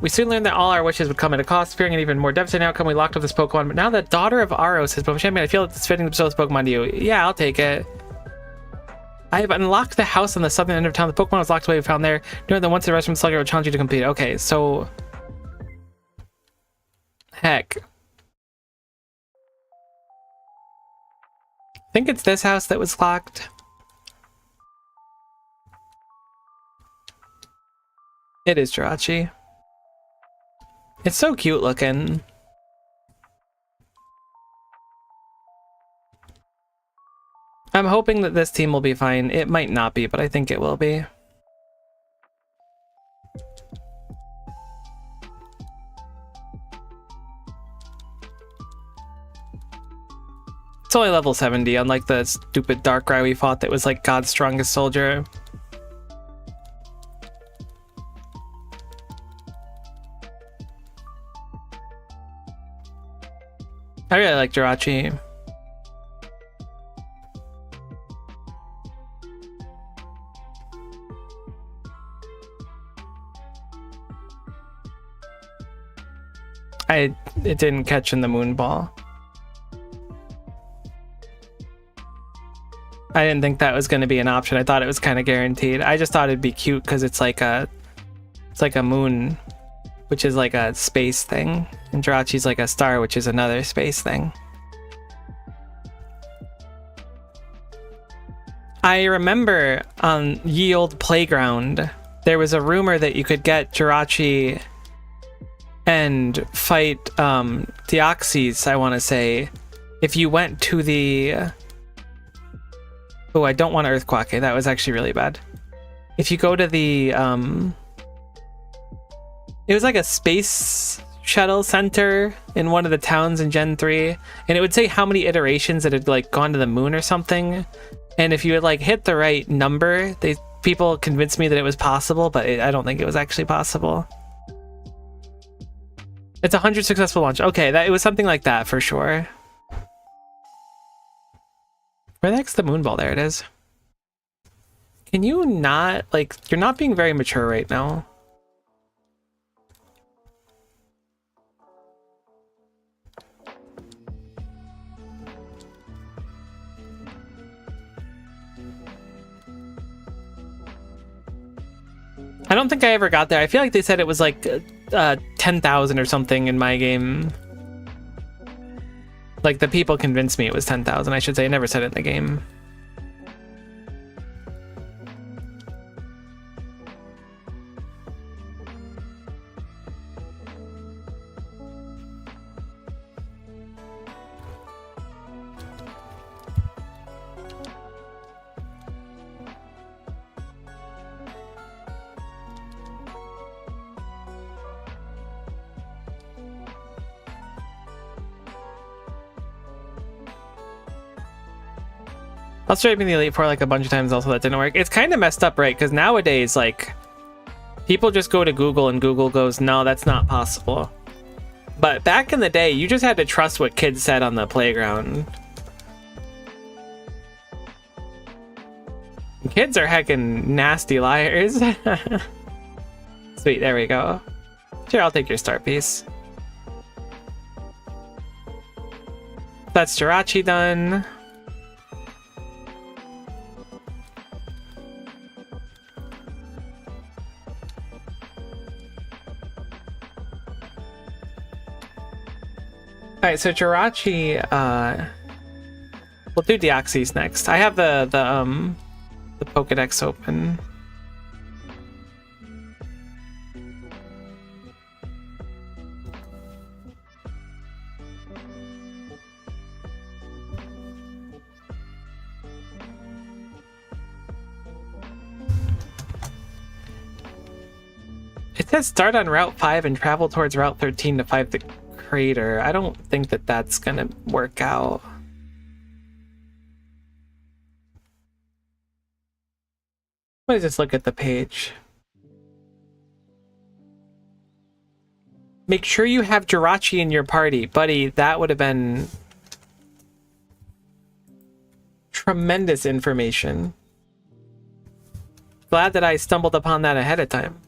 We soon learned that all our wishes would come at a cost, fearing an even more devastating outcome. We locked up this Pokemon, but now that Daughter of Aros has become champion, I feel it's fitting to bestow this Pokemon to you. Yeah, I'll take it. I have unlocked the house on the southern end of town. The Pokemon was locked away. We found there. Knowing that once the rest of the slugger would challenge you to complete. Okay, so heck. I think it's this house that was locked. It is Jirachi. It's so cute looking. I'm hoping that this team will be fine. It might not be, but I think it will be. It's only level 70, unlike the stupid Darkrai we fought that was like God's strongest soldier. I really like Jirachi. It didn't catch in the moon ball. I didn't think that was going to be an option. I thought it was kind of guaranteed. I just thought it'd be cute because it's like a moon, which is like a space thing, and Jirachi's like a star, which is another space thing. I remember on Ye Olde Playground, there was a rumor that you could get Jirachi and fight Deoxys, I want to say, if you went to the... Oh, I don't want Earthquake. That was actually really bad. If you go to the... It was like a space shuttle center in one of the towns in Gen 3, and it would say how many iterations it had like gone to the moon or something. And if you had like hit the right number, people convinced me that it was possible, but I don't think it was actually possible. It's 100 successful launch. Okay, it was something like that for sure. Where the heck's the moon ball? There it is. Can you not, like, you're not being very mature right now. I don't think I ever got there. I feel like they said it was like 10,000 or something in my game. Like, the people convinced me it was 10,000, I should say. I never said it in the game. I was straight in the Elite Four like a bunch of times also that didn't work. It's kind of messed up, right? Because nowadays, like, people just go to Google and Google goes, no, that's not possible. But back in the day, you just had to trust what kids said on the playground. Kids are heckin' nasty liars. Sweet, there we go. Sure, I'll take your start piece. That's Jirachi done. Alright, so Jirachi, we'll do Deoxys next. I have the Pokedex open. It says start on Route 5 and travel towards Route 13 to find the crater. I don't think that that's gonna work out. Let me just look at the page. Make sure you have Jirachi in your party. Buddy, that would have been tremendous information. Glad that I stumbled upon that ahead of time.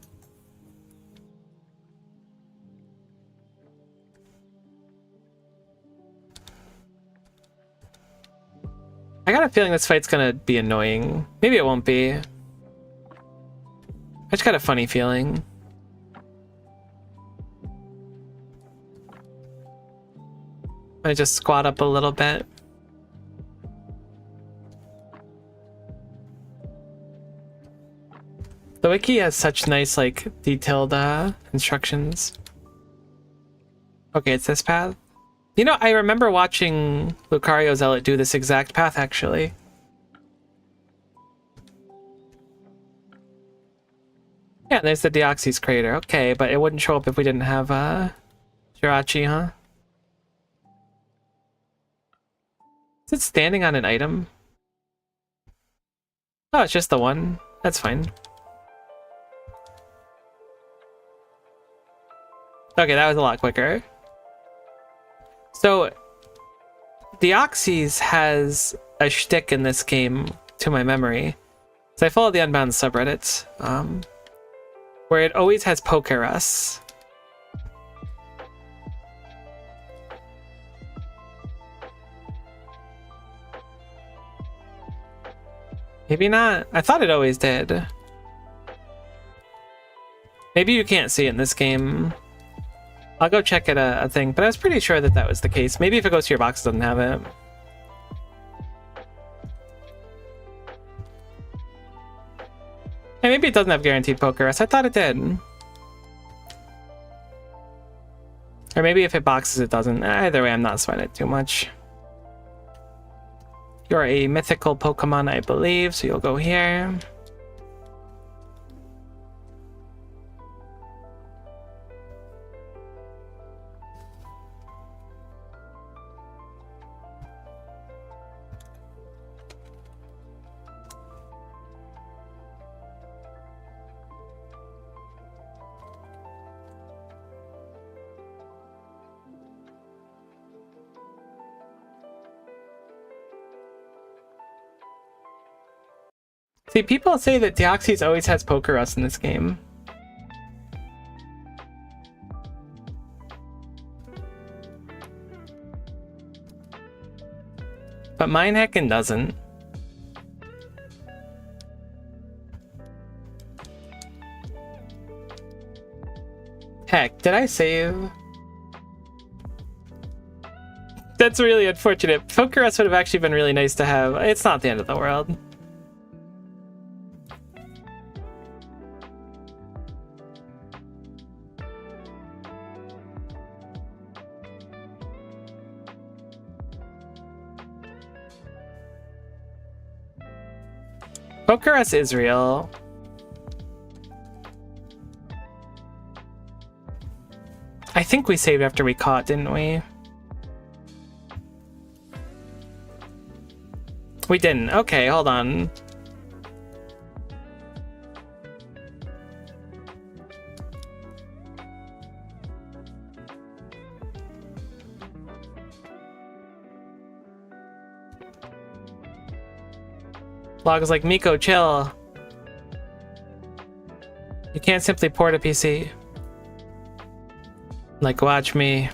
I got a feeling this fight's gonna be annoying. Maybe it won't be. I just got a funny feeling. I just squat up a little bit. The wiki has such nice, like, detailed instructions. Okay, it's this path. You know, I remember watching Lucario Zealot do this exact path, actually. Yeah, there's the Deoxys crater. Okay, but it wouldn't show up if we didn't have Jirachi, huh? Is it standing on an item? Oh, it's just the one. That's fine. Okay, that was a lot quicker. So, Deoxys has a shtick in this game, to my memory. So I follow the Unbound subreddit, where it always has Pokerus. Maybe not. I thought it always did. Maybe you can't see it in this game. I'll go check it a thing, but I was pretty sure that that was the case. Maybe if it goes to your box, it doesn't have it. Hey, maybe it doesn't have guaranteed Pokerus. I thought it did. Or maybe if it boxes, it doesn't. Either way, I'm not sweating it too much. You're a mythical Pokemon, I believe, so you'll go here. See, people say that Deoxys always has Poker Rust in this game. But mine heckin' doesn't. Heck, did I save? That's really unfortunate. Poker Rust would have actually been really nice to have. It's not the end of the world. Poker Rust is real. I think we saved after we caught, didn't we? We didn't. Okay, hold on. Log is like, Miko, chill. You can't simply port a PC. Like, watch me.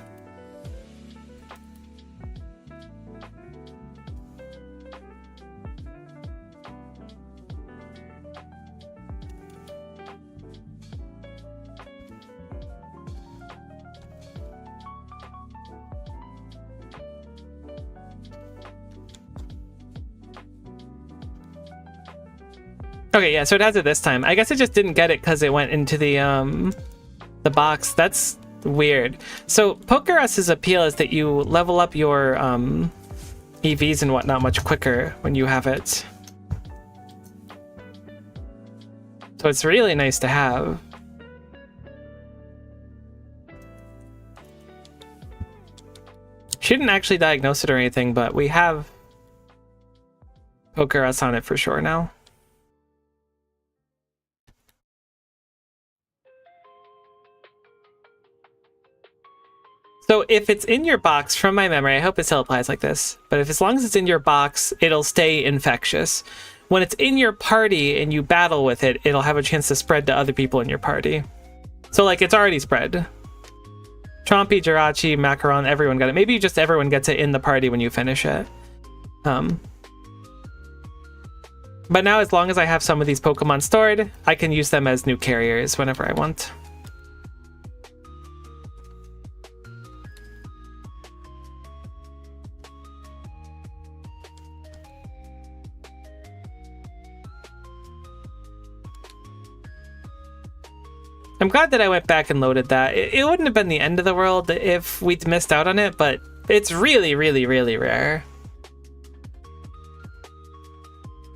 Okay, yeah, so it has it this time. I guess it just didn't get it because it went into the box. That's weird. So Poker Rust's appeal is that you level up your EVs and whatnot much quicker when you have it. So it's really nice to have. She didn't actually diagnose it or anything, but we have Poker Rust on it for sure now. So if it's in your box, from my memory, I hope it still applies like this, but if as long as it's in your box, it'll stay infectious. When it's in your party and you battle with it, it'll have a chance to spread to other people in your party. So like it's already spread. Chompy, Jirachi, Macaron, everyone got it. Maybe just everyone gets it in the party when you finish it. But now as long as I have some of these Pokemon stored, I can use them as new carriers whenever I want. I'm glad that I went back and loaded that. It wouldn't have been the end of the world if we'd missed out on it, but it's really, really, really rare.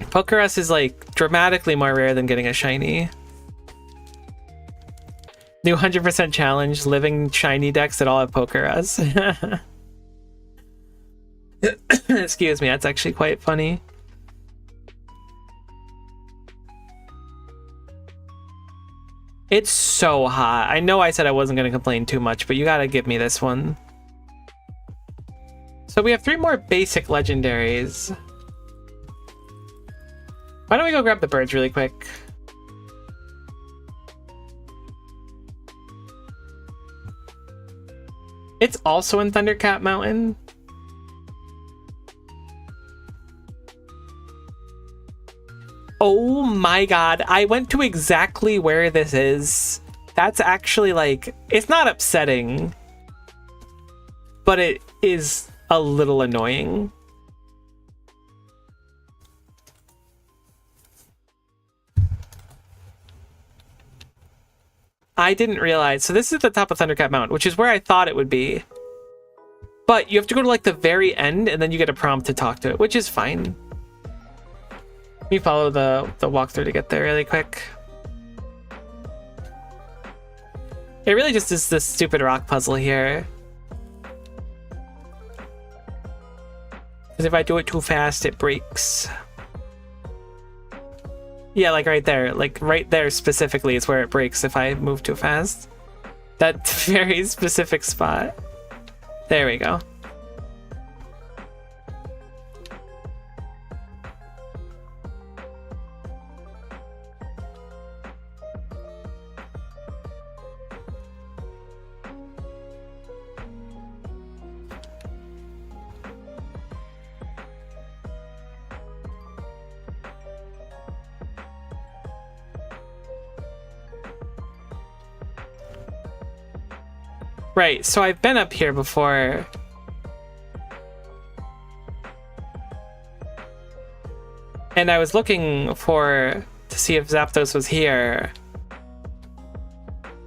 Poker Rust is like dramatically more rare than getting a shiny. New 100% challenge, living shiny decks that all have Poker Rust. Excuse me, that's actually quite funny. It's so hot. I know I said I wasn't going to complain too much, but you gotta give me this one. So we have 3 more basic legendaries. Why don't we go grab the birds really quick? It's also in Thundercat Mountain. Oh my god, I went to exactly where this is. That's actually like, it's not upsetting, but it is a little annoying. I didn't realize, so this is the top of Thundercat Mountain, which is where I thought it would be. But you have to go to like the very end and then you get a prompt to talk to it, which is fine. Let me follow the walkthrough to get there really quick. It really just is this stupid rock puzzle here. Because if I do it too fast, it breaks. Yeah, like right there. Like right there specifically is where it breaks if I move too fast. That very specific spot. There we go. Right, so I've been up here before. And I was looking to see if Zapdos was here.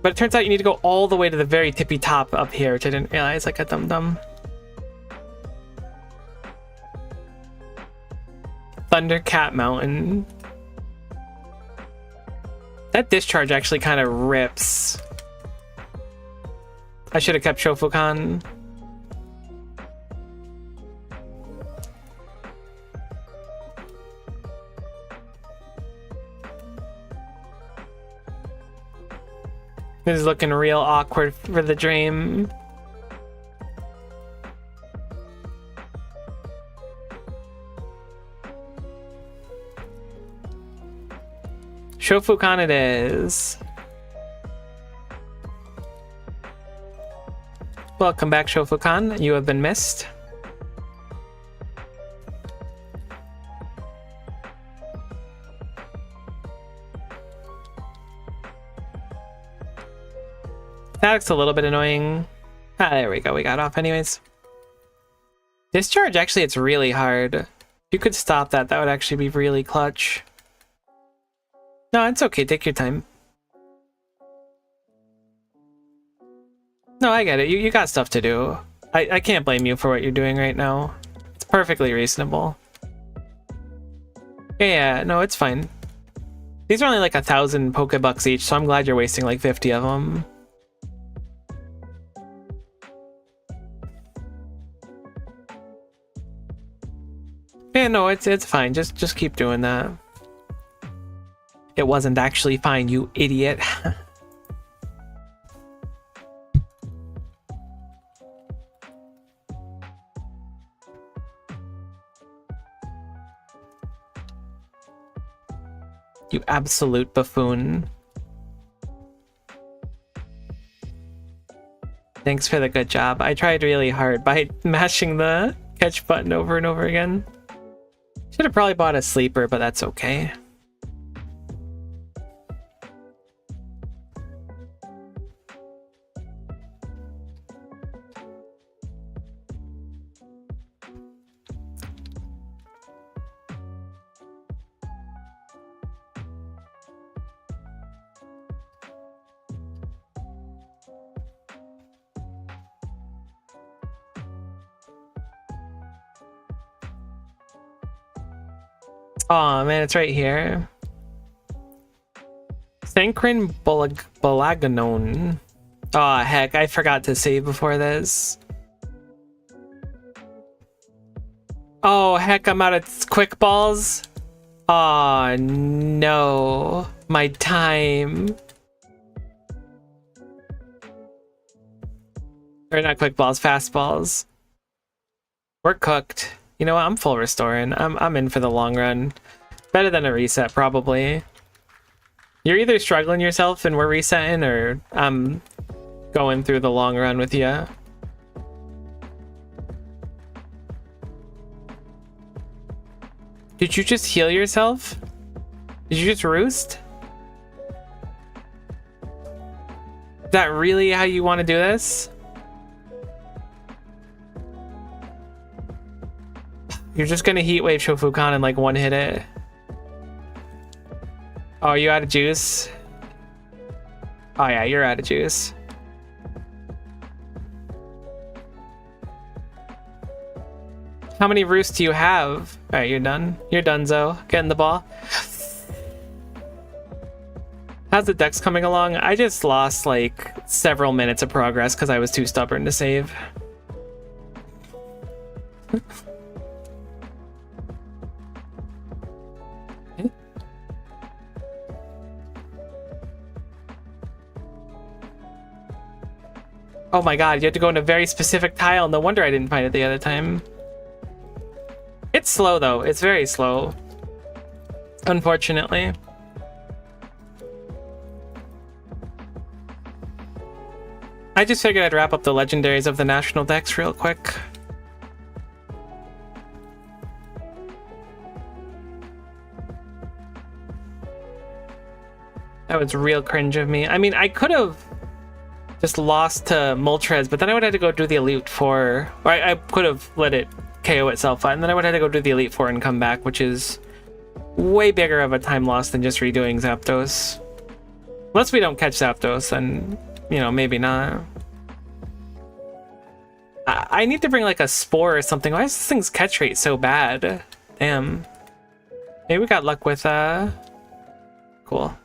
But it turns out you need to go all the way to the very tippy top up here, which I didn't realize, like a dum-dum. Thundercat Mountain. That discharge actually kind of rips. I should have kept Shofukan. This is looking real awkward for the dream. Shofukan it is. Welcome back, Shofukan. You have been missed. That looks a little bit annoying. Ah, there we go. We got off anyways. Discharge, actually, it's really hard. If you could stop that, that would actually be really clutch. No, it's okay. Take your time. No, I get it. You got stuff to do. I can't blame you for what you're doing right now. It's perfectly reasonable. Yeah, no, it's fine. These are only like 1,000 Pokebucks each, so I'm glad you're wasting like 50 of them. Yeah, no, it's fine. Just keep doing that. It wasn't actually fine, you idiot. You absolute buffoon. Thanks for the good job. I tried really hard by mashing the catch button over and over again. Should have probably bought a sleeper, but that's okay. Aw, man, it's right here. Sankrin Balaganon. Aw, heck, I forgot to save before this. Oh, heck, I'm out of quick balls. Aw, no. My time. Or not quick balls, fast balls. We're cooked. You know what? I'm full restoring. I'm in for the long run. Better than a reset, probably. You're either struggling yourself and we're resetting, or I'm going through the long run with you. Did you just heal yourself? Did you just roost? Is that really how you want to do this? You're just gonna heat wave Shofukan and like one hit it. Oh, are you out of juice? Oh yeah, you're out of juice. How many roosts do you have? Alright, you're done. You're donezo. Getting the ball. How's the dex coming along? I just lost like several minutes of progress because I was too stubborn to save. Oh my god, you have to go in a very specific tile. No wonder I didn't find it the other time. It's slow though. It's very slow. Unfortunately. I just figured I'd wrap up the legendaries of the national decks real quick. That was real cringe of me. I mean, I could have Just lost to Moltres, but then I would have to go do the Elite Four. Or I could have let it KO itself, and then I would have to go do the Elite Four and come back, which is way bigger of a time loss than just redoing Zapdos. Unless we don't catch Zapdos, then, you know, maybe not. I need to bring like a Spore or something. Why is this thing's catch rate so bad? Damn. Maybe we got luck with, cool.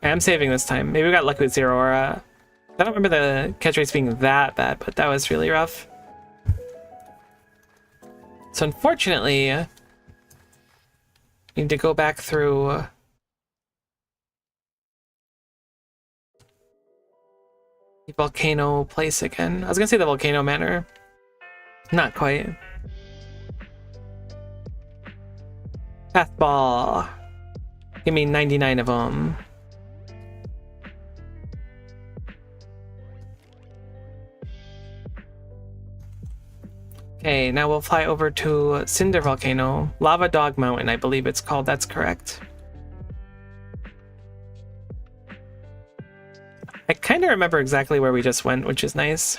I'm saving this time. Maybe we got lucky with Zero Aura. I don't remember the catch rates being that bad, but that was really rough. So unfortunately, need to go back through the volcano place again. I was gonna say the volcano manor. Not quite. Path ball. Give me 99 of them. Okay, now we'll fly over to Cinder Volcano. Lava Dog Mountain, I believe it's called. That's correct. I kind of remember exactly where we just went, which is nice.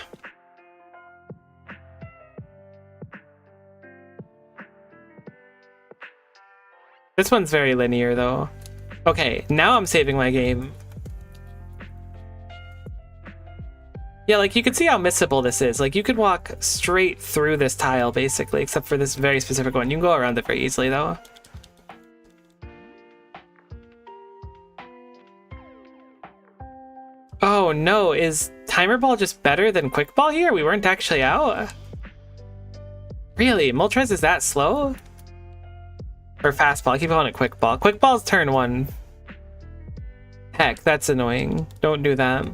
This one's very linear, though. Okay, now I'm saving my game. Yeah, like, you can see how missable this is. Like, you could walk straight through this tile, basically, except for this very specific one. You can go around it very easily, though. Oh, no. Is Timer Ball just better than Quick Ball here? We weren't actually out? Really? Moltres is that slow? Or Fast Ball? I keep calling it Quick Ball. Quick Ball's turn 1. Heck, that's annoying. Don't do that.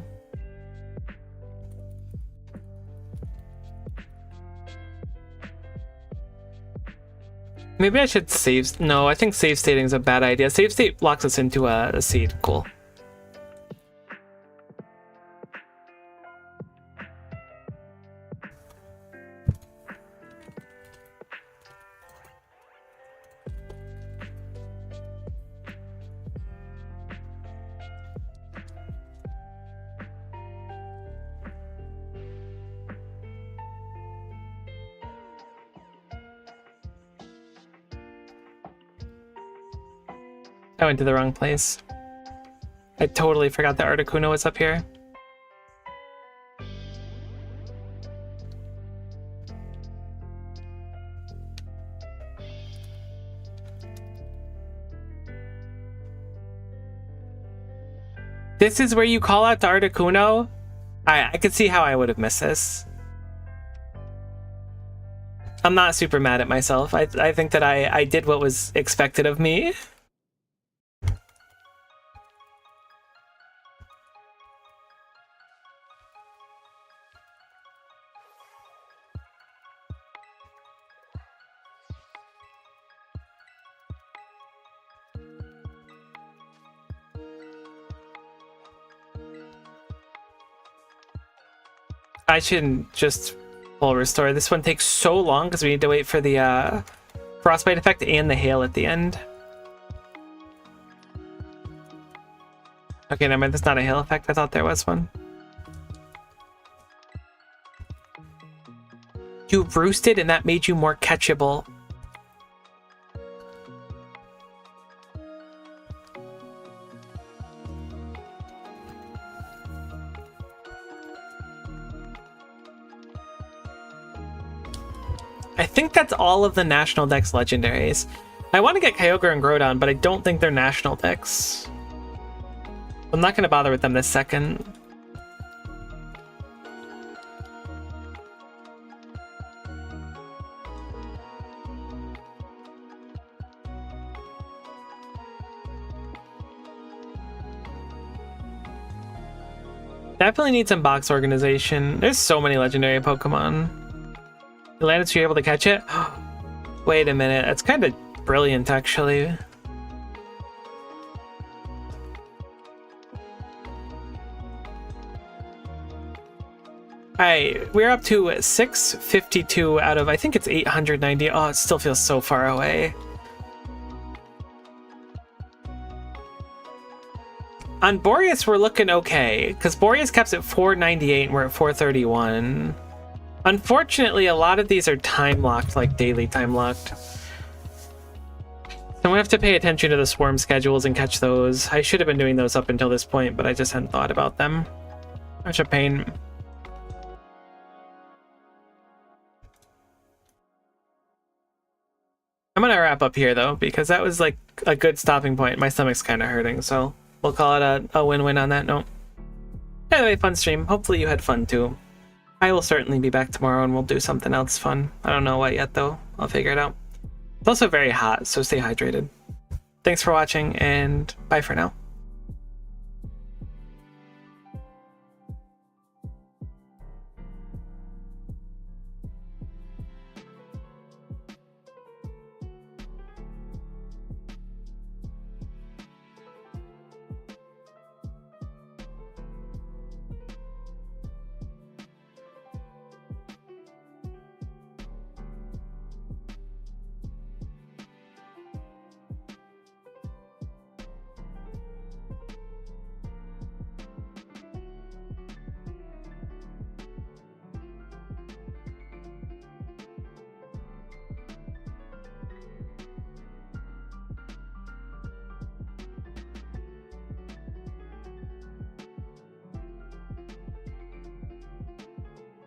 Maybe I should save... No, I think save stating is a bad idea. Save state locks us into a seed. Cool. I went to the wrong place. I totally forgot that Articuno was up here. This is where you call out to Articuno? I could see how I would have missed this. I'm not super mad at myself. I think that I did what was expected of me. I shouldn't just full restore. This one takes so long because we need to wait for the frostbite effect and the hail at the end. Okay, never mind. That's not a hail effect. I thought there was one. You roosted and that made you more catchable. I think that's all of the National Dex legendaries. I want to get Kyogre and Groudon, but I don't think they're National Dex. I'm not going to bother with them this second. Definitely need some box organization. There's so many legendary Pokemon. You landed so you're able to catch it? Wait a minute, that's kind of brilliant, actually. Alright, we're up to 652 out of, I think it's 890. Oh, it still feels so far away. On Boreas, we're looking okay, because Boreas caps at 498 and we're at 431. Unfortunately, a lot of these are time-locked, like daily time-locked. So I'm gonna have to pay attention to the swarm schedules and catch those. I should have been doing those up until this point, but I just hadn't thought about them. Such a pain. I'm gonna wrap up here, though, because that was like a good stopping point. My stomach's kind of hurting, so we'll call it a win-win on that note. Anyway, fun stream. Hopefully you had fun, too. I will certainly be back tomorrow and we'll do something else fun. I don't know what yet, though. I'll figure it out. It's also very hot, so stay hydrated. Thanks for watching, and bye for now.